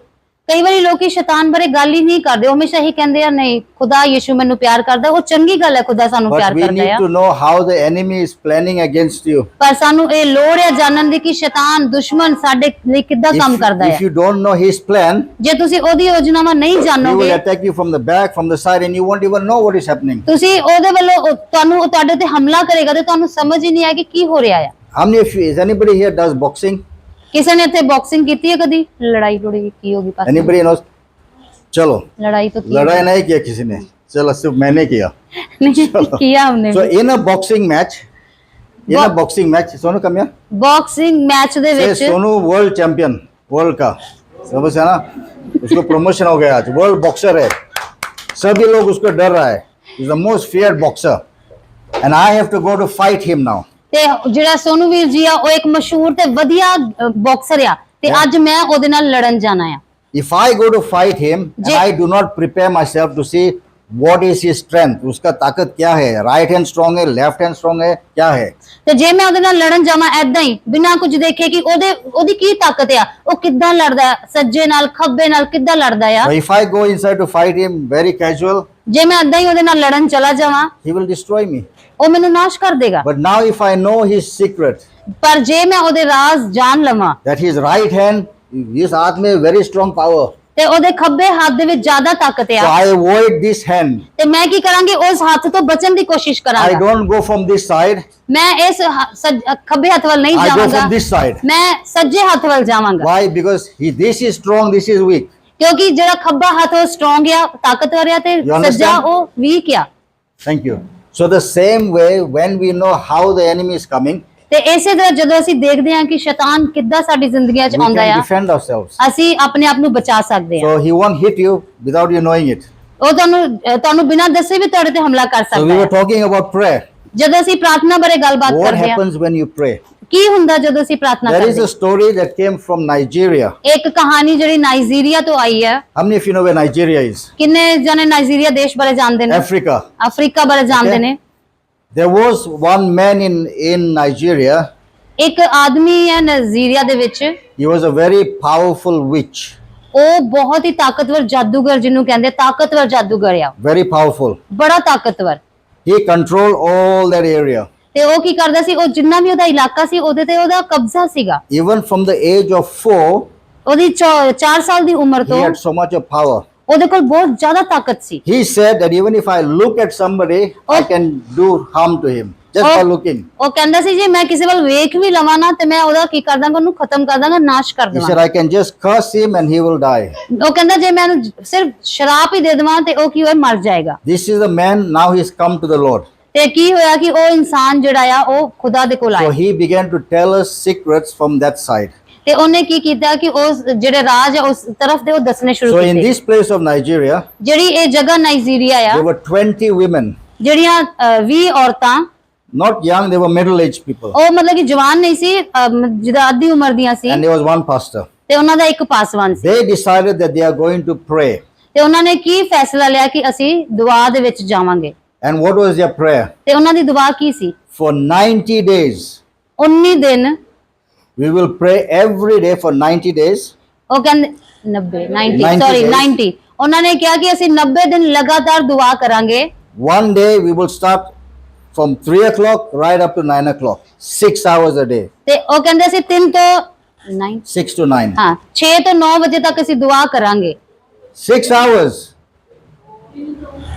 ਕਈ ਵਾਰੀ ਲੋਕੀ ਸ਼ੈਤਾਨ ਬਾਰੇ ਗੱਲ ਹੀ ਨਹੀਂ ਕਰਦੇ, ਉਹ ਹਮੇਸ਼ਾ ਹੀ ਕਹਿੰਦੇ ਆ ਨਹੀਂ ਖੁਦਾ ਯਿਸੂ ਮੈਨੂੰ ਪਿਆਰ ਕਰਦਾ, ਉਹ ਚੰਗੀ ਗੱਲ ਹੈ, ਖੁਦਾ ਸਾਨੂੰ But ਪਿਆਰ we ਕਰਦਾ need ਆ, to know how the enemy is planning against you. ਪਰ ਸਾਨੂੰ ਇਹ ਲੋੜ ਹੈ ਜਾਣਨ ਦੀ ਕਿ ਸ਼ੈਤਾਨ ਦੁਸ਼ਮਣ ਸਾਡੇ ਲਈ ਕਿੱਦਾਂ ਕੰਮ ਕਰਦਾ If ਹੈ। you don't know his plan, ਜੇ ਤੁਸੀਂ ਉਹਦੀ ਯੋਜਨਾਵਾਂ ਨਹੀਂ he will ਜਾਣੋਗੇ, attack you from the back, from the side, and you won't even know what is happening. ਤੁਸੀਂ ਉਹਦੇ ਵੱਲੋਂ ਤੁਹਾਨੂੰ ਤੁਹਾਡੇ ਤੇ ਹਮਲਾ ਕਰੇਗਾ ਤੇ ਤੁਹਾਨੂੰ ਸਮਝ ਹੀ ਨਹੀਂ ਆਏਗੀ ਕੀ ਹੋ ਰਿਹਾ ਹੈ। How many of you, is anybody here does boxing? ਕਿਸੇ ਨੇ ਇੱਥੇ ਬਾਕਸਿੰਗ ਕੀਤੀ ਹੈ ਕਦੀ? ਲੜਾਈ ਲੜੀ ਕੀ ਹੋਗੀ ਪਾਸ? Anybody knows? चलो, लड़ाई तो की लड़ाई नहीं किया किसी ने, चलो सिर्फ मैंने किया. नहीं किया हमने। So in a boxing match, Sonu come here. Boxing match they Say which Sonu world champion, world का, समझ है ना? उसको प्रमोशन हो गया आज, वर्ल्ड बॉक्सर है, सभी लोग उसको डर रहा है, is the most feared boxer and I have to go to fight him now. ਤੇ ਜਿਹੜਾ ਸੋਨੂ ਵੀਰ ਜੀ ਆ, ਉਹ ਇੱਕ ਮਸ਼ਹੂਰ ਤੇ ਵਧੀਆ ਬਾਕਸਰ ਆ, ਤੇ ਅੱਜ ਮੈਂ ਉਹਦੇ ਨਾਲ ਲੜਨ ਜਾਣਾ ਆ। If I go to fight him and I do not prepare myself to see what is his strength, उसका ताकत क्या है, right hand strong है, left hand strong है, क्या है, ਤੇ ਜੇ ਮੈਂ ਉਹਦੇ ਨਾਲ ਲੜਨ ਜਾਵਾਂ ਐਦਾਂ ਹੀ ਬਿਨਾਂ ਕੁਝ ਦੇਖੇ ਕਿ ਉਹਦੀ ਕੀ ਤਾਕਤ ਆ, ਉਹ ਕਿੱਦਾਂ ਲੜਦਾ ਹੈ, ਸੱਜੇ ਨਾਲ ਖੱਬੇ ਨਾਲ ਕਿੱਦਾਂ ਲੜਦਾ ਆ, so if I go inside to fight him very casual, ਜੇ ਮੈਂ ਐਦਾਂ ਹੀ ਉਹਦੇ ਨਾਲ ਲੜਨ ਚਲਾ ਜਾਵਾਂ, he will destroy me. ਉਹ ਮੈਨੂੰ ਨਾਸ਼ ਕਰ ਦੇਗਾ। But now if I know his secret, ਪਰ ਜੇ ਮੈਂ ਉਹਦੇ ਰਾਜ਼ ਜਾਣ ਲਵਾਂ that his right hand, his हाथ में very strong power, ਤੇ ਉਹਦੇ ਖੱਬੇ ਹੱਥ ਦੇ ਵਿੱਚ ਜ਼ਿਆਦਾ ਤਾਕਤ so ਆ, I avoid this hand. ਤੇ ਮੈਂ ਕੀ ਕਰਾਂਗੀ, ਉਸ ਹੱਥ ਤੋਂ ਬਚਣ ਦੀ ਕੋਸ਼ਿਸ਼ I ਕਰਾਂਗਾ। don't go from this side, ਮੈਂ ਇਸ ਖੱਬੇ ਹੱਥ ਵੱਲ ਨਹੀਂ I go ਜਾਵਾਂਗਾ, from this side. ਮੈਂ ਸੱਜੇ ਹੱਥ ਵੱਲ ਜਾਵਾਂਗਾ, Why? Because this is strong, this is weak. ਕਿਉਂਕਿ ਜਿਹੜਾ ਖੱਬਾ ਹੱਥ ਉਹ ਸਟਰੋਂਗ ਆ, ਤਾਕਤਵਰ ਆ, ਤੇ You understand? ਸੱਜਾ ਉਹ ਵੀਕ ਆ। Thank you. So the same way, when we know how the enemy is coming, ਤੇ ਇਸੇ ਤਰ੍ਹਾਂ ਜਦੋਂ ਅਸੀਂ ਦੇਖਦੇ ਹਾਂ ਕਿ ਸ਼ੈਤਾਨ ਕਿੱਦਾਂ ਸਾਡੀ ਜ਼ਿੰਦਗੀਆਂ 'ਚ we ਆਉਂਦਾ can ਆ, defend ourselves. ਅਸੀਂ ਆਪਣੇ ਆਪ ਨੂੰ ਬਚਾ ਸਕਦੇ ਹਾਂ। So he won't hit you without you knowing it. ਉਹ ਤੁਹਾਨੂੰ ਬਿਨਾਂ ਦੱਸੇ ਵੀ ਤੁਹਾਡੇ ਤੇ ਹਮਲਾ ਕਰ So we ਸਕਦਾ were ਹੈ। talking about prayer. ਜਦੋਂ ਅਸੀਂ ਪ੍ਰਾਰਥਨਾ ਬਾਰੇ ਗੱਲਬਾਤ What ਕਰਦੇ ਹਾਂ, happens when you pray? ਕੀ ਹੁੰਦਾ ਜਦੋਂ ਅਸੀਂ ਪ੍ਰਾਰਥਨਾ There is ਕਰਦੇ a story that came from Nigeria. ਹਾਂ? ਇੱਕ ਕਹਾਣੀ ਜਿਹੜੀ ਨਾਈਜੀਰੀਆ ਤੋਂ ਆਈ ਹੈ। How many of you know where Nigeria is? ਕਿੰਨੇ ਜਣੇ ਨਾਈਜੀਰੀਆ ਦੇਸ਼ ਬਾਰੇ ਜਾਣਦੇ ਨੇ? Africa. ਅਫਰੀਕਾ ਬਾਰੇ ਜਾਣਦੇ ਨੇ। There was one man in Nigeria. ਇੱਕ ਆਦਮੀ ਹੈ ਨਾਈਜੀਰੀਆ ਦੇ ਵਿੱਚ, He was a very powerful witch. ਉਹ ਬਹੁਤ ਹੀ ਤਾਕਤਵਰ ਜਾਦੂਗਰ, ਜਿਹਨੂੰ ਕਹਿੰਦੇ ਤਾਕਤਵਰ ਜਾਦੂਗਰ ਆ, Very powerful. ਬੜਾ ਤਾਕਤਵਰ। He controlled all that area. ਤੇ ਉਹ ਕੀ ਕਰਦਾ ਸੀ, ਉਹ ਜਿੰਨਾ ਵੀ ਉਹਦਾ ਇਲਾਕਾ ਸੀ ਉਹਦੇ ਤੇ ਉਹਦਾ ਕਬਜ਼ਾ ਸੀਗਾ। Even from the age of 4, ਉਹਦੀ 4 ਸਾਲ ਦੀ ਉਮਰ he ਤੋਂ had so much of power. ਉਹਦੇ ਕੋਲ ਬਹੁਤ ਜ਼ਿਆਦਾ ਤਾਕਤ ਸੀ। He said that even if I look at somebody, I can do harm to him just by looking. ਉਹ ਕਹਿੰਦਾ ਸੀ ਜੇ ਮੈਂ ਕਿਸੇ ਵੱਲ ਵੇਖ ਵੀ ਲਵਾਂ ਨਾ, ਤੇ ਮੈਂ ਉਹਦਾ ਕੀ ਕਰ ਦਾਂਗਾ, ਉਹਨੂੰ ਖਤਮ ਕਰ ਦਾਂਗਾ, ਨਾਸ਼ ਕਰ He said ਦੇਵਾਂਗਾ। I can just curse him and he will die. ਉਹ ਕਹਿੰਦਾ ਜੇ ਮੈਂ ਉਹਨੂੰ ਸਿਰਫ ਸ਼ਰਾਪ ਹੀ ਦੇ ਦੇਵਾਂ ਤੇ ਉਹ ਕੀ ਹੋਏ, ਮਰ ਜਾਏਗਾ। This is the man, now he's come to the Lord. ਤੇ ਕੀ ਹੋਇਆ ਕਿ ਉਹ ਇਨਸਾਨ ਜਿਹੜਾ ਆ ਉਹ ਖੁਦਾ ਦੇ ਕੋਲ So ਆਇਆ he began to tell us secrets from that side. ਤੇ ਉਹਨੇ ਕੀ ਕੀਤਾ ਕਿ ਉਸ ਜਿਹੜੇ ਰਾਜ ਆ ਉਸ ਤਰਫ ਦੇ ਉਹ ਦੱਸਣੇ ਸ਼ੁਰੂ So in ਕੀਤੇ this place of Nigeria, ਜਿਹੜੀ ਇਹ ਜਗ੍ਹਾ ਨਾਈਜੀਰੀਆ ਆ there were 20 women, ਜਿਹੜੀਆਂ 20 ਔਰਤਾਂ not young, they were middle-aged people. ਉਹ ਮਤਲਬ ਕਿ ਜਵਾਨ ਨਹੀਂ ਸੀ ਜਿਹਦਾ ਅੱਧੀ ਉਮਰ ਦੀਆਂ ਸੀ And there was one pastor. ਤੇ ਉਹਨਾਂ ਦਾ ਇੱਕ ਪਾਸਵਾਨ ਸੀ They decided that they are going to pray. ਤੇ ਉਹਨਾਂ ਨੇ ਕੀ ਫੈਸਲਾ ਲਿਆ ਕਿ ਅਸੀਂ ਦੁਆ ਦੇ ਵਿੱਚ ਜਾਵਾਂਗੇ And what was their prayer? ਤੇ ਉਹਨਾਂ ਦੀ ਦੁਆ ਕੀ ਸੀ For 90 days, 19 ਦਿਨ we will pray every day for 90 days. ਉਹ ਕਹਿੰਦੇ 90 90 90 ਸੌਰੀ days. 90 ਉਹਨਾਂ ਨੇ ਕਿਹਾ ਕਿ ਅਸੀਂ 90 ਦਿਨ ਲਗਾਤਾਰ ਦੁਆ ਕਰਾਂਗੇ One day we will start from 3 o'clock right up to 9 o'clock. 6 hours a day. ਤੇ ਉਹ ਕਹਿੰਦੇ ਅਸੀਂ 3 ਤੋਂ 9 6 to 9. ਹਾਂ 6 ਤੋਂ 9 ਵਜੇ ਤੱਕ ਅਸੀਂ ਦੁਆ ਕਰਾਂਗੇ 6 hours.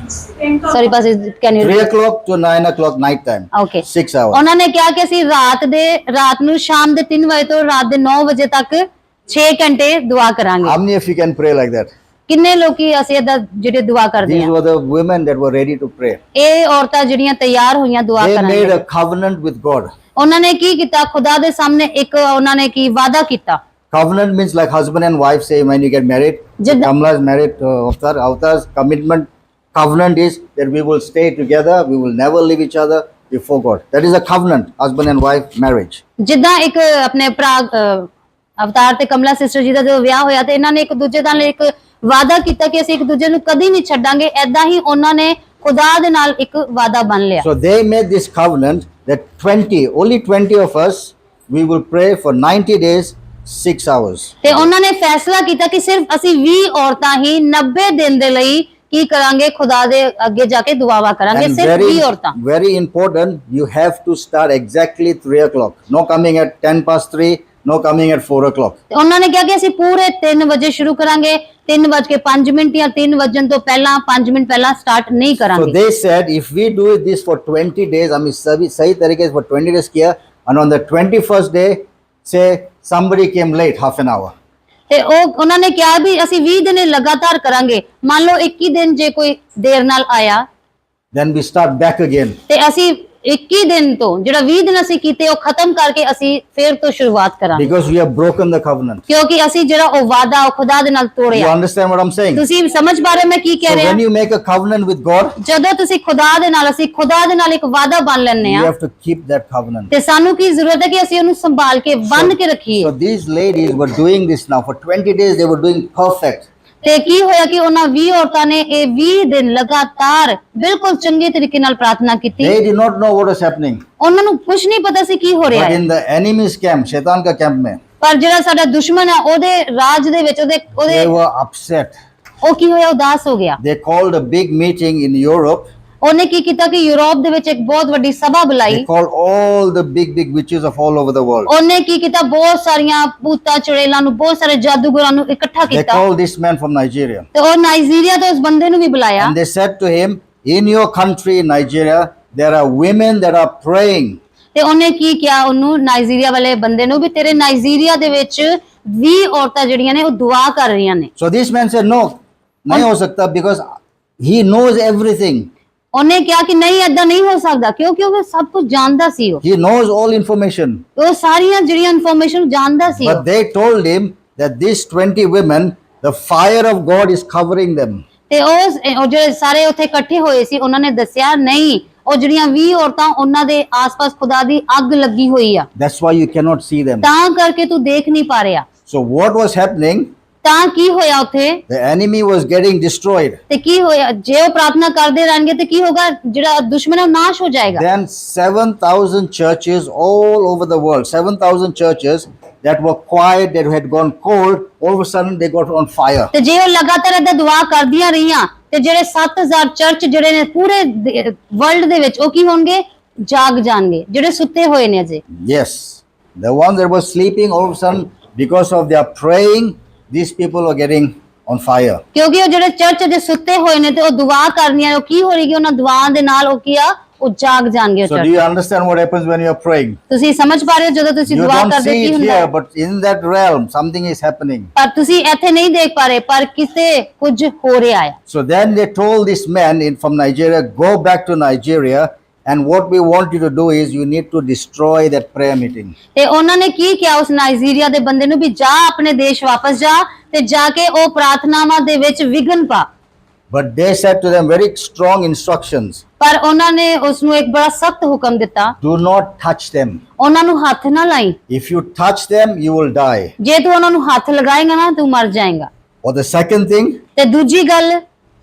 Sorry bus can 3 you o'clock to 9 o'clock night time. Okay 6 hours. ਉਹਨਾਂ ਨੇ ਕਿਹਾ ਕਿ ਅਸੀਂ ਰਾਤ ਨੂੰ ਸ਼ਾਮ ਦੇ 3 ਵਜੇ ਤੋਂ ਰਾਤ ਦੇ 9 ਵਜੇ ਤੱਕ 6 ਘੰਟੇ ਦੁਆ ਕਰਾਂਗੇ How many of you can pray like that? ਕਿੰਨੇ ਲੋਕੀ ਅਸੀਂ ਇਹਦਾ ਜਿਹੜੇ ਦੁਆ ਕਰਦੇ These ਆ were the women that were ready to pray. ਇਹ ਔਰਤਾਂ ਜਿਹੜੀਆਂ ਤਿਆਰ ਹੋਈਆਂ ਦੁਆ They ਕਰਨ made ਲਈ a covenant with God. ਉਹਨਾਂ ਨੇ ਕੀ ਕੀਤਾ ਖੁਦਾ ਦੇ ਸਾਹਮਣੇ ਇੱਕ ਉਹਨਾਂ ਨੇ ਕੀ ਵਾਅਦਾ ਕੀਤਾ Covenant means like husband and wife say when you get married. Jid- Kamla is married to Avtar's commitment. Covenant is that we will stay together. We will never leave each other before God. That is a covenant, husband and wife marriage. ਜਿੱਦਾਂ ਇੱਕ ਆਪਣੇ ਭਰਾ ਅਵਤਾਰ ਤੇ ਕਮਲਾ sister ਜੀ ਦਾ ਜਦੋਂ ਵਿਆਹ ਹੋਇਆ ਤੇ ਇਹਨਾਂ ਨੇ ਇੱਕ ਦੂਜੇ ਨਾਲ ਇੱਕ ਵਾਅਦਾ ਕੀਤਾ ਕਿ ਅਸੀਂ ਇੱਕ ਦੂਜੇ ਨੂੰ ਕਦੀ ਨਹੀਂ ਛੱਡਾਂਗੇ ਐਦਾਂ ਹੀ ਉਹਨਾਂ ਨੇ ਖੁਦਾ ਦੇ ਨਾਲ ਇੱਕ ਵਾਅਦਾ ਬਣ ਲਿਆ So they made this covenant that only 20 of us, we will pray for 90 days, 6 hours. ਤੇ ਉਹਨਾਂ ਨੇ ਫੈਸਲਾ ਕੀਤਾ ਕਿ ਸਿਰਫ ਅਸੀਂ 20 ਔਰਤਾਂ ਹੀ 90 ਦਿਨ ਦੇ ਲਈ ਕੀ ਕਰਾਂਗੇ ਖੁਦਾ ਦੇ ਅੱਗੇ ਜਾ ਕੇ ਦੁਆਵਾ ਕਰਾਂਗੇ And ਸਿਰਫ 20 ਔਰਤਾਂ very important, you have to start exactly 3 o'clock. No coming at 10 past 3, no coming at 4 o'clock. ਤੇ ਉਹਨਾਂ ਨੇ ਕਿਹਾ ਕਿ ਅਸੀਂ ਪੂਰੇ 3 ਵਜੇ ਸ਼ੁਰੂ ਕਰਾਂਗੇ 3:05 ਜਾਂ 3 ਵਜਣ ਤੋਂ ਪਹਿਲਾਂ 5 ਮਿੰਟ ਪਹਿਲਾਂ ਸਟਾਰਟ ਨਹੀਂ So ਕਰਾਂਗੇ they said, if we do this for 20 days, I mean, sahi tarike se for 20 days kiya, and on the 21st day, say somebody came late half an hour. ਤੇ ਉਹ ਉਹਨਾਂ ਨੇ ਕਿਹਾ ਵੀ ਅਸੀਂ 20 ਦਿਨ ਇਹ ਲਗਾਤਾਰ ਕਰਾਂਗੇ ਮੰਨ ਲਓ 21 ਦਿਨ ਜੇ ਕੋਈ ਦੇਰ ਨਾਲ ਆਇਆ Then we start back again. ਤੇ ਅਸੀਂ 21 ਦਿਨ ਤੋਂ ਜਿਹੜਾ 20 ਦਿਨ ਅਸੀਂ ਕੀਤੇ ਉਹ ਖਤਮ ਕਰਕੇ ਅਸੀਂ ਫੇਰ ਤੋਂ ਸ਼ੁਰੂਆਤ ਕਰਾਂਗੇ Because we have broken the covenant. ਕਿਉਂਕਿ ਅਸੀਂ ਜਿਹੜਾ ਉਹ ਵਾਅਦਾ ਉਹ ਖੁਦਾ ਦੇ ਨਾਲ You ਤੋੜਿਆ understand what I'm saying? ਤੁਸੀਂ ਸਮਝ ਪਾ ਰਹੇ ਮੈਂ ਕੀ So ਕਹਿ ਰਿਹਾ when you make a covenant with God, ਜਦੋਂ ਤੁਸੀਂ ਖੁਦਾ ਦੇ ਨਾਲ ਅਸੀਂ ਖੁਦਾ ਦੇ ਨਾਲ ਇੱਕ ਵਾਅਦਾ ਬਣ ਲੈਂਦੇ you ਆ have to keep that covenant. ਤੇ ਸਾਨੂੰ ਕੀ ਜ਼ਰੂਰਤ ਹੈ ਕਿ ਅਸੀਂ ਉਹਨੂੰ ਸੰਭਾਲ ਕੇ ਬੰਨ ਕੇ ਰੱਖੀਏ So these ladies were doing this now. For 20 days, they were doing perfect. ਤੇ ਕੀ ਹੋਇਆ ਕਿ ਉਹਨਾਂ 20 ਔਰਤਾਂ ਨੇ ਇਹ 20 ਦਿਨ ਲਗਾਤਾਰ ਬਿਲਕੁਲ ਚੰਗੇ ਤਰੀਕੇ ਨਾਲ ਪ੍ਰਾਰਥਨਾ ਕੀਤੀ They did not know what was happening. ਉਹਨਾਂ ਨੂੰ ਕੁਝ ਨਹੀਂ ਪਤਾ ਸੀ ਕੀ ਹੋ ਰਿਹਾ But ਹੈ in the enemy's camp, Shaitan ka camp mein, ਪਰ ਜਿਹੜਾ ਸਾਡਾ ਦੁਸ਼ਮਣ ਹੈ ਉਹਦੇ ਰਾਜ ਦੇ ਵਿੱਚ they ਉਹਦੇ were upset. ਉਹ ਕੀ ਹੋਇਆ ਉਦਾਸ ਹੋ ਗਿਆ They called a big meeting in Europe. ਉਹਨੇ ਕੀ ਕੀਤਾ ਕਿ ਯੂਰਪ ਦੇ ਵਿੱਚ ਇੱਕ ਬਹੁਤ ਵੱਡੀ ਸਭਾ They ਬੁਲਾਈ called all the big witches of all over the world. ਉਹਨੇ ਕੀ ਕੀਤਾ ਬਹੁਤ ਸਾਰੀਆਂ ਭੂਤਾਂ ਚੁੜੇਲਾਂ ਨੂੰ ਬਹੁਤ ਸਾਰੇ ਜਾਦੂਗਰਾਂ ਨੂੰ ਇਕੱਠਾ They ਕੀਤਾ called this man from Nigeria. ਤੇ ਉਹ ਨਾਈਜੀਰੀਆ ਤੋਂ ਉਸ ਬੰਦੇ ਨੂੰ ਵੀ ਬੁਲਾਇਆ And they said to him, in your country, Nigeria, there are women that are praying. ਤੇ ਉਹਨੇ ਕੀ ਕਿਹਾ ਉਹਨੂੰ ਨਾਈਜੀਰੀਆ ਵਾਲੇ ਬੰਦੇ ਨੂੰ ਵੀ ਤੇਰੇ ਨਾਈਜੀਰੀਆ ਦੇ ਵਿੱਚ 20 ਔਰਤਾਂ ਜਿਹੜੀਆਂ ਨੇ ਉਹ ਦੁਆ ਕਰ ਰਹੀਆਂ ਨੇ So this man said, no, nahi ho sakta, because he knows everything. ਉਹਨੇ ਕਿਹਾ ਕਿ ਨਹੀਂ ਏਦਾਂ ਨਹੀਂ ਹੋ ਸਕਦਾ ਕਿਉਂਕਿ ਉਹ ਸਭ ਕੁਝ ਜਾਣਦਾ ਸੀ ਉਹ He knows all information. ਉਹ ਸਾਰੀਆਂ ਜਿਹੜੀਆਂ ਇਨਫੋਰਮੇਸ਼ਨ ਜਾਣਦਾ ਸੀ ਉਹ But they told him that these 20 women, the fire of God is covering them. ਤੇ ਉਹ ਜਿਹੜੇ ਸਾਰੇ ਉੱਥੇ ਇਕੱਠੇ ਹੋਏ ਸੀ ਉਹਨਾਂ ਨੇ ਦੱਸਿਆ ਨਹੀਂ ਉਹ ਜਿਹੜੀਆਂ 20 ਔਰਤਾਂ ਉਹਨਾਂ ਦੇ ਆਸ-ਪਾਸ ਖੁਦਾ ਦੀ ਅੱਗ ਲੱਗੀ ਹੋਈ ਆ That's why you cannot see them. ਤਾਂ ਕਰਕੇ ਤੂੰ ਦੇਖ ਨਹੀਂ ਪਾ ਰਿਹਾ So what was happening? ਤਾਂ ਕੀ ਹੋਇਆ ਉੱਥੇ The enemy was getting destroyed. ਤੇ ਕੀ ਹੋਇਆ ਜੇ ਉਹ ਪ੍ਰਾਰਥਨਾ ਕਰਦੇ ਰਹਿਣਗੇ ਤੇ ਕੀ ਹੋਗਾ ਜਿਹੜਾ ਦੁਸ਼ਮਣ ਹੈ ਉਹ ਨਾਸ਼ ਹੋ ਜਾਏਗਾ Then 7,000 churches all over the world, 7,000 churches that were quiet, that had gone cold, all of a sudden they got on fire. ਤੇ ਜੇ ਉਹ ਲਗਾਤਾਰ ਏਦਾਂ ਦੁਆ ਕਰਦੀਆਂ ਰਹੀਆਂ ਤੇ ਜਿਹੜੇ 7000 ਚਰਚ ਜਿਹੜੇ ਨੇ ਪੂਰੇ ਵਰਲਡ ਦੇ ਵਿੱਚ ਉਹ ਕੀ ਹੋਣਗੇ ਜਾਗ ਜਾਣਗੇ ਜਿਹੜੇ ਸੁੱਤੇ ਹੋਏ ਨੇ ਅਜੇ Yes, the ones that were sleeping, all of a sudden, because of their praying, these people were getting on fire. ਕਿਉਂਕਿ ਉਹ ਜਿਹੜੇ ਚਰਚ ਦੇ ਸੁੱਤੇ ਹੋਏ ਨੇ ਤੇ ਉਹ ਦੁਆ ਕਰਨੀਆਂ ਉਹ ਕੀ ਹੋ ਰਹੀ ਕਿ ਉਹਨਾਂ ਦੁਆਵਾਂ ਦੇ ਨਾਲ ਉਹ ਕੀ ਆ ਉਹ ਜਾਗ ਜਾਣਗੇ ਉਹ So do church you understand what happens when you are praying? ਤੁਸੀਂ ਸਮਝ ਪਾ ਰਹੇ ਹੋ ਜਦੋਂ ਤੁਸੀਂ You ਦੁਆ don't ਕਰਦੇ see ਕੀ it ਹੁੰਦਾ here, ਹੈ? but in that realm, something is happening. ਪਰ ਤੁਸੀਂ ਇੱਥੇ ਨਹੀਂ ਦੇਖ ਪਾ ਰਹੇ ਪਰ ਕਿਤੇ ਕੁਝ ਹੋ ਰਿਹਾ ਹੈ So then they told this man from Nigeria, go back to Nigeria And what we want you to do is you need to destroy that prayer meeting. ਤੇ ਉਹਨਾਂ ਨੇ ਕੀ ਕਿਹਾ ਉਸ ਨਾਈਜੀਰੀਆ ਦੇ ਬੰਦੇ ਨੂੰ ਵੀ ਜਾ ਆਪਣੇ ਦੇਸ਼ ਵਾਪਸ ਜਾ ਤੇ ਜਾ ਕੇ ਉਹ ਪ੍ਰਾਰਥਨਾਵਾਂ ਦੇ ਵਿੱਚ ਵਿਘਨ ਪਾ। But they said to them very strong instructions. ਪਰ ਉਹਨਾਂ ਨੇ ਉਸ ਨੂੰ ਇੱਕ ਬੜਾ ਸਖਤ ਹੁਕਮ ਦਿੱਤਾ, Do not touch them. ਉਹਨਾਂ ਨੂੰ ਹੱਥ ਨਾ ਲਾਈ, If you touch them, you will die. ਜੇ ਤੂੰ ਉਹਨਾਂ ਨੂੰ ਹੱਥ ਲਗਾਏਗਾ ਨਾ ਤੂੰ ਮਰ ਜਾਏਗਾ। Or the second thing, ਤੇ ਦੂਜੀ ਗੱਲ,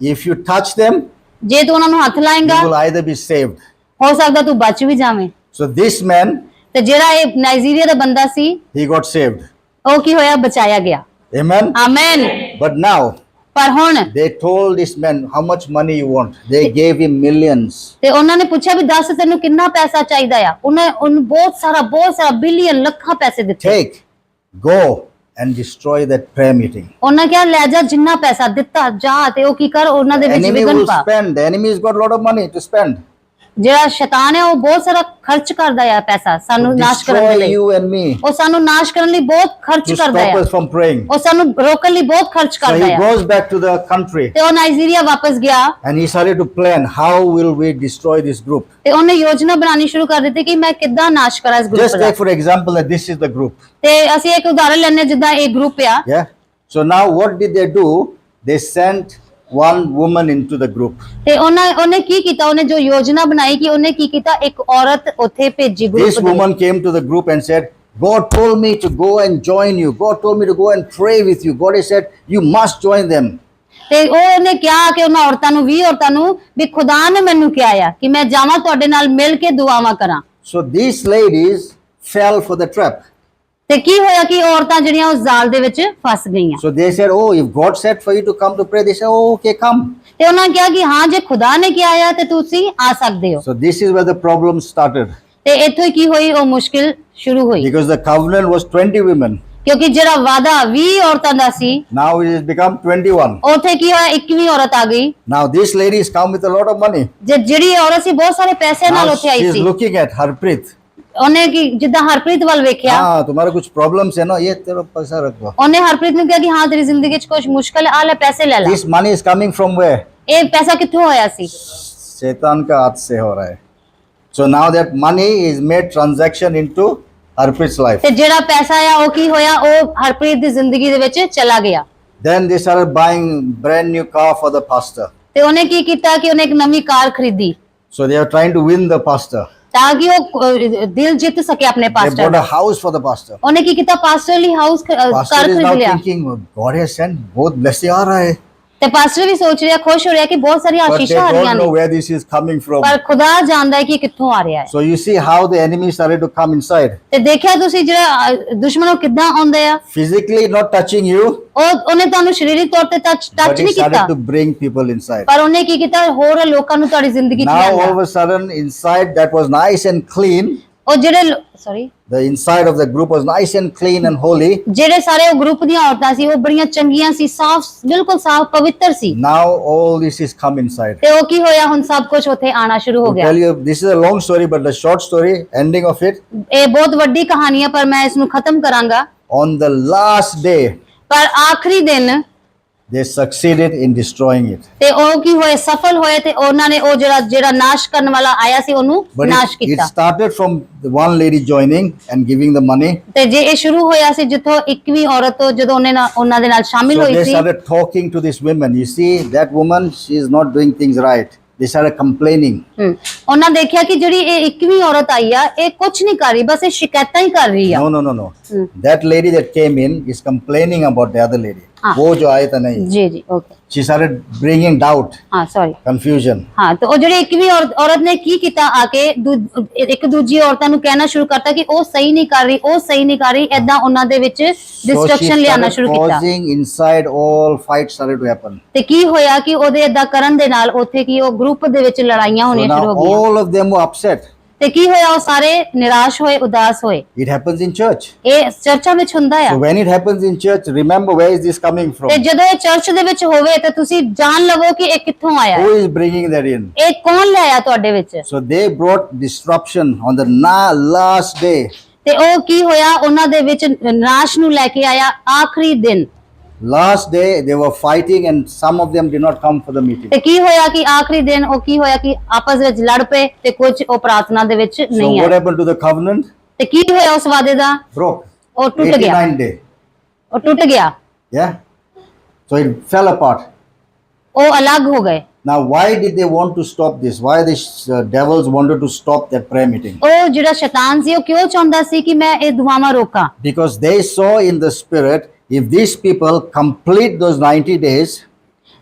if you touch them, ਜੇ ਤੂੰ ਉਹਨਾਂ ਨੂੰ ਹੱਥ you ਲਾਏਗਾ will either be saved. ਹੋ ਸਕਦਾ ਤੂੰ ਬਚ ਵੀ ਜਾਵੇਂ। So this man, ਤੇ ਜਿਹੜਾ ਇਹ ਨਾਈਜੀਰੀਆ ਦਾ ਬੰਦਾ ਸੀ he got saved. ਉਹ ਕੀ ਹੋਇਆ, ਬਚਾਇਆ ਗਿਆ। Amen. ਆਮੇਨ। But now, ਪਰ ਹੁਣ they told this man, how much money you want? They gave him millions. ਤੇ ਉਹਨਾਂ ਨੇ ਪੁੱਛਿਆ ਵੀ ਦੱਸ ਤੈਨੂੰ ਕਿੰਨਾ ਪੈਸਾ ਚਾਹੀਦਾ ਆ। ਉਹਨੂੰ ਬਹੁਤ ਸਾਰਾ ਬਿਲੀਅਨ ਲੱਖਾਂ ਪੈਸੇ ਦਿੱਤੇ। Take, go and destroy that prayer meeting. ਉਹਨਾਂ ਕਿਹਾ ਲੈ ਜਾ, ਜਿੰਨਾ ਪੈਸਾ ਦਿੱਤਾ ਜਾ ਤੇ ਉਹ ਕੀ ਕਰ ਉਹਨਾਂ ਦੇ ਵਿੱਚ Enemy ਵਿਘਨ will ਪਾ। spend. The enemy has got a lot of money to spend. ਜਿਹੜਾ ਸ਼ੈਤਾਨ ਹੈ ਉਹ ਬਹੁਤ ਸਾਰਾ ਖਰਚ ਕਰਦਾ ਆ ਪੈਸਾ ਸਾਨੂੰ To ਨਾਸ਼ ਕਰਨ ਦੇ destroy ਲਈ। you and me. ਉਹ ਸਾਨੂੰ ਨਾਸ਼ ਕਰਨ ਲਈ ਬਹੁਤ ਖਰਚ To ਕਰਦਾ stop ਆ। us from praying. ਉਹ ਸਾਨੂੰ ਰੋਕਣ ਲਈ ਬਹੁਤ ਖਰਚ So ਕਰਦਾ he ਆ। goes back to the country ਤੇ ਉਹ ਨਾਈਜੀਰੀਆ ਵਾਪਸ ਗਿਆ and he started to plan, how will we destroy this group? ਤੇ ਉਹਨੇ ਯੋਜਨਾ ਬਣਾਉਣੀ ਸ਼ੁਰੂ ਕਰ ਦਿੱਤੀ ਕਿ ਮੈਂ ਕਿੱਦਾਂ ਨਾਸ਼ ਕਰਾਂ ਇਸ Just group the. take for example that this is the group. ਤੇ ਅਸੀਂ ਇੱਕ ਉਦਾਹਰਨ ਲੈਣੇ ਜਿੱਦਾਂ ਇਹ ਗਰੁੱਪ ਆ। Yeah. So now what did they do? They sent one woman into the group. ਤੇ ਉਹਨੇ ਕੀ ਕੀਤਾ, ਉਹਨੇ ਜੋ ਯੋਜਨਾ ਬਣਾਈ ਕਿ ਉਹਨੇ ਕੀ ਕੀਤਾ, ਇੱਕ ਔਰਤ ਉੱਥੇ ਭੇਜੀ This ਗਰੁੱਪ ਦੇ। woman came to the group and said, God told me to go and join you. God told me to go and pray with you. God has said, you must join them. ਤੇ ਉਹਨੇ ਕਿਹਾ ਕਿ ਉਹਨਾਂ ਔਰਤਾਂ ਨੂੰ 20 ਔਰਤਾਂ ਨੂੰ ਵੀ ਖੁਦਾ ਨੇ ਮੈਨੂੰ ਕਿਹਾ ਆ ਕਿ ਮੈਂ ਜਾਵਾਂ ਤੁਹਾਡੇ ਨਾਲ ਮਿਲ ਕੇ ਦੁਆਵਾਂ ਕਰਾਂ। So these ladies fell for the trap. ਤੇ ਕੀ ਹੋਇਆ ਕਿ ਔਰਤਾਂ ਜਿਹੜੀਆਂ ਉਸ ਜ਼ਾਲ ਦੇ ਵਿੱਚ ਫਸ ਗਈਆਂ। So they said, oh, if God said for you to come to pray, they said, oh, okay, come. ਤੇ ਉਹਨਾਂ ਕਿਹਾ ਕਿ ਹਾਂ ਜੇ ਖੁਦਾ ਨੇ ਕਿਹਾ ਆ ਤੇ ਤੁਸੀਂ ਆ ਸਕਦੇ ਹੋ। So this is where the problem started. ਤੇ ਇੱਥੋਂ ਹੀ ਕੀ ਹੋਈ, ਉਹ ਮੁਸ਼ਕਿਲ ਸ਼ੁਰੂ ਹੋਈ Because the covenant was 20 women. ਕਿਉਂਕਿ ਜਿਹੜਾ ਵਾਅਦਾ 20 ਔਰਤਾਂ ਦਾ ਸੀ Now it has become 21. ਉੱਥੇ ਕੀ ਹੋਇਆ, 21ਵੀਂ ਔਰਤ ਆ ਗਈ। Now these ladies come with a lot of money. ਜਿਹੜੀ ਔਰਤ ਸੀ ਬਹੁਤ ਸਾਰੇ ਪੈਸੇ ਨਾਲ Now ਉੱਥੇ ਆਈ she is C. looking at Harpreet. ਉਹਨੇ ਕੀ ਜਿੱਦਾਂ ਹਰਪ੍ਰੀਤ ਵੱਲ ਵੇਖਿਆ, हाँ तुम्हारे कुछ प्रॉब्लम्स है ना, ये तेरा पैसा रखो. ਉਹਨੇ ਹਰਪ੍ਰੀਤ ਨੂੰ ਕਿਹਾ ਕਿ ਹਾਂ ਤੇਰੀ ਜ਼ਿੰਦਗੀ 'ਚ ਕੁਝ ਮੁਸ਼ਕਲ ਹੈ, ਆ ਲੈ ਪੈਸੇ ਲੈ ਲੈ। This money is coming from where? ਇਹ ਪੈਸਾ ਕਿੱਥੋਂ ਹੋਇਆ ਸੀ? शैतान का हाथ से हो रहा है. So now that money is made transaction into Harpreet's life. ਤੇ ਜਿਹੜਾ ਪੈਸਾ ਆ ਉਹ ਕੀ ਹੋਇਆ, ਉਹ ਹਰਪ੍ਰੀਤ ਦੀ ਜ਼ਿੰਦਗੀ ਦੇ ਵਿੱਚ ਚਲਾ ਗਿਆ। Then they started buying brand new car for the pastor. ਤੇ ਉਹਨੇ ਕੀ ਕੀਤਾ ਕਿ ਉਹਨੇ ਇੱਕ ਨਵੀਂ ਕਾਰ ਖਰੀਦੀ So they are trying to win the pastor. ਤਾਂ ਕਿ ਉਹ ਦਿਲ ਜਿੱਤ ਸਕੇ ਆਪਣੇ They pastor bought the. a house for the pastor. ਉਹਨੇ ਕੀ ਕੀਤਾ, ਪਾਸਟਰ ਲਈ house car Pastor is now ਖਰੀਦ ਲਿਆ। thinking, God has sent, बहुत blessing आ रहा है. ਤੇ ਪਾਸਟਰ ਵੀ ਸੋਚ ਰਿਹਾ, ਖੁਸ਼ ਹੋ ਰਿਹਾ ਕਿ ਬਹੁਤ ਸਾਰੀਆਂ But they ਆਸ਼ੀਸ਼ਾਂ ਆ ਰਹੀਆਂ don't ਨੇ, know where this is coming from. ਪਰ ਖੁਦਾ ਜਾਣਦਾ ਹੈ ਕਿ ਕਿੱਥੋਂ ਆ ਰਿਹਾ ਹੈ। So you see how the enemy started to come inside. ਤੇ ਦੇਖਿਆ ਤੁਸੀਂ ਜਿਹੜਾ ਦੁਸ਼ਮਣ ਉਹ ਕਿੱਦਾਂ ਆਉਂਦੇ ਆ। Physically not touching you, ਉਹਨੇ ਤੁਹਾਨੂੰ ਸਰੀਰਕ ਤੌਰ ਤੇ ਟੱਚ but he ਨਹੀਂ ਕੀਤਾ, started to bring people inside. ਪਰ ਉਹਨੇ ਕੀ ਕੀਤਾ, ਹੋਰ ਲੋਕਾਂ ਨੂੰ ਤੁਹਾਡੀ ਜ਼ਿੰਦਗੀ 'ਚ Now all ਲਿਆਂਦਾ। of a sudden inside that was nice and clean. ਉਹ ਜਿਹੜੇ sorry The inside of the group was nice and clean and holy. ਜਿਹੜੇ ਸਾਰੇ ਉਹ ਗਰੁੱਪ ਦੀਆਂ ਔਰਤਾਂ ਸੀ ਉਹ ਬੜੀਆਂ ਚੰਗੀਆਂ ਸੀ, ਸਾਫ਼, ਬਿਲਕੁਲ ਸਾਫ਼, ਪਵਿੱਤਰ ਸੀ। Now all this is come inside. ਤੇ ਉਹ ਕੀ ਹੋਇਆ, ਹੁਣ ਸਭ ਕੁਝ ਉੱਥੇ ਆਣਾ ਸ਼ੁਰੂ ਹੋ To ਗਿਆ। tell you, this is a long story, but the short story, ending of it, ਇਹ ਬਹੁਤ ਵੱਡੀ ਕਹਾਣੀ ਹੈ ਪਰ ਮੈਂ ਇਸ ਨੂੰ ਖਤਮ ਕਰਾਂਗਾ। on the last day, ਪਰ ਆਖਰੀ ਦਿਨ they succeeded in destroying it. ਤੇ ਉਹ ਕੀ ਹੋਏ, ਸਫਲ ਹੋਏ ਤੇ ਉਹਨਾਂ ਨੇ ਉਹ ਜਿਹੜਾ ਨਾਸ਼ ਕਰਨ ਵਾਲਾ ਆਇਆ ਸੀ ਉਹਨੂੰ But ਨਾਸ਼ it ਕੀਤਾ। started from the one lady joining and giving the money. ਤੇ ਜੇ ਇਹ ਸ਼ੁਰੂ ਹੋਇਆ ਸੀ ਜਿੱਥੋਂ 21ਵੀਂ ਔਰਤ ਤੋਂ ਜਦੋਂ ਉਹਨਾਂ ਦੇ ਨਾਲ ਸ਼ਾਮਿਲ So ਹੋਈ they C, started talking to this woman. You see, that woman, she is not doing things right. They started complaining. ਉਹਨਾਂ ਦੇਖਿਆ ਕਿ ਜਿਹੜੀ ਇਹ 21ਵੀਂ ਔਰਤ ਆਈ ਆ ਇਹ ਕੁਝ ਨਹੀਂ ਕਰ ਰਹੀ, ਬਸ ਇਹ ਸ਼ਿਕਾਇਤਾਂ ਹੀ ਕਰ ਰਹੀ ਆ। No. That lady that came in is complaining about the other lady. वो जो आया था नहीं. ਜੀ ਜੀ okay She started bringing doubt, ਹਾਂ ਸੌਰੀ confusion. ਹਾਂ। ਤੇ ਉਹ ਜਿਹੜੀ 21ਵੀਂ ਔਰਤ ਨੇ ਕੀ ਕੀਤਾ, ਆ ਕੇ ਇੱਕ ਦੂਜੀ ਔਰਤਾਂ ਨੂੰ ਕਹਿਣਾ ਸ਼ੁਰੂ ਕਰਤਾ ਕਿ ਉਹ ਸਹੀ ਨਹੀਂ ਕਰ ਰਹੀ, ਉਹ ਸਹੀ ਨਹੀਂ ਕਰ ਰਹੀ, ਏਦਾਂ ਉਹਨਾਂ ਦੇ ਵਿੱਚ So she ਡਿਸਟਰਕਸ਼ਨ ਲਿਆਣਾ started ਸ਼ੁਰੂ ਕੀਤਾ। causing inside all fights started to happen. ਤੇ ਕੀ ਹੋਇਆ ਕਿ ਉਹਦੇ ਏਦਾਂ ਕਰਨ ਦੇ ਨਾਲ ਉੱਥੇ ਕੀ ਉਹ ਗਰੁੱਪ ਦੇ ਵਿੱਚ ਲੜਾਈਆਂ So ਹੋਣੀਆਂ now ਸ਼ੁਰੂ ਹੋ ਗਈਆਂ। all of them were upset. ਤੇ ਕੀ ਹੋਇਆ, ਉਹ ਸਾਰੇ ਨਿਰਾਸ਼ ਹੋਏ, ਉਦਾਸ ਹੋਏ। It happens in church. ਇਹ ਚਰਚਾਂ ਵਿੱਚ ਹੁੰਦਾ ਆ। So when it happens in church, remember where is this coming from? ਤੇ ਜਦੋਂ ਇਹ ਚਰਚ ਦੇ ਵਿੱਚ ਹੋਵੇ ਤਾਂ ਤੁਸੀਂ ਜਾਣ ਲਵੋ ਕਿ ਇਹ ਕਿੱਥੋਂ ਆਇਆ ਹੈ। Who is bringing that in? ਇਹ ਕੌਣ ਲਿਆਇਆ ਤੁਹਾਡੇ ਵਿੱਚ? So they brought disruption on the last day. ਤੇ ਉਹ ਕੀ ਹੋਇਆ, ਉਹਨਾਂ ਦੇ ਵਿੱਚ ਨਾਸ਼ ਨੂੰ ਲੈ ਕੇ ਆਇਆ ਆਖਰੀ ਦਿਨ। Last day they were fighting and some of them did not come for the meeting. ਤੇ ਕੀ ਹੋਇਆ ਕਿ ਆਖਰੀ ਦਿਨ ਉਹ ਕੀ ਹੋਇਆ ਕਿ ਆਪਸ ਵਿੱਚ ਲੜ ਪਏ ਤੇ ਕੁਝ ਉਹ ਪ੍ਰਾਰਥਨਾ ਦੇ ਵਿੱਚ So ਨਹੀਂ what ਆਏ happened to the covenant? ਤੇ ਕੀ ਹੋਇਆ ਉਸ ਵਾਅਦੇ ਦਾ? Broke. ਉਹ ਟੁੱਟ ਗਿਆ 89 day. ਉਹ ਟੁੱਟ ਗਿਆ Yeah. So it fell apart. ਉਹ ਅਲੱਗ ਹੋ ਗਏ Now why did they want to stop this? Why the devils wanted to stop that prayer meeting? ਉਹ ਜਿਹੜਾ ਸ਼ੈਤਾਨ ਸੀ ਉਹ ਕਿਉਂ ਚਾਹੁੰਦਾ ਸੀ ਕਿ ਮੈਂ ਇਹ ਦੁਆਵਾਂ ਰੋਕਾਂ? Because they saw in the spirit, if these people complete those 90 days,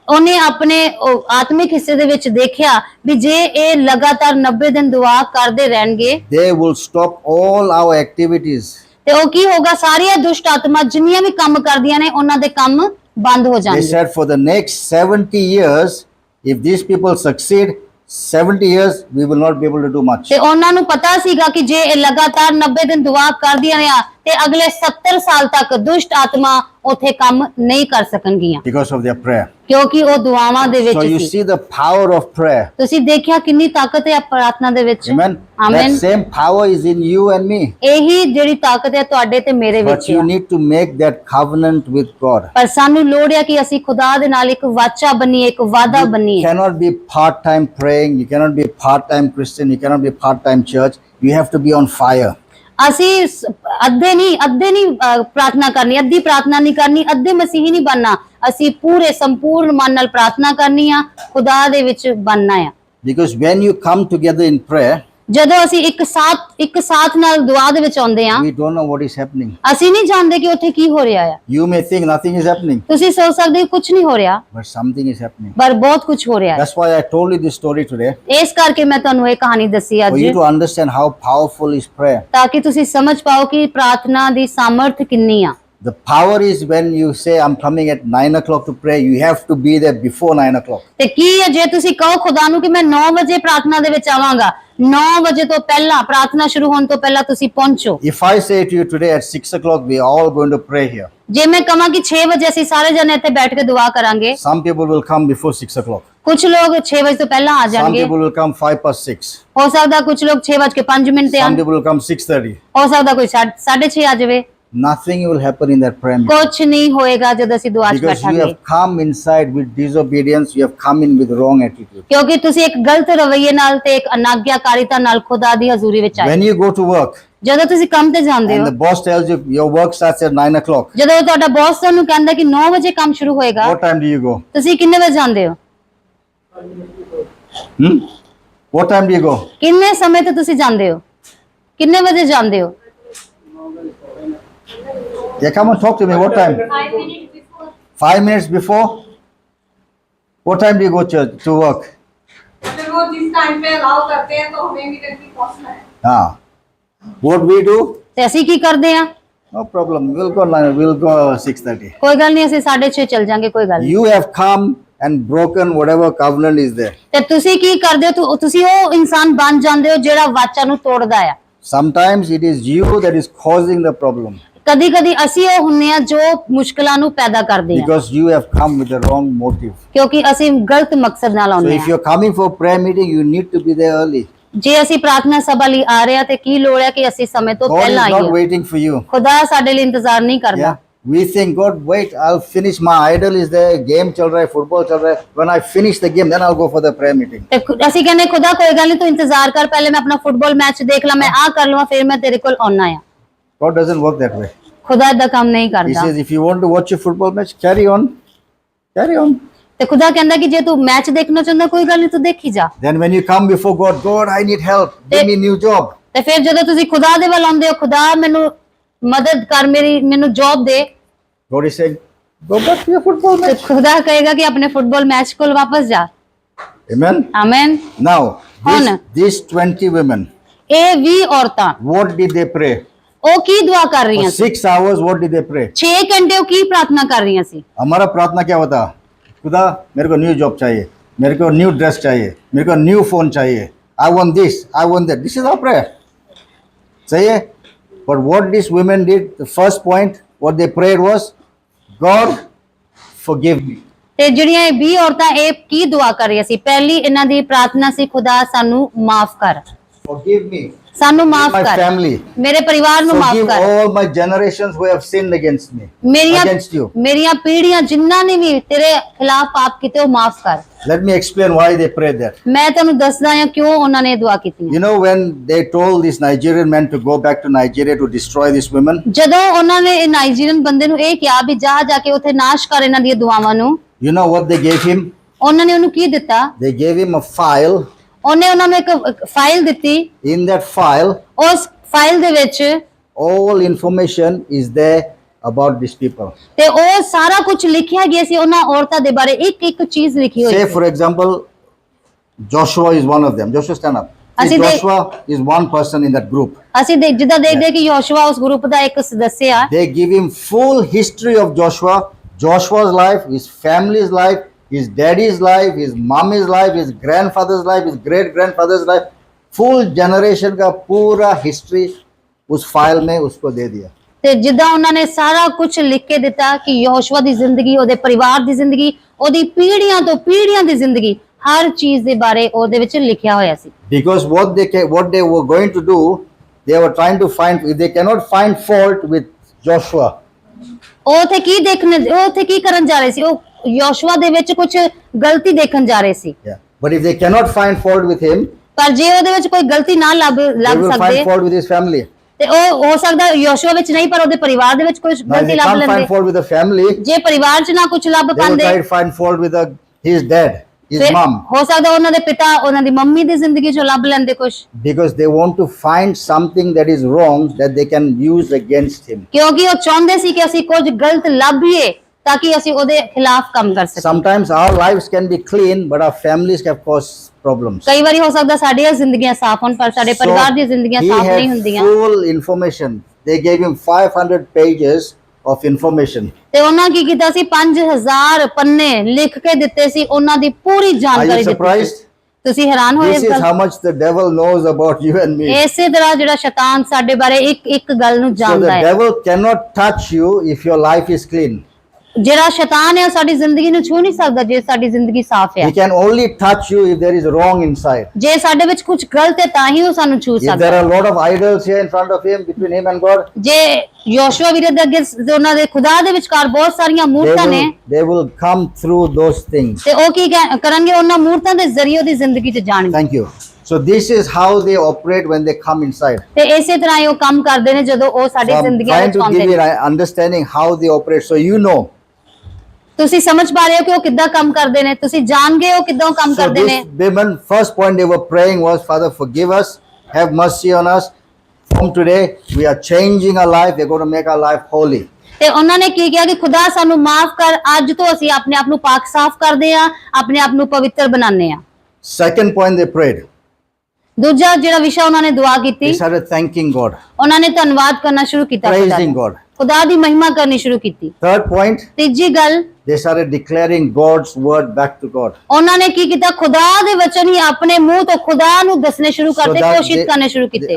ਉਹਨੇ ਆਪਣੇ ਉਹ ਆਤਮਿਕ ਹਿੱਸੇ ਦੇ ਵਿੱਚ ਦੇਖਿਆ ਵੀ ਜੇ ਇਹ ਲਗਾਤਾਰ 90 ਦਿਨ ਦੁਆ ਕਰਦੇ ਰਹਿਣਗੇ they will stop all our activities. ਤੇ ਉਹ ਕੀ ਹੋਗਾ, ਸਾਰੀਆਂ ਦੁਸ਼ਟ ਆਤਮਾ ਜਿੰਨੀਆਂ ਵੀ ਕੰਮ ਕਰਦੀਆਂ ਨੇ ਉਹਨਾਂ ਦੇ ਕੰਮ ਬੰਦ ਹੋ They ਜਾਣਗੇ। said for the next 70 years, if these people succeed, 70 years, we will not be able to do much. ਤੇ ਉਹਨਾਂ ਨੂੰ ਪਤਾ ਸੀਗਾ ਕਿ ਜੇ ਇਹ ਲਗਾਤਾਰ 90 ਦਿਨ ਦੁਆ ਕਰਦੀਆਂ ਰਹੀਆਂ ਤੇ ਅਗਲੇ 70 ਸਾਲ ਤੱਕ ਦੁਸ਼ਟ ਆਤਮਾ ਉੱਥੇ ਕੰਮ ਨਹੀਂ ਕਰ ਸਕਣਗੀਆਂ Because of their prayer. ਕਿਉਂਕਿ ਉਹ ਦੁਆਵਾਂ ਦੇ So you ਵਿੱਚ ਸੀ। see the power of prayer. ਤੁਸੀਂ ਦੇਖਿਆ ਕਿੰਨੀ ਤਾਕਤ ਹੈ ਪ੍ਰਾਰਥਨਾ ਦੇ ਵਿੱਚ। Amen. That amen. same power is in you and me. ਇਹੀ ਜਿਹੜੀ ਤਾਕਤ ਹੈ ਤੁਹਾਡੇ ਤੇ ਮੇਰੇ But ਵਿੱਚ you ਹੈ। need to make that covenant with God. ਪਰ ਸਾਨੂੰ ਲੋੜ ਹੈ ਕਿ ਅਸੀਂ ਖੁਦਾ ਦੇ ਨਾਲ ਇੱਕ ਵਾਚਾ ਬਣੀਏ, ਇੱਕ ਵਾਅਦਾ You ਬਣੀਏ। cannot be part-time praying. You cannot be part-time Christian. You cannot be part-time church. You have to be on fire. ਅਸੀਂ ਅੱਧੇ ਨਹੀਂ ਪ੍ਰਾਰਥਨਾ ਕਰਨੀ, ਅੱਧੀ ਪ੍ਰਾਰਥਨਾ ਨਹੀਂ ਕਰਨੀ, ਅੱਧੇ ਮਸੀਹੀ ਨਹੀਂ ਬਣਨਾ। ਅਸੀਂ ਪੂਰੇ ਸੰਪੂਰਨ ਮਨ ਨਾਲ ਪ੍ਰਾਰਥਨਾ ਕਰਨੀ ਆ, ਖੁਦਾ ਦੇ ਵਿੱਚ ਬਣਨਾ ਆ। Because when you come together in prayer, ਜਦੋਂ ਅਸੀਂ ਇੱਕ ਸਾਥ ਨਾਲ ਦੁਆ ਦੇ ਵਿੱਚ ਆਉਂਦੇ ਆ, we don't know what is happening. ਅਸੀਂ ਨਹੀਂ ਜਾਣਦੇ ਕਿ ਉੱਥੇ ਕੀ ਹੋ ਰਿਹਾ ਆ। You may think nothing is happening, ਤੁਸੀਂ ਸੋਚ ਸਕਦੇ ਹੋ ਕੁਝ ਨਹੀਂ ਹੋ ਰਿਹਾ, but something is happening. ਪਰ ਬਹੁਤ ਕੁਝ ਹੋ ਰਿਹਾ ਹੈ। That's why I told you this story today, ਇਸ ਕਰਕੇ ਮੈਂ ਤੁਹਾਨੂੰ ਇਹ ਕਹਾਣੀ ਦੱਸੀ for ਅੱਜ, you to understand how powerful is prayer. ਤਾਂ ਕਿ ਤੁਸੀਂ ਸਮਝ ਪਾਓ ਕਿ ਪ੍ਰਾਰਥਨਾ ਦੀ ਸਾਮਰਥ ਕਿੰਨੀ ਆ। The power is when you say, I'm coming at 9 o'clock to pray, you have to be there before 9 o'clock. ਤੇ ਕੀ ਹੈ ਜੇ ਤੁਸੀਂ ਕਹੋ ਖੁਦਾ ਨੂੰ ਕਿ ਮੈਂ 9 ਵਜੇ ਪ੍ਰਾਰਥਨਾ ਦੇ ਵਿੱਚ ਆਵਾਂਗਾ, 9 ਵਜੇ ਤੋਂ ਪਹਿਲਾਂ ਪ੍ਰਾਰਥਨਾ ਸ਼ੁਰੂ ਹੋਣ ਤੋਂ ਪਹਿਲਾਂ ਤੁਸੀਂ ਪਹੁੰਚੋ। If I say to you today at 6 o'clock, we are all going to pray here. ਜੇ ਮੈਂ ਕਹਾਂ ਕਿ 6 ਵਜੇ ਅਸੀਂ ਸਾਰੇ ਜਣੇ ਇੱਥੇ ਬੈਠ ਕੇ ਦੁਆ ਕਰਾਂਗੇ, Some people will come before 6 o'clock. ਕੁਝ ਲੋਕ 6 ਵਜੇ ਤੋਂ ਪਹਿਲਾਂ ਆ Some ਜਾਣਗੇ, people will come 5 past 6. ਹੋ ਸਕਦਾ ਕੁਝ ਲੋਕ 6:05 ਤੇ Some ਆਣ, people will come 6:30. ਹੋ ਸਕਦਾ ਕੋਈ 6:30 ਆ ਜਾਵੇ। Nothing will happen in that prayer meeting. ਕੁਝ ਨਹੀਂ ਹੋਏਗਾ ਜਦੋਂ ਅਸੀਂ ਦੁਆ 'ਚ Because you ਬੈਠਾਂਗੇ, have come inside with disobedience, you have come in with wrong attitude. ਕਿਉਂਕਿ ਤੁਸੀਂ ਇੱਕ ਗਲਤ ਰਵੱਈਏ ਨਾਲ ਤੇ ਇੱਕ ਅਨਾਗਿਆਕਾਰੀਤਾ ਨਾਲ ਖੁਦਾ ਦੀ ਹਜ਼ੂਰੀ ਵਿੱਚ ਆਏ। When you go to work ਜਦੋਂ ਤੁਸੀਂ ਕੰਮ ਤੇ ਜਾਂਦੇ and ਹੋ, the boss tells you your work starts at 9 o'clock, ਜਦੋਂ ਤੁਹਾਡਾ ਬੌਸ ਤੁਹਾਨੂੰ ਕਹਿੰਦਾ ਕਿ 9 ਵਜੇ ਕੰਮ ਸ਼ੁਰੂ ਹੋਏਗਾ, what time do you go? ਤੁਸੀਂ ਕਿੰਨੇ ਵਜੇ ਜਾਂਦੇ ਹੋ? What time do you go? ਕਿੰਨੇ ਸਮੇਂ ਤੇ ਤੁਸੀਂ ਜਾਂਦੇ ਹੋ? ਕਿੰਨੇ ਵਜੇ ਜਾਂਦੇ ਹੋ? Yeah, come on, talk to me. What time? 5 minutes before. 5 minutes before? What time do you go to work? फिर वो जिस टाइम पे अलाउ करते हैं तो हमें भी करके पहुंचना है। What we do? ਤੇ ਅਸੀਂ ਕੀ ਕਰਦੇ ਆ? No problem. We'll go 6:30. ਕੋਈ ਗੱਲ ਨਹੀਂ, ਅਸੀਂ 6:30 ਚੱਲ ਜਾਾਂਗੇ, ਕੋਈ ਗੱਲ ਨਹੀਂ। You have come and broken whatever covenant is there. ਤੇ ਤੁਸੀਂ ਕੀ ਕਰਦੇ ਹੋ? ਤੁਸੀਂ ਉਹ ਇਨਸਾਨ ਬਣ ਜਾਂਦੇ ਹੋ ਜਿਹੜਾ ਵਾਚਾ ਨੂੰ ਤੋੜਦਾ ਆ। Sometimes it is you that is causing the problem ਕਦੀ ਕਦੀ ਅਸੀਂ ਉਹ ਹੁੰਨੇ ਆ ਜੋ ਮੁਸ਼ਕਲਾਂ ਨੂੰ ਪੈਦਾ ਕਰਦੇ ਆ, because you have come with the wrong motive. ਕਿਉਂਕਿ ਅਸੀਂ ਗਲਤ ਮਕਸਦ ਨਾਲ So ਆਉਂਦੇ if ਆ। you're coming for prayer meeting, you need to be there early. ਜੇ ਅਸੀਂ ਪ੍ਰਾਰਥਨਾ ਸਭਾ ਲਈ ਆ ਰਹੇ ਆ ਤੇ ਕੀ ਲੋੜ ਹੈ ਕਿ ਅਸੀਂ ਸਮੇਂ ਤੋਂ God is ਪਹਿਲਾਂ not ਆਈਏ। waiting for you. ਖੁਦਾ ਸਾਡੇ ਲਈ ਇੰਤਜ਼ਾਰ ਨਹੀਂ ਕਰਦਾ। Yeah. We think, God, wait, I'll finish. My idol is there. Game chal raha hai, football chal raha hai. When I finish the game, then I'll go for the prayer meeting. ਤੇ ਅਸੀਂ ਕਹਿੰਦੇ ਖੁਦਾ ਕੋਈ ਗੱਲ ਨਹੀਂ, ਤੂੰ ਇੰਤਜ਼ਾਰ ਕਰ, ਪਹਿਲੇ ਮੈਂ ਆਪਣਾ ਫੁੱਟਬਾਲ ਮੈਚ ਦੇਖ ਲਾਂ, ਮੈਂ ਆ ਕਰ ਲਵਾਂ, ਫਿਰ ਮੈਂ ਤੇਰੇ ਕੋਲ ਆਉਣਾ ਆ। God doesn't work that way. ਖੁਦਾ ਏਦਾਂ ਕੰਮ ਨਹੀਂ He ਕਰਦਾ। says, if you want to watch a football match, carry on. Carry on. ਤੇ ਖੁਦਾ ਕਹਿੰਦਾ ਕਿ ਜੇ ਤੂੰ ਮੈਚ ਦੇਖਣਾ ਚਾਹੁੰਦਾ ਕੋਈ ਗੱਲ ਨਹੀਂ, ਤੂੰ ਦੇਖੀ ਜਾ। Then when you come before God, God, I need help. Give me a new job. ਤੇ ਫਿਰ ਜਦੋਂ ਤੁਸੀਂ ਖੁਦਾ ਦੇ ਵੱਲ ਆਉਂਦੇ ਹੋ, ਖੁਦਾ ਮੈਨੂੰ ਮਦਦ ਕਰ, ਮੈਨੂੰ ਜੌਬ ਦੇ, God is saying, go back to your football ਤੇ match. ਖੁਦਾ ਕਹੇਗਾ ਕਿ ਆਪਣੇ ਫੁੱਟਬਾਲ ਮੈਚ ਕੋਲ ਵਾਪਸ ਜਾ। Amen. Amen. Now, Honor. these 20 women, ਇਹ 20 ਔਰਤਾਂ what did they pray? ਉਹ ਕੀ ਦੁਆ ਕਰ For ਰਹੀਆਂ ਸੀ? 6 hours, what did they pray? 6 ਘੰਟੇ ਉਹ ਕੀ ਪ੍ਰਾਰਥਨਾ ਕਰ ਰਹੀਆਂ ਸੀ? हमारा प्रार्थना क्या होता? खुदा मेरे को न्यू जॉब चाहिए, मेरे को न्यू ड्रेस चाहिए, मेरे को न्यू फोन चाहिए, I want this, I want that. This is our prayer. सही है? But what these women did, the first point, what they prayed was, God, forgive me. ਤੇ ਜਿਹੜੀਆਂ ਇਹ 20 ਔਰਤਾਂ ਇਹ ਕੀ ਦੁਆ ਕਰ ਰਹੀਆਂ ਸੀ? ਪਹਿਲੀ ਇਹਨਾਂ ਦੀ ਪ੍ਰਾਰਥਨਾ ਸੀ, ਖੁਦਾ ਸਾਨੂੰ ਮਾਫ ਕਰ। Forgive me. ਸਾਨੂੰ ਮਾਫ My ਕਰ, family. ਮੇਰੇ ਪਰਿਵਾਰ ਨੂੰ ਮਾਫ Forgive ਕਰ, all my generations who have sinned against me. Against you. ਮੇਰੀਆਂ ਪੀੜ੍ਹੀਆਂ ਜਿਨ੍ਹਾਂ ਨੇ ਵੀ ਤੇਰੇ ਖਿਲਾਫ ਪਾਪ ਕੀਤੇ ਉਹ ਮਾਫ ਕਰ। Let me explain why they prayed that. ਮੈਂ ਤੁਹਾਨੂੰ ਦੱਸਦਾ ਹਾਂ ਕਿਉਂ ਉਹਨਾਂ ਨੇ ਦੁਆ ਕੀਤੀ। You know, when they told these Nigerian men to go back to Nigeria to destroy these women, ਜਦੋਂ ਉਹਨਾਂ ਨੇ ਇਹ ਨਾਈਜੀਰੀਅਨ ਬੰਦੇ ਨੂੰ ਇਹ ਕਿਹਾ ਵੀ ਜਾ ਕੇ ਉੱਥੇ ਨਾਸ਼ ਕਰ ਇਹਨਾਂ ਦੀਆਂ ਦੁਆਵਾਂ ਨੂੰ, you know what they gave him? ਉਹਨਾਂ ਨੇ ਉਹਨੂੰ ਕੀ ਦਿੱਤਾ? They gave him a file. ਉਹਨੇ ਉਹਨਾਂ ਨੂੰ ਇੱਕ ਫਾਈਲ ਦਿੱਤੀ। In that file, ਉਸ ਫਾਈਲ ਦੇ ਵਿੱਚ all information is there about these people. ਤੇ ਉਹ ਸਾਰਾ ਕੁਝ ਲਿਖਿਆ ਗਿਆ ਸੀ ਉਹਨਾਂ ਔਰਤਾਂ ਦੇ ਬਾਰੇ, ਇੱਕ ਚੀਜ਼ ਲਿਖੀ ਹੋਈ Say, C. for example, Joshua is one of them. Joshua, stand up. See, ਅਸੀਂ ਦੇਖ- Joshua is one person in that group. ਅਸੀਂ ਜਿੱਦਾਂ ਦੇਖਦੇ ਕਿ ਯਹੋਸ਼ੂਆ ਉਸ ਗਰੁੱਪ ਦਾ ਇੱਕ ਸਦੱਸਿਆ ਆ। They give him full history of Joshua, Joshua's life, his family's life, his daddy's life, his mommy's life, his grandfather's life, his great grandfather's life, full generation का पूरा history उस फाइल में उसको दे दिया। ਤੇ ਜਿੱਦਾਂ ਉਹਨਾਂ ਨੇ ਸਾਰਾ ਕੁਝ ਲਿਖ ਕੇ ਦਿੱਤਾ ਕਿ ਯਹੋਸ਼ੂਆ ਦੀ ਜ਼ਿੰਦਗੀ, ਉਹਦੇ ਪਰਿਵਾਰ ਦੀ ਜ਼ਿੰਦਗੀ, ਉਹਦੀ ਪੀੜ੍ਹੀਆਂ ਤੋਂ ਪੀੜ੍ਹੀਆਂ ਦੀ ਜ਼ਿੰਦਗੀ, ਹਰ ਚੀਜ਼ ਦੇ ਬਾਰੇ ਉਹਦੇ ਵਿੱਚ ਲਿਖਿਆ ਹੋਇਆ ਸੀ। Because what they were going to do, they were trying to find, if they cannot find fault with Joshua, ਉਹ ਉੱਥੇ ਕੀ ਦੇਖਣ, ਉਹ ਉੱਥੇ ਕੀ ਕਰਨ ਜਾ ਰਹੇ ਸੀ? ਉਹ ਯਹੋਸ਼ੂਆ ਦੇ ਵਿੱਚ ਕੁਝ ਗਲਤੀ ਦੇਖਣ ਜਾ ਰਹੇ ਸੀ। yeah. But if they cannot find fault with him, ਪਰ ਜੇ ਉਹਦੇ ਵਿੱਚ ਕੋਈ ਗਲਤੀ ਨਾ ਲੱਭ they will ਸਕਦੇ find fault with his family. ਤੇ ਉਹ ਹੋ ਸਕਦਾ ਯਹੋਸ਼ੂਆ ਵਿੱਚ ਨਹੀਂ, ਪਰ ਉਹਦੇ ਪਰਿਵਾਰ ਦੇ ਵਿੱਚ ਕੁਝ Now, if ਗਲਤੀ they ਲੱਭ can't ਲੈਂਦੇ। find fault with the family, ਜੇ ਪਰਿਵਾਰ 'ਚ ਨਾ ਕੁਝ ਲੱਭ they will ਪਾਉਂਦੇ, try to find fault with his dad, his ਫਿਰ mom. ਹੋ ਸਕਦਾ ਉਹਨਾਂ ਦੇ ਪਿਤਾ, ਉਹਨਾਂ ਦੀ ਮੰਮੀ ਦੀ ਜ਼ਿੰਦਗੀ 'ਚੋਂ ਲੱਭ ਲੈਂਦੇ ਕੁਝ, Because they want to find something that is wrong that they can use against him. ਕਿਉਂਕਿ ਉਹ ਚਾਹੁੰਦੇ ਸੀ ਕਿ ਅਸੀਂ ਕੁਝ ਗਲਤ ਲੱਭੀਏ ਤਾਂ ਕਿ ਅਸੀਂ ਉਹਦੇ ਖਿਲਾਫ ਕੰਮ ਕਰ ਸਕੀਏ। Sometimes our lives can be clean, but our families have caused problems. ਕਈ ਵਾਰੀ ਹੋ ਸਕਦਾ ਸਾਡੀਆਂ ਜ਼ਿੰਦਗੀਆਂ ਸਾਫ਼ ਹੋਣ ਪਰ ਸਾਡੇ ਪਰਿਵਾਰ ਦੀਆਂ ਜ਼ਿੰਦਗੀਆਂ he ਸਾਫ਼ ਨਹੀਂ had ਹੁੰਦੀਆਂ। full information. They gave him 500 pages of information. ਤੇ ਉਹਨਾਂ ਕੀ ਕੀਤਾ ਸੀ? 5000 ਪੰਨੇ ਲਿਖ ਕੇ ਦਿੱਤੇ ਸੀ, ਉਹਨਾਂ ਦੀ ਪੂਰੀ Are ਜਾਣਕਾਰੀ you ਦਿੱਤੀ surprised? ਸੀ। ਤੁਸੀਂ ਹੈਰਾਨ ਹੋਏ This ਇਸ is ਗੱਲ? how much the devil knows about you and me. ਇਸੇ ਤਰ੍ਹਾਂ ਜਿਹੜਾ ਸ਼ੈਤਾਨ ਸਾਡੇ ਬਾਰੇ ਇੱਕ ਗੱਲ ਨੂੰ So ਜਾਣਦਾ the ਹੈ। devil cannot touch you if your life is clean. ਜਿਹੜਾ ਸ਼ੈਤਾਨ ਹੈ ਉਹ ਸਾਡੀ ਜ਼ਿੰਦਗੀ ਨੂੰ ਛੂ ਨਹੀਂ ਸਕਦਾ ਜੇ ਸਾਡੀ ਜ਼ਿੰਦਗੀ ਸਾਫ਼ ਹੈ। He can only touch you if there is wrong inside. ਜੇ ਸਾਡੇ ਵਿੱਚ ਕੁਝ ਗਲਤ ਹੈ ਤਾਂ ਹੀ ਉਹ ਸਾਨੂੰ ਛੂ If ਸਕਦਾ there ਹੈ। are a lot of idols here in front of him, between him and God, ਜੇ ਯਹੋਸ਼ੂਆ ਵੀਰੇ ਦੇ ਅੱਗੇ ਉਹਨਾਂ ਦੇ ਖੁਦਾ ਦੇ ਵਿਚਕਾਰ ਬਹੁਤ ਸਾਰੀਆਂ ਮੂਰਤਾਂ ਨੇ they will come through those things. ਤੇ ਉਹ ਕੀ ਕਰਨਗੇ? ਉਹਨਾਂ ਮੂਰਤਾਂ ਦੇ ਜ਼ਰੀਏ ਉਹਦੀ ਜ਼ਿੰਦਗੀ 'ਚ ਜਾਣਗੇ। Thank you. So this is how they operate when they come inside. ਤੇ ਇਸੇ ਤਰ੍ਹਾਂ ਹੀ ਉਹ ਕੰਮ ਕਰਦੇ ਨੇ ਜਦੋਂ ਉਹ ਸਾਡੀ So I'm ਜ਼ਿੰਦਗੀਆਂ trying ਵਿੱਚ to ਆਉਂਦੇ give you ਨੇ। an understanding how they operate, so you know. ਤੁਸੀਂ ਸਮਝ ਪਾ ਰਹੇ ਹੋ ਕਿ ਉਹ ਕਿੱਦਾਂ ਕੰਮ ਕਰਦੇ ਨੇ, ਤੁਸੀਂ ਜਾਣ ਗਏ ਹੋ ਕਿੱਦਾਂ ਉਹ ਕੰਮ So ਕਰਦੇ ਨੇ। these women, first point they were praying was, Father, forgive us, have mercy on us. From today, we are changing our life. We're going to make our life holy. ਤੇ ਉਹਨਾਂ ਨੇ ਕੀ ਕਿਹਾ ਕਿ ਖੁਦਾ ਸਾਨੂੰ ਮਾਫ ਕਰ, ਅੱਜ ਤੋਂ ਅਸੀਂ ਆਪਣੇ ਆਪ ਨੂੰ ਪਾਕ ਸਾਫ਼ ਕਰਦੇ ਆ, ਆਪਣੇ ਆਪ ਨੂੰ ਪਵਿੱਤਰ ਬਣਾਉਂਦੇ ਆ। Second point they prayed. ਦੂਜਾ ਜਿਹੜਾ ਵਿਸ਼ਾ ਉਹਨਾਂ ਨੇ ਦੁਆ ਕੀਤੀ, They started thanking God, ਉਹਨਾਂ ਨੇ ਧੰਨਵਾਦ ਕਰਨਾ ਸ਼ੁਰੂ ਕੀਤਾ, praising God. ਖੁਦਾ ਦੀ ਮਹਿਮਾ ਕਰਨੀ ਸ਼ੁਰੂ ਕੀਤੀ। Third point, ਤੀਜੀ ਗੱਲ, they started declaring God's word back to God. ਉਹਨਾਂ ਨੇ ਕੀ ਕੀਤਾ? ਖੁਦਾ ਦੇ ਵਚਨ ਹੀ ਆਪਣੇ ਮੂੰਹ ਤੋਂ ਖੁਦਾ ਨੂੰ ਦੱਸਣੇ ਸ਼ੁਰੂ ਕਰਤੇ, that ਘੋਸ਼ਿਤ ਕਰਨੇ ਸ਼ੁਰੂ ਕੀਤੇ।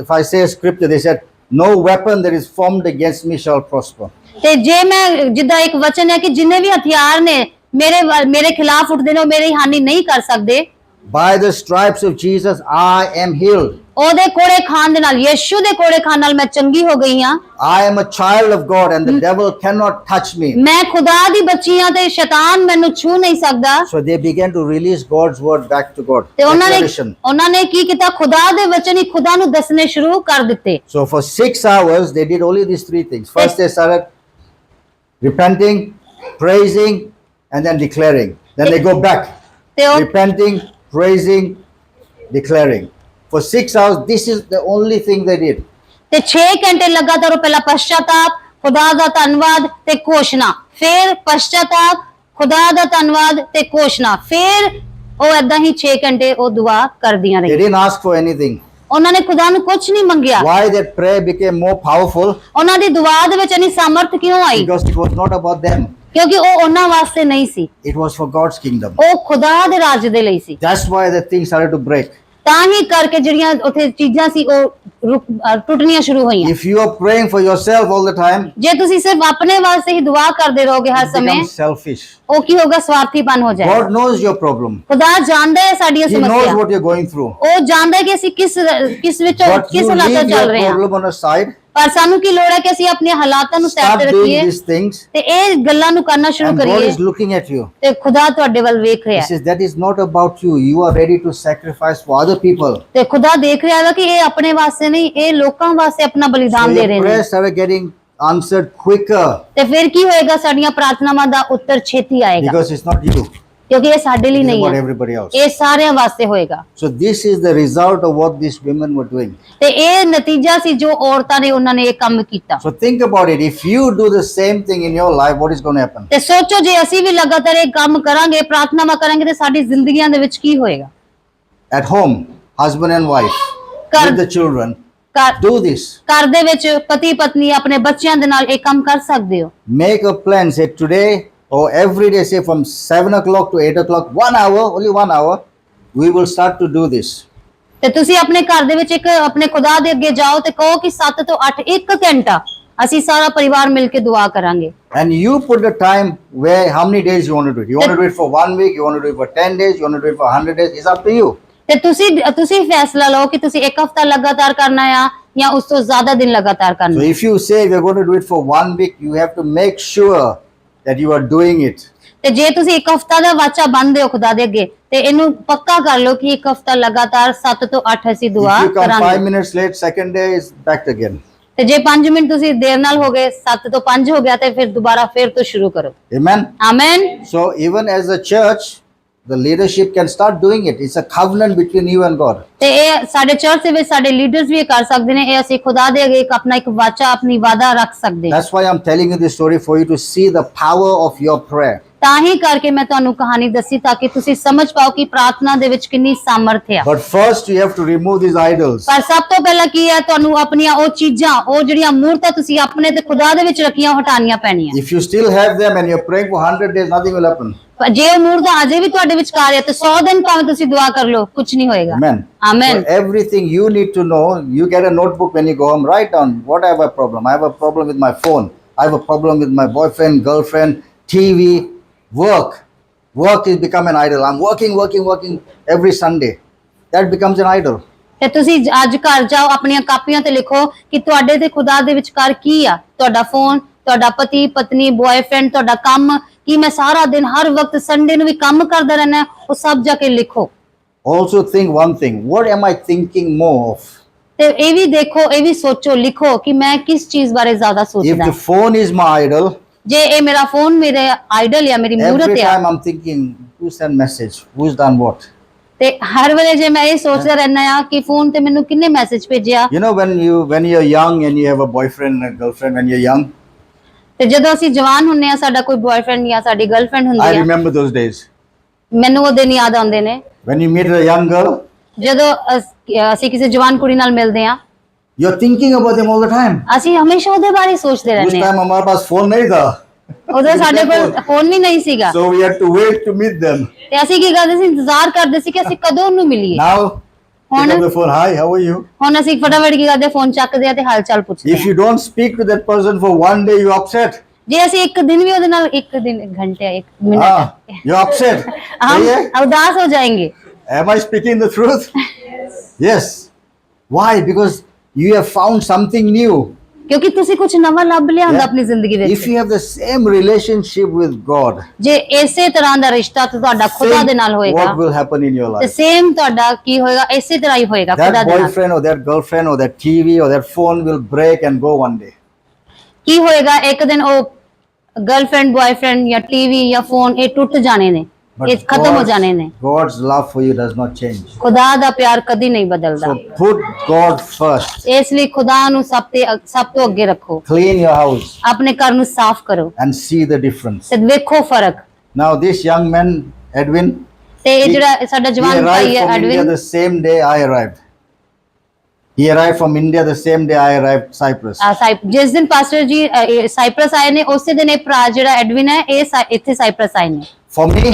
if I say a scripture, they said, no weapon that is formed against me shall prosper. ਤੇ ਜੇ ਮੈਂ ਜਿੱਦਾਂ ਇੱਕ ਵਚਨ ਹੈ ਕਿ ਜਿੰਨੇ ਵੀ ਹਥਿਆਰ ਨੇ ਮੇਰੇ ਖਿਲਾਫ ਉੱਠਦੇ ਨੇ ਉਹ ਮੇਰੀ ਹਾਨੀ ਨਹੀਂ ਕਰ ਸਕਦੇ। By the stripes of Jesus, I am healed. ਉਹਦੇ ਕੋੜੇ ਖਾਣ ਦੇ ਨਾਲ, ਯਿਸੂ ਦੇ ਕੋੜੇ ਖਾਣ ਨਾਲ ਮੈਂ ਚੰਗੀ ਹੋ ਗਈ ਹਾਂ। I am a child of God and the devil cannot touch me. ਮੈਂ ਖੁਦਾ ਦੀ ਬੱਚੀ ਹਾਂ ਤੇ ਸ਼ੈਤਾਨ ਮੈਨੂੰ ਛੂ ਨਹੀਂ ਸਕਦਾ। So they began to release God's word back to God. ਤੇ Declaration. ਉਹਨਾਂ ਨੇ ਕੀ ਕੀਤਾ? ਖੁਦਾ ਦੇ ਵਚਨ ਹੀ ਖੁਦਾ ਨੂੰ ਦੱਸਣੇ ਸ਼ੁਰੂ ਕਰ ਦਿੱਤੇ। So for 6 hours, they did only these 3 things. First, they started repenting, praising, and then declaring. Then they go back. ਤੇ ਉਹ Repenting, praising, declaring. For 6 hours, this is the only thing they did. ਤੇ 6 ਘੰਟੇ ਲਗਾਤਾਰ ਉਹ ਪਹਿਲਾਂ ਪਛਤਾਪ, ਖੁਦਾ ਦਾ ਧੰਨਵਾਦ ਤੇ ਘੋਸ਼ਣਾ, ਫਿਰ ਪਛਤਾਪ, ਖੁਦਾ ਦਾ ਧੰਨਵਾਦ ਤੇ ਘੋਸ਼ਣਾ, ਫਿਰ ਉਹ ਏਦਾਂ ਹੀ 6 ਘੰਟੇ ਉਹ ਦੁਆ ਕਰਦੀਆਂ They ਰਹੀਆਂ। didn't ask for anything. ਉਹਨਾਂ ਨੇ ਖੁਦਾ ਨੂੰ ਕੁਝ ਨਹੀਂ ਮੰਗਿਆ। Why that prayer became more powerful? ਉਹਨਾਂ ਦੀ ਦੁਆ ਦੇ ਵਿੱਚ ਇਨੀ ਸਮਰਥ ਕਿਉਂ ਆਈ? Because it was not about them. ਕਿਉਂਕਿ ਉਹ ਉਹਨਾਂ ਵਾਸਤੇ ਨਹੀਂ ਸੀ, It was for God's kingdom. ਉਹ ਖੁਦਾ ਦੇ ਰਾਜ ਦੇ ਲਈ ਸੀ। That's why the things started to break. ਤਾਂ ਹੀ ਕਰਕੇ ਜਿਹੜੀਆਂ ਉੱਥੇ ਚੀਜ਼ਾਂ ਸੀ ਉਹ ਟੁੱਟਣੀਆਂ ਸ਼ੁਰੂ ਹੋਈਆਂ। If you are praying for yourself all the time, ਜੇ ਤੁਸੀਂ ਸਿਰਫ ਆਪਣੇ ਵਾਸਤੇ ਹੀ ਦੁਆ ਕਰਦੇ ਰਹੋਗੇ ਹਰ it ਸਮੇਂ, becomes selfish. ਉਹ ਕੀ ਹੋਗਾ? ਸਵਾਰਥੀਪਨ ਹੋ ਜਾਏਗਾ। God knows your problem. ਖੁਦਾ ਜਾਣਦਾ ਹੈ ਸਾਡੀਆਂ He knows ਸਮੱਸਿਆਵਾਂ, what you're going through. ਉਹ ਜਾਣਦਾ ਹੈ ਕਿ ਅਸੀਂ ਕਿਸ ਵਿੱਚੋਂ But ਕਿਸ you ਹਾਲਾਤਾਂ leave ਚੱਲ your ਰਹੇ ਹਾਂ। problem on a side, ਪਰ ਸਾਨੂੰ ਕੀ ਲੋੜ ਹੈ ਕਿ ਅਸੀਂ ਆਪਣੇ ਹਾਲਾਤਾਂ ਨੂੰ ਸਾਈਡ start ਤੇ doing ਰੱਖੀਏ these things, ਤੇ ਇਹ ਗੱਲਾਂ ਨੂੰ ਕਰਨਾ ਸ਼ੁਰੂ and God ਕਰੀਏ is looking at you. ਤੇ ਖੁਦਾ ਤੁਹਾਡੇ ਵੱਲ ਵੇਖ ਰਿਹਾ He ਹੈ। says, that is not about you. You are ready to sacrifice for other people. ਤੇ ਖੁਦਾ ਦੇਖ ਰਿਹਾ ਹੈ ਕਿ ਇਹ ਆਪਣੇ ਵਾਸਤੇ ਨਹੀਂ, ਇਹ ਲੋਕਾਂ ਵਾਸਤੇ ਆਪਣਾ So ਬਲੀਦਾਨ ਦੇ your ਰਹੇ ਨੇ। prayers started getting answered quicker ਤੇ ਫਿਰ ਕੀ ਹੋਏਗਾ? ਸਾਡੀਆਂ ਪ੍ਰਾਰਥਨਾਵਾਂ ਦਾ ਉੱਤਰ ਛੇਤੀ ਆਏਗਾ, because it's not you. ਕਿਉਂਕਿ ਇਹ ਸਾਡੇ ਲਈ It's ਨਹੀਂ about ਹੈ, everybody else. ਇਹ ਸਾਰਿਆਂ ਵਾਸਤੇ ਹੋਏਗਾ। So this is the result of what these women were doing. ਤੇ ਇਹ ਨਤੀਜਾ ਸੀ ਜੋ ਔਰਤਾਂ ਨੇ, ਉਹਨਾਂ ਨੇ ਇਹ ਕੰਮ ਕੀਤਾ। So think about it. If you do the same thing in your life, what is going to happen? ਤੇ ਸੋਚੋ ਜੇ ਅਸੀਂ ਵੀ ਲਗਾਤਾਰ ਇਹ ਕੰਮ ਕਰਾਂਗੇ, ਪ੍ਰਾਰਥਨਾਵਾਂ ਕਰਾਂਗੇ ਤੇ ਸਾਡੀ ਜ਼ਿੰਦਗੀਆਂ ਦੇ ਵਿੱਚ ਕੀ ਹੋਏਗਾ? At home, husband and wife, Kar- with the children, ਘਰ do this. ਘਰ ਦੇ ਵਿੱਚ ਪਤੀ ਪਤਨੀ ਆਪਣੇ ਬੱਚਿਆਂ ਦੇ ਨਾਲ ਇਹ ਕੰਮ ਕਰ ਸਕਦੇ ਹੋ। Make a plan. Say today or every day, say from 7 o'clock to 8 o'clock, 1 hour, only 1 hour, we will start to do this. ਤੇ ਤੁਸੀਂ ਆਪਣੇ ਘਰ ਦੇ ਵਿੱਚ ਇੱਕ ਆਪਣੇ ਖੁਦਾ ਦੇ ਅੱਗੇ ਜਾਓ ਤੇ ਕਹੋ ਕਿ 7 ਤੋਂ 8 1 ਘੰਟਾ ਅਸੀਂ ਸਾਰਾ ਪਰਿਵਾਰ ਮਿਲ ਕੇ ਦੁਆ ਕਰਾਂਗੇ। And you put the time where, how many days you want to do it. You want to do it for 1 week, you want to do it for 10 days, you want to do it for 100 days. It's up to you. ਤੇ ਤੁਸੀਂ ਫੈਸਲਾ ਲਓ ਕਿ ਤੁਸੀਂ ਇੱਕ ਹਫ਼ਤਾ ਲਗਾਤਾਰ ਕਰਨਾ ਆ ਜਾਂ ਉਸ ਤੋਂ ਜ਼ਿਆਦਾ ਦਿਨ ਲਗਾਤਾਰ So ਕਰਨਾ। if you say we're going to do it for 1 week, you have to make sure that you are doing it. ਤੇ ਜੇ ਤੁਸੀਂ ਇੱਕ ਹਫ਼ਤਾ ਦਾ ਵਾਚਾ ਬੰਨਦੇ ਹੋ ਖੁਦਾ ਦੇ ਅੱਗੇ ਤੇ ਇਹਨੂੰ ਪੱਕਾ ਕਰ ਲਓ ਕਿ ਇੱਕ ਹਫ਼ਤਾ ਲਗਾਤਾਰ 7 ਤੋਂ 8 ਅਸੀਂ ਦੁਆ If you come 5 ਕਰਾਂਗੇ। minutes late, second day is back again. ਤੇ ਜੇ 5 ਮਿੰਟ ਤੁਸੀਂ ਦੇਰ ਨਾਲ ਹੋ ਗਏ, 7 ਤੋਂ 5 ਹੋ ਗਿਆ ਤੇ ਫਿਰ ਦੁਬਾਰਾ ਫਿਰ ਤੋਂ ਸ਼ੁਰੂ ਕਰੋ। Amen. Amen. So even as a church, the leadership can start doing it. It's a covenant between you and God. ਤੇ ਇਹ ਸਾਡੇ ਚਰਚ ਦੇ ਵਿੱਚ ਸਾਡੇ ਲੀਡਰਸ ਵੀ ਇਹ ਕਰ ਸਕਦੇ ਨੇ। ਇਹ ਅਸੀਂ ਖੁਦਾ ਦੇ ਅੱਗੇ ਇੱਕ ਆਪਣਾ ਇੱਕ ਵਾਚਾ, ਆਪਣੀ ਵਾਦਾ ਰੱਖ ਸਕਦੇ ਹਾਂ। That's why I'm telling you this story, for you to see the power of your prayer. ਤਾਂ ਹੀ ਕਰਕੇ ਮੈਂ ਤੁਹਾਨੂੰ ਕਹਾਣੀ ਦੱਸੀ ਤਾਂ ਕਿ ਤੁਸੀਂ ਸਮਝ ਪਾਓ ਕਿ ਪ੍ਰਾਰਥਨਾ ਦੇ ਵਿੱਚ ਕਿੰਨੀ ਸਾਮਰਥ ਹੈ। But first you have to remove these idols. ਪਰ ਸਭ ਤੋਂ ਪਹਿਲਾਂ ਕੀ ਹੈ? ਤੁਹਾਨੂੰ ਆਪਣੀਆਂ ਉਹ ਚੀਜ਼ਾਂ, ਉਹ ਜਿਹੜੀਆਂ ਮੂਰਤਾਂ ਤੁਸੀਂ ਆਪਣੇ ਤੇ ਖੁਦਾ ਦੇ ਵਿੱਚ ਰੱਖੀਆਂ, ਉਹ ਹਟਾਉਣੀਆਂ ਪੈਣੀਆਂ। If you still have them and you're praying for 100 days, nothing will happen. ਪਰ ਜੇ ਉਹ ਮੂਰਤਾਂ ਅਜੇ ਵੀ ਤੁਹਾਡੇ ਵਿਚਕਾਰ ਹੈ ਤੇ 100 ਦਿਨ ਭਾਵੇਂ ਤੁਸੀਂ ਦੁਆ ਕਰ ਲਓ, ਕੁਝ ਨਹੀਂ ਹੋਏਗਾ। Amen. Amen. So everything you need to know, you get a notebook when you go home, write down what I have a problem. I have a problem with my phone. I have a problem with my boyfriend, girlfriend, TV, work. Work has become an idol. I'm working every Sunday. That becomes an idol. ਤੇ ਤੁਸੀਂ ਅੱਜ ਘਰ ਜਾਓ, ਆਪਣੀਆਂ ਕਾਪੀਆਂ ਤੇ ਲਿਖੋ ਕਿ ਤੁਹਾਡੇ ਤੇ ਖੁਦਾ ਦੇ ਵਿਚਕਾਰ ਕੀ ਆ। ਤੁਹਾਡਾ ਫੋਨ, ਤੁਹਾਡਾ ਪਤੀ ਪਤਨੀ, ਬॉयਫ੍ਰੈਂਡ, ਤੁਹਾਡਾ ਕੰਮ, ਕਿ ਮੈਂ ਸਾਰਾ ਦਿਨ ਹਰ ਵਕਤ ਸੰਡੇ ਨੂੰ ਵੀ ਕੰਮ ਕਰਦਾ ਰਹਿਣਾ, ਉਹ ਸਭ ਜਾ ਕੇ ਲਿਖੋ। Also think one thing. What am I thinking more of? ਤੇ ਇਹ ਵੀ ਦੇਖੋ, ਇਹ ਵੀ ਸੋਚੋ, ਲਿਖੋ ਕਿ ਮੈਂ ਕਿਸ ਚੀਜ਼ ਬਾਰੇ ਜ਼ਿਆਦਾ If ਸੋਚਦਾ। the phone is my idol, ਜੇ ਇਹ ਮੇਰਾ ਫੋਨ ਮੇਰੇ ਆਈਡਲ ਜਾਂ ਮੇਰੀ every ਮੂਰਤ ਆ time I'm thinking, who sent message? Who's done what? ਤੇ ਹਰ ਵੇਲੇ ਜੇ ਮੈਂ ਇਹ ਸੋਚਦਾ ਰਹਿਣਾ ਆ ਕਿ ਫੋਨ ਤੇ ਮੈਨੂੰ ਕਿੰਨੇ ਮੈਸੇਜ ਭੇਜਿਆ। You know, when you're young and you have a boyfriend and a girlfriend when you're young, ਤੇ ਜਦੋਂ ਅਸੀਂ ਜਵਾਨ ਹੁੰਨੇ ਆ, ਸਾਡਾ ਕੋਈ ਬॉयਫ੍ਰੈਂਡ ਜਾਂ ਸਾਡੀ ਗਰਲਫ੍ਰੈਂਡ I ਹੁੰਦੀ ਆ, remember those days. ਮੈਨੂੰ ਉਹ ਦਿਨ ਯਾਦ ਆਉਂਦੇ ਨੇ When you meet a young girl, ਜਦੋਂ ਅਸੀਂ ਕਿਸੇ ਜਵਾਨ ਕੁੜੀ ਨਾਲ ਮਿਲਦੇ ਆ, you're thinking about them all the time. ਅਸੀਂ ਹਮੇਸ਼ਾ ਉਹਦੇ ਬਾਰੇ ਸੋਚਦੇ उस ਰਹਿੰਦੇ ਆ। time हमारे पास phone नहीं था, ਉਦੋਂ ਸਾਡੇ ਕੋਲ ਫੋਨ ਵੀ ਨਹੀਂ ਸੀਗਾ so we had to wait to meet them. ਤੇ ਅਸੀਂ ਕੀ ਕਰਦੇ ਸੀ? ਇੰਤਜ਼ਾਰ ਕਰਦੇ ਸੀ ਕਿ ਅਸੀਂ ਕਦੋਂ ਉਹਨੂੰ ਮਿਲੀਏ। Now, pick ਹੁਣ up the phone. Hi, how are you? ਹੁਣ ਅਸੀਂ ਫਟਾਫਟ ਕੀ ਕਰਦੇ? ਫੋਨ ਚੱਕਦੇ ਆ ਤੇ ਹਾਲ ਚਾਲ ਪੁੱਛਦੇ If ਆ। you don't speak to that person for 1 day, you're upset. ਜੇ ਅਸੀਂ ਇੱਕ ਦਿਨ ਵੀ ਉਹਦੇ ਨਾਲ, ਇੱਕ ਦਿਨ, ਇੱਕ ਘੰਟੇ, ਇੱਕ ਮਿੰਟ, You're upset. हम सही है? उदास हो जाएंगे। Am I speaking the truth? Yes. Why? Because you have found something new. ਕਿਉਂਕਿ ਤੁਸੀਂ ਕੁਝ ਨਵਾਂ ਲੱਭ ਲਿਆ ਹੁੰਦਾ ਆਪਣੀ ਜ਼ਿੰਦਗੀ If ਵਿੱਚ। you have the same relationship with God, ਜੇ ਇਸੇ ਤਰ੍ਹਾਂ ਦਾ ਰਿਸ਼ਤਾ ਤੁਹਾਡਾ ਖੁਦਾ ਦੇ ਨਾਲ think ਹੋਏਗਾ what will happen in your ਤੇ life. ਸੇਮ ਤੁਹਾਡਾ ਕੀ ਹੋਏਗਾ? ਇਸੇ ਤਰ੍ਹਾਂ ਹੀ ਹੋਏਗਾ ਖੁਦਾ That ਦੇ ਨਾਲ। boyfriend or that girlfriend or that TV or that phone will break and go one day. ਕੀ ਹੋਏਗਾ? ਇੱਕ ਦਿਨ ਉਹ ਗਰਲਫ੍ਰੈਂਡ, ਬॉयਫ੍ਰੈਂਡ ਜਾਂ ਟੀਵੀ ਜਾਂ ਫੋਨ ਇਹ ਟੁੱਟ ਜਾਣੇ ਨੇ, ਇਹ ਖਤਮ ਹੋ ਜਾਣੇ ਨੇ। God's love for you does not change. ਖੁਦਾ ਦਾ ਪਿਆਰ ਕਦੀ ਨਹੀਂ ਬਦਲਦਾ। So put God first. ਇਸ ਲਈ ਖੁਦਾ ਨੂੰ ਸਭ ਤੋਂ ਅੱਗੇ ਰੱਖੋ। Clean your house ਆਪਣੇ ਘਰ ਨੂੰ ਸਾਫ਼ ਕਰੋ and see the difference. ਤੇ ਵੇਖੋ ਫਰਕ। Now this young man, Edwin, ਤੇ ਇਹ ਜਿਹੜਾ ਸਾਡਾ he ਜਵਾਨ ਭਾਈ arrived ਹੈ from India ਐਡਵਿਨ, the same day I arrived. He arrived from India the same day I arrived Cyprus. ਜਿਸ ਦਿਨ ਪਾਸਟਰ ਜੀ ਸਾਈਪਰਸ ਆਏ ਨੇ, ਉਸੇ ਦਿਨ ਇਹ ਭਰਾ ਜਿਹੜਾ ਐਡਵਿਨ ਹੈ, ਇਹ ਇੱਥੇ ਸਾਈਪਰਸ ਆਏ ਨੇ। For me,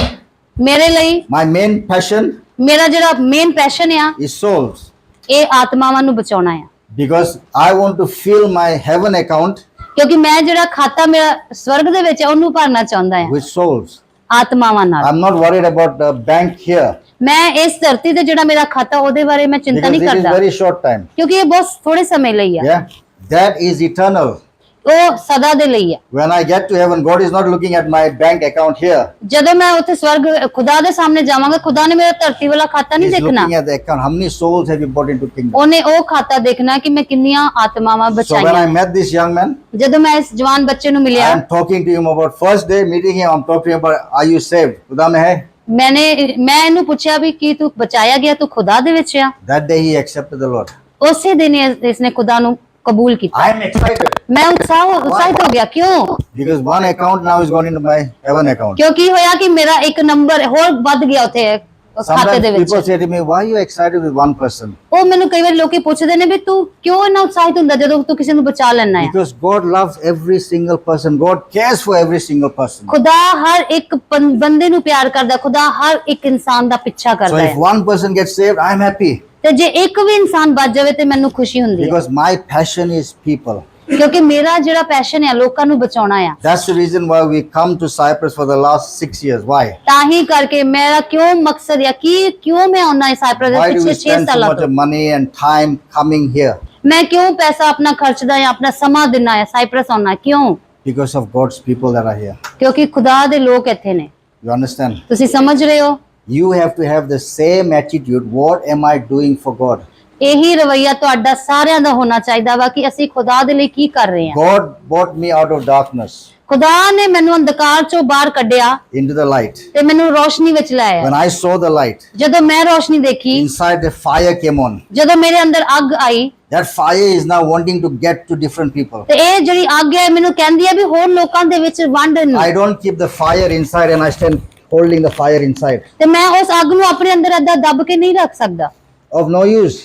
ਮੇਰੇ ਲਈ my main passion ਮੇਰਾ ਜਿਹੜਾ ਮੇਨ ਪੈਸ਼ਨ ਆ is souls. ਇਹ ਆਤਮਾਵਾਂ ਨੂੰ ਬਚਾਉਣਾ ਆ, Because I want to fill my heaven account ਕਿਉਂਕਿ ਮੈਂ ਜਿਹੜਾ ਖਾਤਾ ਮੇਰਾ ਸਵਰਗ ਦੇ ਵਿੱਚ ਆ ਉਹਨੂੰ ਭਰਨਾ ਚਾਹੁੰਦਾ ਆ with souls. ਆਤਮਾਵਾਂ ਨਾਲ। I'm not worried about the bank here ਮੈਂ ਇਸ ਧਰਤੀ ਤੇ ਜਿਹੜਾ ਮੇਰਾ ਖਾਤਾ ਉਹਦੇ ਬਾਰੇ ਮੈਂ ਚਿੰਤਾ because ਨਹੀਂ this is ਕਰਦਾ, very short time. ਕਿਉਂਕਿ ਇਹ ਬਹੁਤ ਥੋੜੇ ਸਮੇਂ ਲਈ ਆ, Yeah, that is eternal. ਉਹ ਸਦਾ ਦੇ ਲਈ ਆ। When I get to heaven, God is not looking at my bank account here. ਜਦੋਂ ਮੈਂ ਉੱਥੇ ਸਵਰਗ ਖੁਦਾ ਦੇ ਸਾਹਮਣੇ ਜਾਵਾਂਗਾ, ਖੁਦਾ ਨੇ ਮੇਰਾ ਧਰਤੀ ਵਾਲਾ ਖਾਤਾ ਨਹੀਂ He's ਦੇਖਣਾ, looking at the account. How many souls have you brought into kingdom? ਉਹਨੇ ਉਹ ਖਾਤਾ ਦੇਖਣਾ ਕਿ ਮੈਂ ਕਿੰਨੀਆਂ ਆਤਮਾਵਾਂ So when ਬਚਾਈਆਂ। I met this young man, ਜਦੋਂ ਮੈਂ ਇਸ ਜਵਾਨ ਬੱਚੇ ਨੂੰ I ਮਿਲਿਆ, am talking to him about first day meeting him. I'm talking to him about, are you saved? खुदा में है? ਮੈਂ ਇਹਨੂੰ ਪੁੱਛਿਆ ਵੀ ਕੀ ਤੂੰ ਬਚਾਇਆ ਗਿਆ, ਤੂੰ ਖੁਦਾ ਦੇ ਵਿੱਚ ਆ? That day he accepted the Lord. ਉਸੇ ਦਿਨ ਇਸਨੇ ਖੁਦਾ ਨੂੰ ਕਬੂਲ ਕੀਤਾ। I am excited ਮੈਂ ਉਤਸ਼ਾਹਿਤ ਹੋ ਗਿਆ। ਕਿਉਂ? because one account now is gone into my heaven account. ਕਿਉਂ ਕੀ ਹੋਇਆ ਕਿ ਮੇਰਾ ਇੱਕ ਨੰਬਰ ਹੋਰ ਵੱਧ ਗਿਆ ਉੱਥੇ ਖਾਤੇ Sometimes ਦੇ ਵਿੱਚ। people say to me, why are you excited with one person? ਉਹ ਮੈਨੂੰ ਕਈ ਵਾਰ ਲੋਕੀ ਪੁੱਛਦੇ ਨੇ ਵੀ ਤੂੰ ਕਿਉਂ ਇੰਨਾ ਉਤਸ਼ਾਹਿਤ ਹੁੰਦਾ ਜਦੋਂ ਤੂੰ ਕਿਸੇ ਨੂੰ ਬਚਾ ਲੈਣਾ ਹੈ? Because God loves every single person. God cares for every single person. ਖੁਦਾ ਹਰ ਇੱਕ ਬੰਦੇ ਨੂੰ ਪਿਆਰ ਕਰਦਾ, ਖੁਦਾ ਹਰ ਇੱਕ ਇਨਸਾਨ ਦਾ ਪਿੱਛਾ So ਕਰਦਾ if ਹੈ। one person gets saved, I'm happy ਤੇ ਜੇ ਇੱਕ ਵੀ ਇਨਸਾਨ ਬਚ ਜਾਵੇ ਤੇ ਮੈਨੂੰ ਖੁਸ਼ੀ ਹੁੰਦੀ ਹੈ, because my passion is people. ਕਿਉਂਕਿ ਮੇਰਾ ਜਿਹੜਾ ਪੈਸ਼ਨ ਹੈ ਲੋਕਾਂ ਨੂੰ ਬਚਾਉਣਾ ਆ। That's the reason why we come to Cyprus for the last 6 years. Why? ਤਾਂ ਹੀ ਕਰਕੇ ਮੇਰਾ ਕਿਉਂ ਮਕਸਦ ਹੈ ਕਿ ਕਿਉਂ ਮੈਂ ਆਉਣਾ ਹੈ ਸਾਈਪ੍ਰਸ ਦੇ Why do ਪਿੱਛੇ we 6 spend so ਸਾਲਾਂ much ਤੋਂ। of money and time coming here? ਮੈਂ ਕਿਉਂ ਪੈਸਾ ਆਪਣਾ ਖਰਚਦਾ ਹੈ, ਆਪਣਾ ਸਮਾਂ ਦਿੰਨਾ ਹੈ ਸਾਈਪ੍ਰਸ ਆਉਣਾ, ਕਿਉਂ? Because of God's people that are here. ਕਿਉਂਕਿ ਖੁਦਾ ਦੇ ਲੋਕ ਇੱਥੇ ਨੇ। You understand? ਤੁਸੀਂ ਸਮਝ ਰਹੇ ਹੋ? You have to have the same attitude. What am I doing for God? ਇਹੀ ਰਵਈਆ ਤੁਹਾਡਾ ਸਾਰਿਆਂ ਦਾ ਹੋਣਾ ਚਾਹੀਦਾ ਵਾ ਕਿ ਅਸੀਂ ਖੁਦਾ ਦੇ ਲਈ ਕੀ ਕਰ ਰਹੇ ਹਾਂ। God brought me out of darkness ਖੁਦਾ ਨੇ ਮੈਨੂੰ ਅੰਧਕਾਰ ਚੋਂ ਬਾਹਰ ਕੱਢਿਆ into the light. ਤੇ ਮੈਨੂੰ ਰੋਸ਼ਨੀ ਵਿੱਚ ਲਾਇਆ। When I saw the light, ਜਦੋਂ ਮੈਂ ਰੋਸ਼ਨੀ ਦੇਖੀ, inside the fire came on. ਜਦੋਂ ਮੇਰੇ ਅੰਦਰ ਅੱਗ ਆਈ, That fire is now wanting to get to different people. ਤੇ ਇਹ ਜਿਹੜੀ ਅੱਗ ਹੈ ਮੈਨੂੰ ਕਹਿੰਦੀ ਹੈ ਵੀ ਹੋਰ ਲੋਕਾਂ ਦੇ ਵਿੱਚ ਵੰਡ ਨੂੰ। I don't keep the fire inside and I stand holding the fire inside. ਤੇ ਮੈਂ ਉਸ ਅੱਗ ਨੂੰ ਆਪਣੇ ਅੰਦਰ ਏਦਾਂ ਦੱਬ ਕੇ ਨਹੀਂ ਰੱਖ ਸਕਦਾ, Of no use.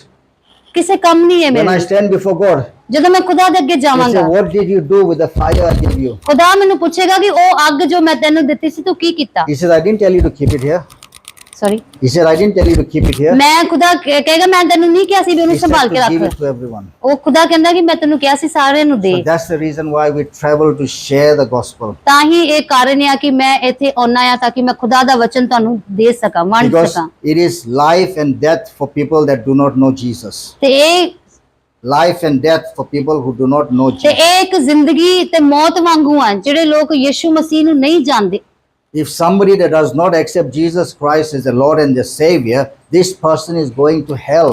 ਕਿਸੇ ਕੰਮ ਨਹੀਂ ਹੈ When I ਮੇਰੇ। stand before God, ਜਦੋਂ ਮੈਂ ਖੁਦਾ ਦੇ ਅੱਗੇ He ਜਾਵਾਂਗਾ, said, what did you do with the fire I gave you? ਖੁਦਾ ਮੈਨੂੰ ਪੁੱਛੇਗਾ ਕਿ ਉਹ ਅੱਗ ਜੋ ਮੈਂ ਤੈਨੂੰ ਦਿੱਤੀ ਸੀ ਤੂੰ ਕੀ ਕੀਤਾ। He says, I didn't tell you to keep it here. Sorry, He said, I didn't tell you to keep it here. ਮੈਂ ਖੁਦਾ ਕਹੇਗਾ ਮੈਂ ਤੈਨੂੰ ਨਹੀਂ ਕਿਹਾ ਸੀ ਵੀ ਉਹਨੂੰ He said ਸੰਭਾਲ to ਕੇ give it ਰੱਖ। to everyone. ਉਹ ਖੁਦਾ ਕਹਿੰਦਾ ਕਿ ਮੈਂ ਤੈਨੂੰ ਕਿਹਾ ਸੀ ਸਾਰਿਆਂ ਨੂੰ ਦੇ। So that's the reason why we travel to share the gospel. ਤਾਂ ਹੀ ਇਹ ਕਾਰਨ ਆ ਕਿ ਮੈਂ ਇੱਥੇ ਆਉਣਾ ਆ ਤਾਂ ਕਿ ਮੈਂ ਖੁਦਾ ਦਾ ਵਚਨ ਤੁਹਾਨੂੰ ਦੇ ਸਕਾਂ, ਵੰਡ Because ਸਕਾਂ। it is life and death for people that do not know Jesus. ਤੇ ਇਹ Life and death for people who do not know ਤੇ Jesus. ਇਹ ਇੱਕ ਜ਼ਿੰਦਗੀ ਤੇ ਮੌਤ ਵਾਂਗੂ ਆ ਜਿਹੜੇ ਲੋਕ ਯਿਸੂ ਮਸੀਹ ਨੂੰ ਨਹੀਂ ਜਾਣਦੇ। If somebody that does not accept Jesus Christ as the Lord and the Savior, this person is going to hell.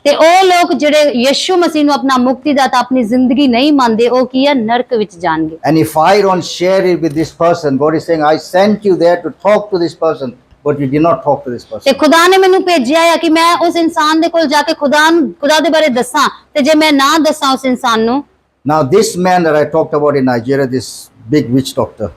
ਤੇ ਉਹ ਲੋਕ ਜਿਹੜੇ ਯਿਸੂ ਮਸੀਹ ਨੂੰ ਆਪਣਾ ਮੁਕਤੀਦਾਤਾ ਆਪਣੀ ਜ਼ਿੰਦਗੀ ਨਹੀਂ ਮੰਨਦੇ, ਉਹ ਕੀ ਆ ਨਰਕ ਵਿੱਚ ਜਾਣਗੇ। And if I don't share it with this person, God is saying, I sent you there to talk to this person, but you did not talk to this ਤੇ person. ਖੁਦਾ ਨੇ ਮੈਨੂੰ ਭੇਜਿਆ ਆ ਕਿ ਮੈਂ ਉਸ ਇਨਸਾਨ ਦੇ ਕੋਲ ਜਾ ਕੇ ਖੁਦਾ ਦੇ ਬਾਰੇ ਦੱਸਾਂ, ਤੇ ਜੇ ਮੈਂ ਨਾ ਦੱਸਾਂ ਉਸ ਇਨਸਾਨ ਨੂੰ। Now this man that I talked about in Nigeria, this big witch doctor,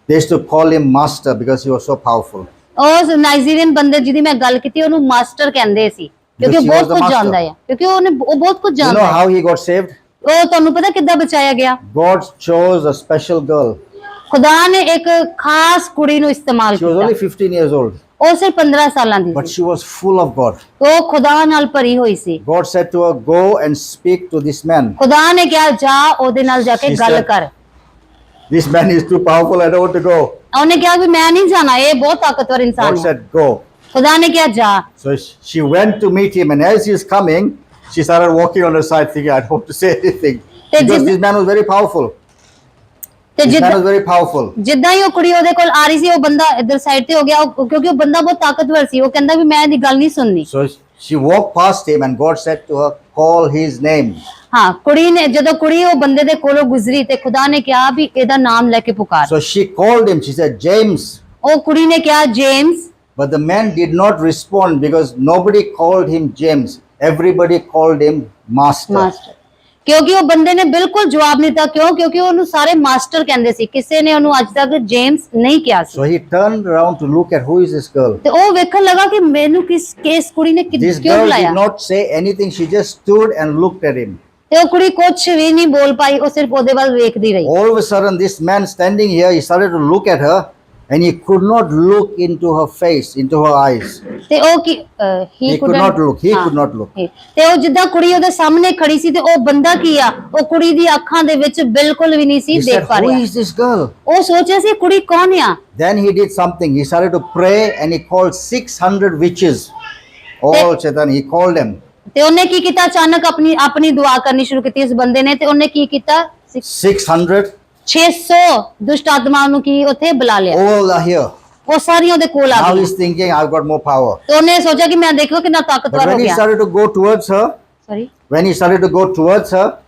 they used to call him master because he was so powerful. ਉਸ ਨਾਈਜੀਰੀਅਨ ਬੰਦੇ ਜਿਹਦੀ ਮੈਂ ਗੱਲ ਕੀਤੀ ਉਹਨੂੰ ਮਾਸਟਰ ਕਹਿੰਦੇ ਸੀ, ਕਿਉਂਕਿ ਉਹ Because he was ਬਹੁਤ the ਕੁਝ ਜਾਣਦਾ master. ਹੈ, ਕਿਉਂਕਿ ਉਹ ਬਹੁਤ ਕੁਝ You ਜਾਣਦਾ know ਹੈ। how he got saved? ਉਹ ਤੁਹਾਨੂੰ ਪਤਾ ਕਿੱਦਾਂ ਬਚਾਇਆ ਗਿਆ? God chose a special girl. ਖੁਦਾ ਨੇ ਇੱਕ ਖਾਸ ਕੁੜੀ ਨੂੰ ਇਸਤੇਮਾਲ She was only ਕੀਤਾ। 15 years old, ਉਹ ਸਿਰਫ 15 ਸਾਲਾਂ ਦੀ but C. she was full of God. ਉਹ ਖੁਦਾ ਨਾਲ ਭਰੀ ਹੋਈ ਸੀ। God said to her, go and speak to this man. ਖੁਦਾ ਨੇ ਕਿਹਾ ਜਾ ਉਹਦੇ ਨਾਲ ਜਾ ਕੇ She ਗੱਲ said- ਕਰ। This man is too powerful, I don't want to go. ਉਹਨੇ ਕਿਹਾ ਵੀ ਮੈਂ ਨਹੀਂ ਜਾਣਾ, ਇਹ ਬਹੁਤ ਤਾਕਤਵਰ ਇਨਸਾਨ God ਹੈ। said, go. ਖੁਦਾ ਨੇ ਕਿਹਾ ਜਾ। So she went to meet him, and as he was coming, she started walking on the side, thinking, I don't want to say anything. Te Because jid- this man was very powerful. ਤੇ This man ਜਿੱਦਾਂ was very powerful. ਜਿੱਦਾਂ ਹੀ ਉਹ ਕੁੜੀ ਉਹਦੇ ਕੋਲ ਆ ਰਹੀ ਸੀ, ਉਹ ਬੰਦਾ ਇੱਧਰ ਸਾਈਡ ਤੇ ਹੋ ਗਿਆ, ਕਿਉਂਕਿ ਉਹ ਬੰਦਾ ਬਹੁਤ ਤਾਕਤਵਰ ਸੀ। ਉਹ ਕਹਿੰਦਾ ਵੀ ਮੈਂ ਇਹਦੀ ਗੱਲ ਨਹੀਂ ਸੁਣਨੀ। So she walked past him, and God said to her, call his name. ਹਾਂ, ਕੁੜੀ ਨੇ ਜਦੋਂ ਕੁੜੀ ਉਹ ਬੰਦੇ ਦੇ ਕੋਲੋਂ ਗੁਜ਼ਰੀ ਤੇ ਖੁਦਾ ਨੇ ਕਿਹਾ ਵੀ ਇਹਦਾ ਨਾਮ ਲੈ ਕੇ ਪੁਕਾਰ। So she called him. She said, James. ਉਹ ਕੁੜੀ ਨੇ ਕਿਹਾ James, But the man did not respond because nobody called him James. Everybody called him Master. Master, ਕਿਉਂਕਿ ਉਹ ਬੰਦੇ ਨੇ ਬਿਲਕੁਲ ਜਵਾਬ ਨਹੀਂ ਦਿੱਤਾ। ਕਿਉਂ? ਕਿਉਂਕਿ ਉਹਨੂੰ ਸਾਰੇ ਮਾਸਟਰ ਕਹਿੰਦੇ ਸੀ, ਕਿਸੇ ਨੇ ਉਹਨੂੰ ਅੱਜ ਤੱਕ ਜੇਮਸ ਨਹੀਂ ਕਿਹਾ ਸੀ। So he turned around to look at who is this girl. ਤੇ ਉਹ ਵੇਖਣ ਲੱਗਾ ਕਿ ਮੈਨੂੰ ਕਿਸ ਕੁੜੀ ਨੇ This ਕਿਉਂ girl ਬੁਲਾਇਆ। did not say anything. She just stood and looked at him. ਤੇ ਉਹ ਕੁੜੀ ਕੁਝ ਵੀ ਨਹੀਂ ਬੋਲ ਪਾਈ, ਉਹ ਸਿਰਫ ਉਹਦੇ ਵੱਲ ਵੇਖਦੀ ਰਹੀ। All of a sudden, this man standing here, he started to look at her, and he could not look into her face, into her eyes. ਤੇ ਉਹ ਕੀ He could not look. He could not look. ਤੇ ਉਹ ਜਿੱਦਾਂ ਕੁੜੀ ਉਹਦੇ ਸਾਹਮਣੇ ਖੜੀ ਸੀ ਤੇ ਉਹ ਬੰਦਾ ਕੀ ਆ, ਉਹ ਕੁੜੀ ਦੀ ਅੱਖਾਂ ਦੇ ਵਿੱਚ ਬਿਲਕੁਲ ਵੀ ਨਹੀਂ ਸੀ He ਦੇਖ said, ਪਾ "Who ਰਿਹਾ। is this girl?" ਉਹ ਸੋਚ ਰਿਹਾ ਸੀ ਇਹ ਕੁੜੀ ਕੌਣ ਆ। Then he did something. He started to pray and he called 600 witches. All Satan, he called them. ਤੇ ਉਹਨੇ ਕੀ ਕੀਤਾ, ਅਚਾਨਕ ਆਪਣੀ ਆਪਣੀ ਦੁਆ ਕਰਨੀ ਸ਼ੁਰੂ ਕੀਤੀ ਇਸ ਬੰਦੇ ਨੇ, ਤੇ ਉਹਨੇ ਕੀ ਕੀਤਾ 600, 600 ਦੁਸ਼ਟ ਆਤਮਾਵਾਂ ਨੂੰ ਕੀ ਉੱਥੇ ਬੁਲਾ ਲਿਆ। all are here. ਉਹ ਸਾਰੀਆਂ ਉਹਦੇ ਕੋਲ ਆ Now ਗਈਆਂ। he's thinking, I've got more power. ਤੇ ਉਹਨੇ ਸੋਚਿਆ ਕਿ ਮੈਂ ਦੇਖੋ ਕਿੰਨਾ But ਤਾਕਤਵਰ ਹੋ when he ਗਿਆ। started to go towards her, sorry.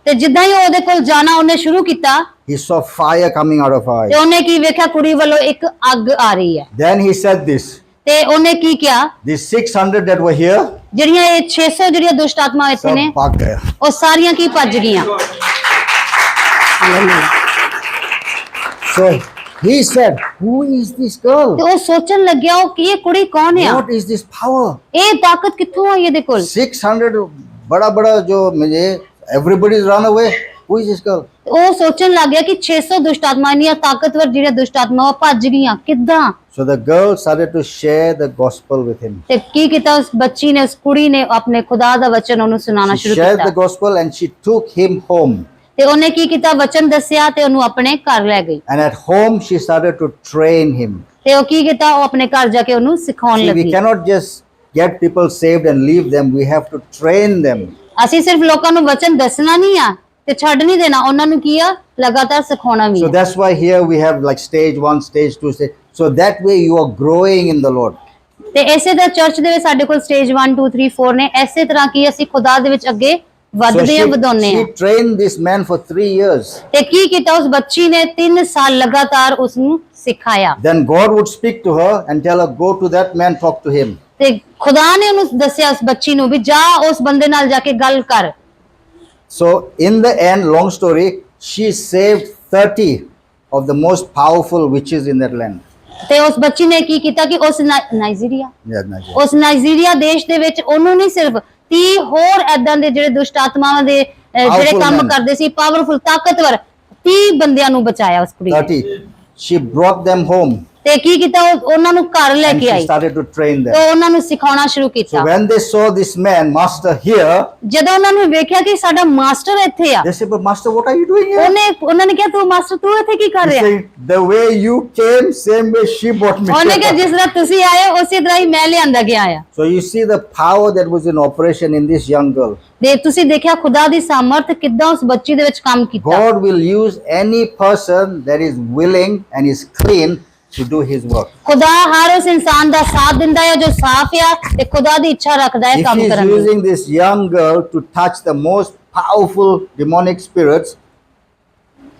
ਤੇ ਜਿੱਦਾਂ ਹੀ ਉਹ ਉਹਦੇ ਕੋਲ ਜਾਣਾ ਉਹਨੇ ਸ਼ੁਰੂ ਕੀਤਾ, he saw fire coming out of her ਤੇ eyes. ਉਹਨੇ ਕੀ ਵੇਖਿਆ, ਕੁੜੀ ਵੱਲੋਂ ਇੱਕ ਅੱਗ ਆ ਰਹੀ ਹੈ। Then he said this, ਤੇ ਉਹਨੇ ਕੀ ਕਿਹਾ, these 600 that were here, ਜਿਹੜੀਆਂ ਇਹ 600 ਜਿਹੜੀਆਂ ਦੁਸ਼ਟ ਆਤਮਾ ਇੱਥੇ ਨੇ, सब भाग गए. ਉਹ ਸਾਰੀਆਂ ਕੀ ਭੱਜ ਗਈਆਂ। So he said, who is this girl? ਤੇ ਉਹ ਸੋਚਣ ਲੱਗਿਆ ਉਹ ਕਿ ਇਹ ਕੁੜੀ ਕੌਣ ਆ, What is this power? ਇਹ ਤਾਕਤ ਕਿੱਥੋਂ ਆਈ ਇਹਦੇ ਕੋਲ। 600 बड़ा जो मुझे everybody's run away. Who is this girl? ਉਹ ਸੋਚਣ ਲੱਗ ਗਿਆ ਕਿ 600 ਦੁਸ਼ਟ ਆਤਮਾ ਇੰਨੀਆਂ ਤਾਕਤਵਰ ਜਿਹੜੀਆਂ ਦੁਸ਼ਟ ਆਤਮਾ ਉਹ ਭੱਜ ਗਈਆਂ ਕਿੱਦਾਂ। So the girl started to share the gospel with him. ਤੇ ਕੀ ਕੀਤਾ ਉਸ ਬੱਚੀ ਨੇ, ਉਸ ਕੁੜੀ ਨੇ ਆਪਣੇ ਖੁਦਾ ਦਾ ਵਚਨ ਉਹਨੂੰ ਸੁਣਾਉਣਾ She ਸ਼ੁਰੂ shared the ਕੀਤਾ, gospel and she took him home. ਤੇ ਉਹਨੇ ਕੀ ਕੀਤਾ, ਵਚਨ ਦੱਸਿਆ ਤੇ ਉਹਨੂੰ ਆਪਣੇ ਘਰ ਲੈ ਗਈ। And at home she started to train him. ਤੇ ਉਹ ਕੀ ਕੀਤਾ, ਉਹ ਆਪਣੇ ਘਰ ਜਾ ਕੇ ਉਹਨੂੰ ਸਿਖਾਉਣ See, we ਲੱਗੀ। cannot just get people saved and leave them. We have to train them. ਅਸੀਂ ਸਿਰਫ ਲੋਕਾਂ ਨੂੰ ਵਚਨ ਦੱਸਣਾ ਨਹੀਂ ਆ ਤੇ ਛੱਡ ਨਹੀਂ ਦੇਣਾ, ਉਹਨਾਂ ਨੂੰ ਕੀ ਆ ਲਗਾਤਾਰ ਸਿਖਾਉਣਾ ਵੀ So ਆ। that's why here we have like stage 1, stage 2, stage. So that way you are growing in the Lord. ਤੇ ਇਸੇ ਤਰ੍ਹਾਂ ਚਰਚ ਦੇ ਵਿੱਚ ਸਾਡੇ ਕੋਲ ਸਟੇਜ 1 2 3 4 ਨੇ, ਇਸੇ ਤਰ੍ਹਾਂ ਕੀ ਅਸੀਂ ਖੁਦਾ ਦੇ ਵਿੱਚ ਅੱਗੇ So ਵੱਧਦੇ ਆ, ਵਧਾਉਂਦੇ she ਆ। trained this man for 3 years. ਤੇ ਕੀ ਕੀਤਾ, ਉਸ ਬੱਚੀ ਨੇ 3 ਸਾਲ ਲਗਾਤਾਰ ਉਸ ਨੂੰ ਸਿਖਾਇਆ। Then God would speak to her and tell her, go to that man, talk to him. ਤੇ ਖੁਦਾ ਨੇ ਉਹਨੂੰ ਦੱਸਿਆ ਉਸ ਬੱਚੀ ਨੂੰ ਵੀ ਜਾ ਉਸ ਬੰਦੇ ਨਾਲ ਜਾ ਕੇ ਗੱਲ ਕਰ। So in the end, long story, she saved 30 of the most powerful witches in that land. ਤੇ ਉਸ ਬੱਚੀ ਨੇ ਕੀ ਕੀਤਾ ਕਿ ਉਸ ਨਾਈਜੀਰੀਆ Yeah, Nigeria. ਉਸ ਨਾਈਜੀਰੀਆ ਦੇਸ਼ ਦੇ ਵਿੱਚ ਉਹਨੂੰ ਨਹੀਂ ਸਿਰਫ 30 ਹੋਰ ਐਦਾਂ ਦੇ ਜਿਹੜੇ ਦੁਸ਼ਟ ਆਤਮਾਵਾਂ ਦੇ ਜਿਹੜੇ Powerful ਕੰਮ men. ਕਰਦੇ ਸੀ, ਪਾਵਰਫੁਲ ਤਾਕਤਵਰ 30 ਬੰਦਿਆਂ ਨੂੰ ਬਚਾਇਆ ਉਸ ਕੁੜੀ ਨੇ। 30. She brought them home ਤੇ ਕੀ ਕੀਤਾ, ਉਹਨਾਂ ਨੂੰ ਘਰ ਲੈ and K she I started to train ਤੇ them. ਉਹਨਾਂ ਨੂੰ ਸਿਖਾਉਣਾ ਸ਼ੁਰੂ So ਕੀਤਾ। when they saw this man, master here, ਜਦੋਂ ਉਹਨਾਂ ਨੂੰ ਵੇਖਿਆ ਕਿ ਸਾਡਾ ਮਾਸਟਰ ਇੱਥੇ ਆ, they said, but master, what are you doing here? ਉਹਨਾਂ ਨੇ ਕਿਹਾ ਤੂੰ ਮਾਸਟਰ ਤੂੰ ਇੱਥੇ ਕੀ ਕਰ He ਰਿਹਾ। said, the way you came, same way she brought me. ਉਹਨੇ ਕਿਹਾ ਜਿਸ ਤਰ੍ਹਾਂ ਤੁਸੀਂ ਆਏ ਉਸੇ ਤਰ੍ਹਾਂ ਹੀ ਮੈਂ ਲਿਆਂਦਾ ਗਿਆ ਆ। So you see the power that was in operation in this young girl. ਦੇ ਤੁਸੀਂ ਦੇਖਿਆ ਖੁਦਾ ਦੀ ਸਾਮਰਥ ਕਿੱਦਾਂ ਉਸ ਬੱਚੀ ਦੇ ਵਿੱਚ ਕੰਮ ਕੀਤਾ। God will use any person that is willing and is clean to do his work. ਖੁਦਾ ਹਰ ਉਸ ਇਨਸਾਨ ਦਾ ਸਾਥ ਦਿੰਦਾ ਹੈ ਜੋ ਸਾਫ਼ ਆ ਤੇ ਖੁਦਾ ਦੀ ਇੱਛਾ ਰੱਖਦਾ ਹੈ If ਕੰਮ he is ਕਰਨ ਦੀ। using this young girl to touch the most powerful demonic spirits,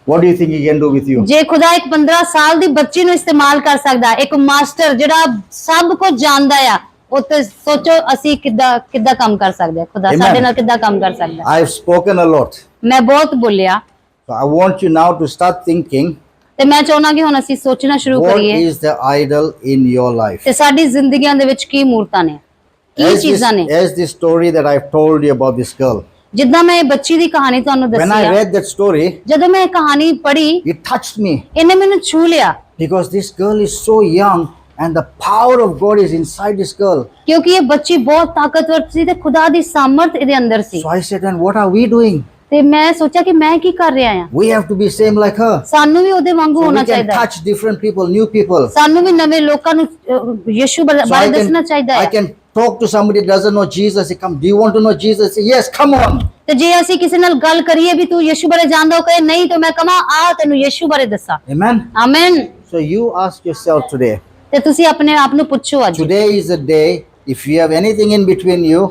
what do you think he can do with you? ਜੇ ਖੁਦਾ ਇੱਕ 15 ਸਾਲ ਦੀ ਬੱਚੀ ਨੂੰ ਇਸਤੇਮਾਲ ਕਰ ਸਕਦਾ, ਇੱਕ ਮਾਸਟਰ ਜਿਹੜਾ ਸਭ ਕੁਝ ਜਾਣਦਾ ਆ, ਉਹ ਤੇ ਸੋਚੋ ਅਸੀਂ ਕਿੱਦਾਂ ਕੰਮ ਕਰ ਸਕਦੇ ਹਾਂ, ਖੁਦਾ Amen. ਸਾਡੇ ਨਾਲ ਕਿੱਦਾਂ ਕੰਮ ਕਰ ਸਕਦਾ ਹੈ। I've spoken a lot. ਮੈਂ ਬਹੁਤ ਬੋਲਿਆ So I want you now to start thinking, ਤੇ ਮੈਂ ਚਾਹੁੰਦਾ ਕਿ ਹੁਣ ਅਸੀਂ ਸੋਚਣਾ ਸ਼ੁਰੂ what ਕਰੀਏ is the idol in your life? ਤੇ ਸਾਡੀ ਜ਼ਿੰਦਗੀਆਂ ਦੇ ਵਿੱਚ ਕੀ ਮੂਰਤਾਂ ਨੇ, ਕੀ ਚੀਜ਼ਾਂ ਨੇ। As this story that I've told you about this girl, ਜਿੱਦਾਂ ਮੈਂ ਇਹ ਬੱਚੀ ਦੀ ਕਹਾਣੀ ਤੁਹਾਨੂੰ when I ਦੱਸੀ ਆ, read that story, ਜਦੋਂ ਮੈਂ ਇਹ ਕਹਾਣੀ ਪੜ੍ਹੀ it touched me ਇਹਨੇ ਮੈਨੂੰ ਛੂ ਲਿਆ, because this girl is so young and the power of God is inside this girl. ਕਿਉਂਕਿ ਇਹ ਬੱਚੀ ਬਹੁਤ ਤਾਕਤਵਰ ਸੀ ਤੇ ਖੁਦਾ ਦੀ ਸਾਮਰਥ ਇਹਦੇ ਅੰਦਰ ਸੀ। So I said, and what are we doing? ਤੇ ਮੈਂ ਸੋਚਿਆ ਕਿ ਮੈਂ ਕੀ ਕਰ ਰਿਹਾ ਆ, We have to be same like her. ਸਾਨੂੰ ਵੀ ਉਹਦੇ ਵਾਂਗੂ So ਹੋਣਾ we can ਚਾਹੀਦਾ ਹੈ। touch different people, new people. ਸਾਨੂੰ ਵੀ ਨਵੇਂ ਲੋਕਾਂ ਨੂੰ ਯਿਸੂ So ਬਾਰੇ ਦੱਸਣਾ ਚਾਹੀਦਾ I ਹੈ। can talk to somebody that doesn't know Jesus. Say, come, do you want to know Jesus? Say, yes, come on. ਤੇ ਜੇ ਅਸੀਂ ਕਿਸੇ ਨਾਲ ਗੱਲ ਕਰੀਏ ਵੀ ਤੂੰ ਯਿਸੂ ਬਾਰੇ ਜਾਣਦਾ ਹੋ, ਕਹੇ ਨਹੀਂ, ਤਾਂ ਮੈਂ ਕਹਾਂ ਆ ਤੈਨੂੰ ਯਿਸੂ ਬਾਰੇ ਦੱਸਾਂ। Amen. Amen. So you ask yourself today. ਤੇ ਤੁਸੀਂ ਆਪਣੇ ਆਪ ਨੂੰ ਪੁੱਛੋ ਅੱਜ, Today is the day. If you have anything in between you,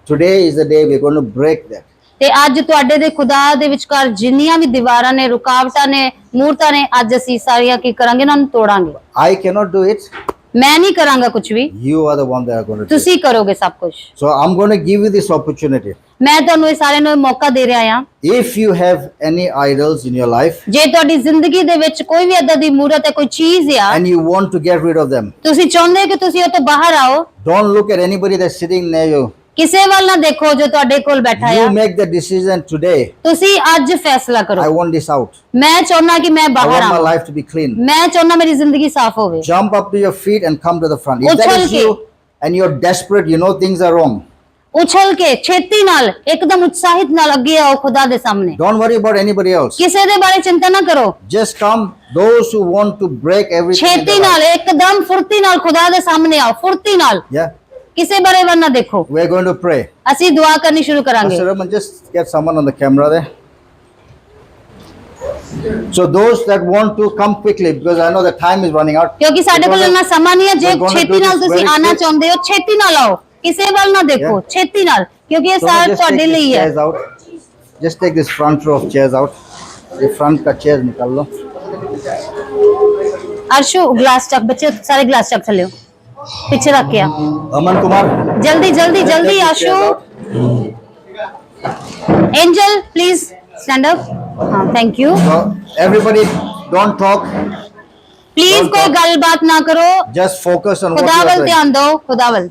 today is the day we're going to break that. ਤੇ ਅੱਜ ਤੁਹਾਡੇ ਦੇ ਖੁਦਾ ਦੇ ਵਿਚਕਾਰ ਜਿੰਨੀਆਂ ਵੀ ਦੀਵਾਰਾਂ ਨੇ, ਰੁਕਾਵਟਾਂ ਨੇ, ਮੂਰਤਾਂ ਨੇ, ਅੱਜ ਅਸੀਂ ਸਾਰੀਆਂ ਕੀ ਕਰਾਂਗੇ, ਉਹਨਾਂ ਨੂੰ ਤੋੜਾਂਗੇ। I cannot do it. ਮੈਂ ਨਹੀਂ ਕਰਾਂਗਾ ਕੁਝ ਵੀ, You are the one that are going to do it. ਤੁਸੀਂ ਕਰੋਗੇ ਸਭ ਕੁਝ। So I'm going to give you this opportunity. ਮੈਂ ਤੁਹਾਨੂੰ ਇਹ ਸਾਰਿਆਂ ਨੂੰ ਇਹ ਮੌਕਾ ਦੇ ਰਿਹਾ ਹਾਂ। If you have any idols in your life ਜੇ ਤੁਹਾਡੀ ਜ਼ਿੰਦਗੀ ਦੇ ਵਿੱਚ ਕੋਈ ਵੀ ਏਦਾਂ ਦੀ ਮੂਰਤ ਹੈ, ਕੋਈ ਚੀਜ਼ ਆ, and you want to get rid of them, ਤੁਸੀਂ ਚਾਹੁੰਦੇ ਕਿ ਤੁਸੀਂ ਉਹ ਤੋਂ ਬਾਹਰ ਆਓ, don't look at anybody that's sitting near you. ਕਿਸੇ ਵੱਲ ਨਾ ਦੇਖੋ ਜੋ ਤੁਹਾਡੇ ਕੋਲ ਬੈਠਾ ਆ। You make the decision today. ਤੁਸੀਂ ਅੱਜ ਫੈਸਲਾ I ਕਰੋ, want this out. ਮੈਂ ਚਾਹੁੰਦਾ ਕਿ ਮੈਂ I ਬਾਹਰ want my ਆਵਾਂ, life to be clean. ਮੈਂ ਚਾਹੁੰਦਾ ਮੇਰੀ ਜ਼ਿੰਦਗੀ ਸਾਫ਼ ਹੋਵੇ। Jump up to your feet and come to the front. If that उछल is के। you and you're desperate, you know things are wrong. ਉਛਲ ਕੇ ਛੇਤੀ ਨਾਲ ਇੱਕਦਮ ਉਤਸ਼ਾਹਿਤ ਨਾਲ ਅੱਗੇ ਆਓ ਖੁਦਾ ਦੇ ਸਾਹਮਣੇ। Don't worry about anybody else. ਕਿਸੇ ਦੇ ਬਾਰੇ ਚਿੰਤਾ ਨਾ ਕਰੋ, Just come. Those who want to break everything. in ਛੇਤੀ their ਨਾਲ life. ਇੱਕਦਮ ਫੁਰਤੀ ਨਾਲ ਖੁਦਾ ਦੇ ਸਾਹਮਣੇ ਆਓ, ਫੁਰਤੀ ਨਾਲ, Yeah. ਕਿਸੇ ਬਾਰੇ ਵੱਲ ਨਾ ਦੇਖੋ। We're going to pray. ਅਸੀਂ ਦੁਆ ਕਰਨੀ ਸ਼ੁਰੂ ਕਰਾਂਗੇ। Pastor Raman, just get someone on the camera there. So those that want to come quickly, because I know the time is running out. ਕਿਉਂਕਿ ਸਾਡੇ ਕੋਲ ਇੰਨਾ ਸਮਾਂ ਨਹੀਂ ਹੈ, ਜੇ We're gonna ਛੇਤੀ do ਨਾਲ this ਤੁਸੀਂ very ਆਣਾ quick. ਚਾਹੁੰਦੇ ਹੋ ਛੇਤੀ ਨਾਲ ਆਓ, ਕਿਸੇ ਵੱਲ ਨਾ ਦੇਖੋ, Yeah. ਛੇਤੀ ਨਾਲ, ਕਿਉਂਕਿ ਇਹ So ਸਾਰਾ just ਤੁਹਾਡੇ take ਲਈ these ਹੈ। chairs out. Just take this front row of chairs out. The front का chairs निकाल लो. अर्शु ग्लास चक, बच्चे सारे ग्लास चक थले पीछे रख के आ, Aman Kumar. जल्दी जल्दी जल्दी। Take these Ashu, chairs out. Angel please stand up. हाँ thank you. So everybody, don't talk. Please Don't कोई talk. गलबात ना करो, Just focus on what you खुदा are वल doing. ध्यान दो, खुदा वल,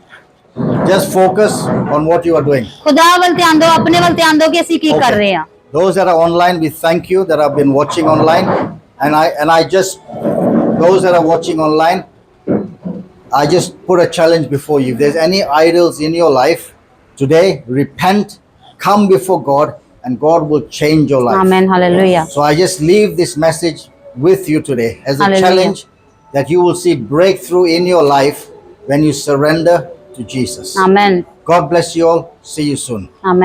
Just focus on what you are doing. खुदा वल ध्यान दो, अपने वल ध्यान दो कि ਅਸੀਂ ਕੀ ਕਰ ਰਹੇ ਹਾਂ। Those that are online, we thank you that have been watching online, and I just, those that are watching online, I just put a challenge before you. If there's any idols in your life today, repent, come before God, and God will change your life. आमीन, hallelujah. So I just leave this message with you today as a Hallelujah. challenge that you will see breakthrough in your life when you surrender to Jesus. आमीन, God bless you all. See you soon. आमीन।